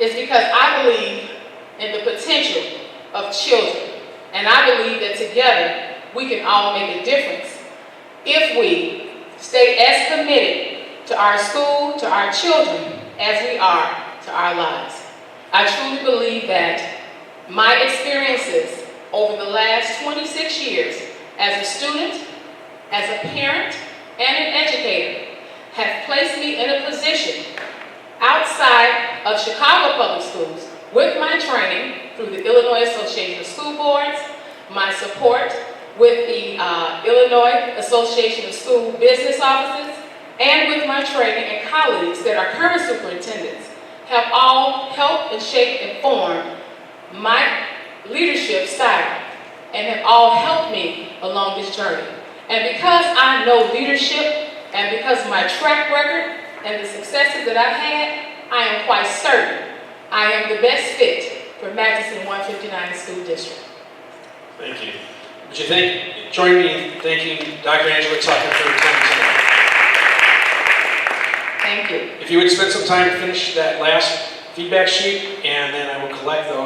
is because I believe in the potential of children, and I believe that together we can all make a difference if we stay as committed to our school, to our children, as we are to our lives. I truly believe that my experiences over the last 26 years as a student, as a parent, and an educator have placed me in a position outside of Chicago Public Schools with my training through the Illinois Association of School Boards, my support with the Illinois Association of School Business Offices, and with my training and colleagues that are current superintendents have all helped and shaped and formed my leadership style and have all helped me along this journey. And because I know leadership and because of my track record and the successes that I've had, I am quite certain I am the best fit for Matisse 159 School District. Thank you. Would you join me in thanking Dr. Angela Tucker for her time tonight? Thank you. If you would spend some time to finish that last feedback sheet, and then I will collect those.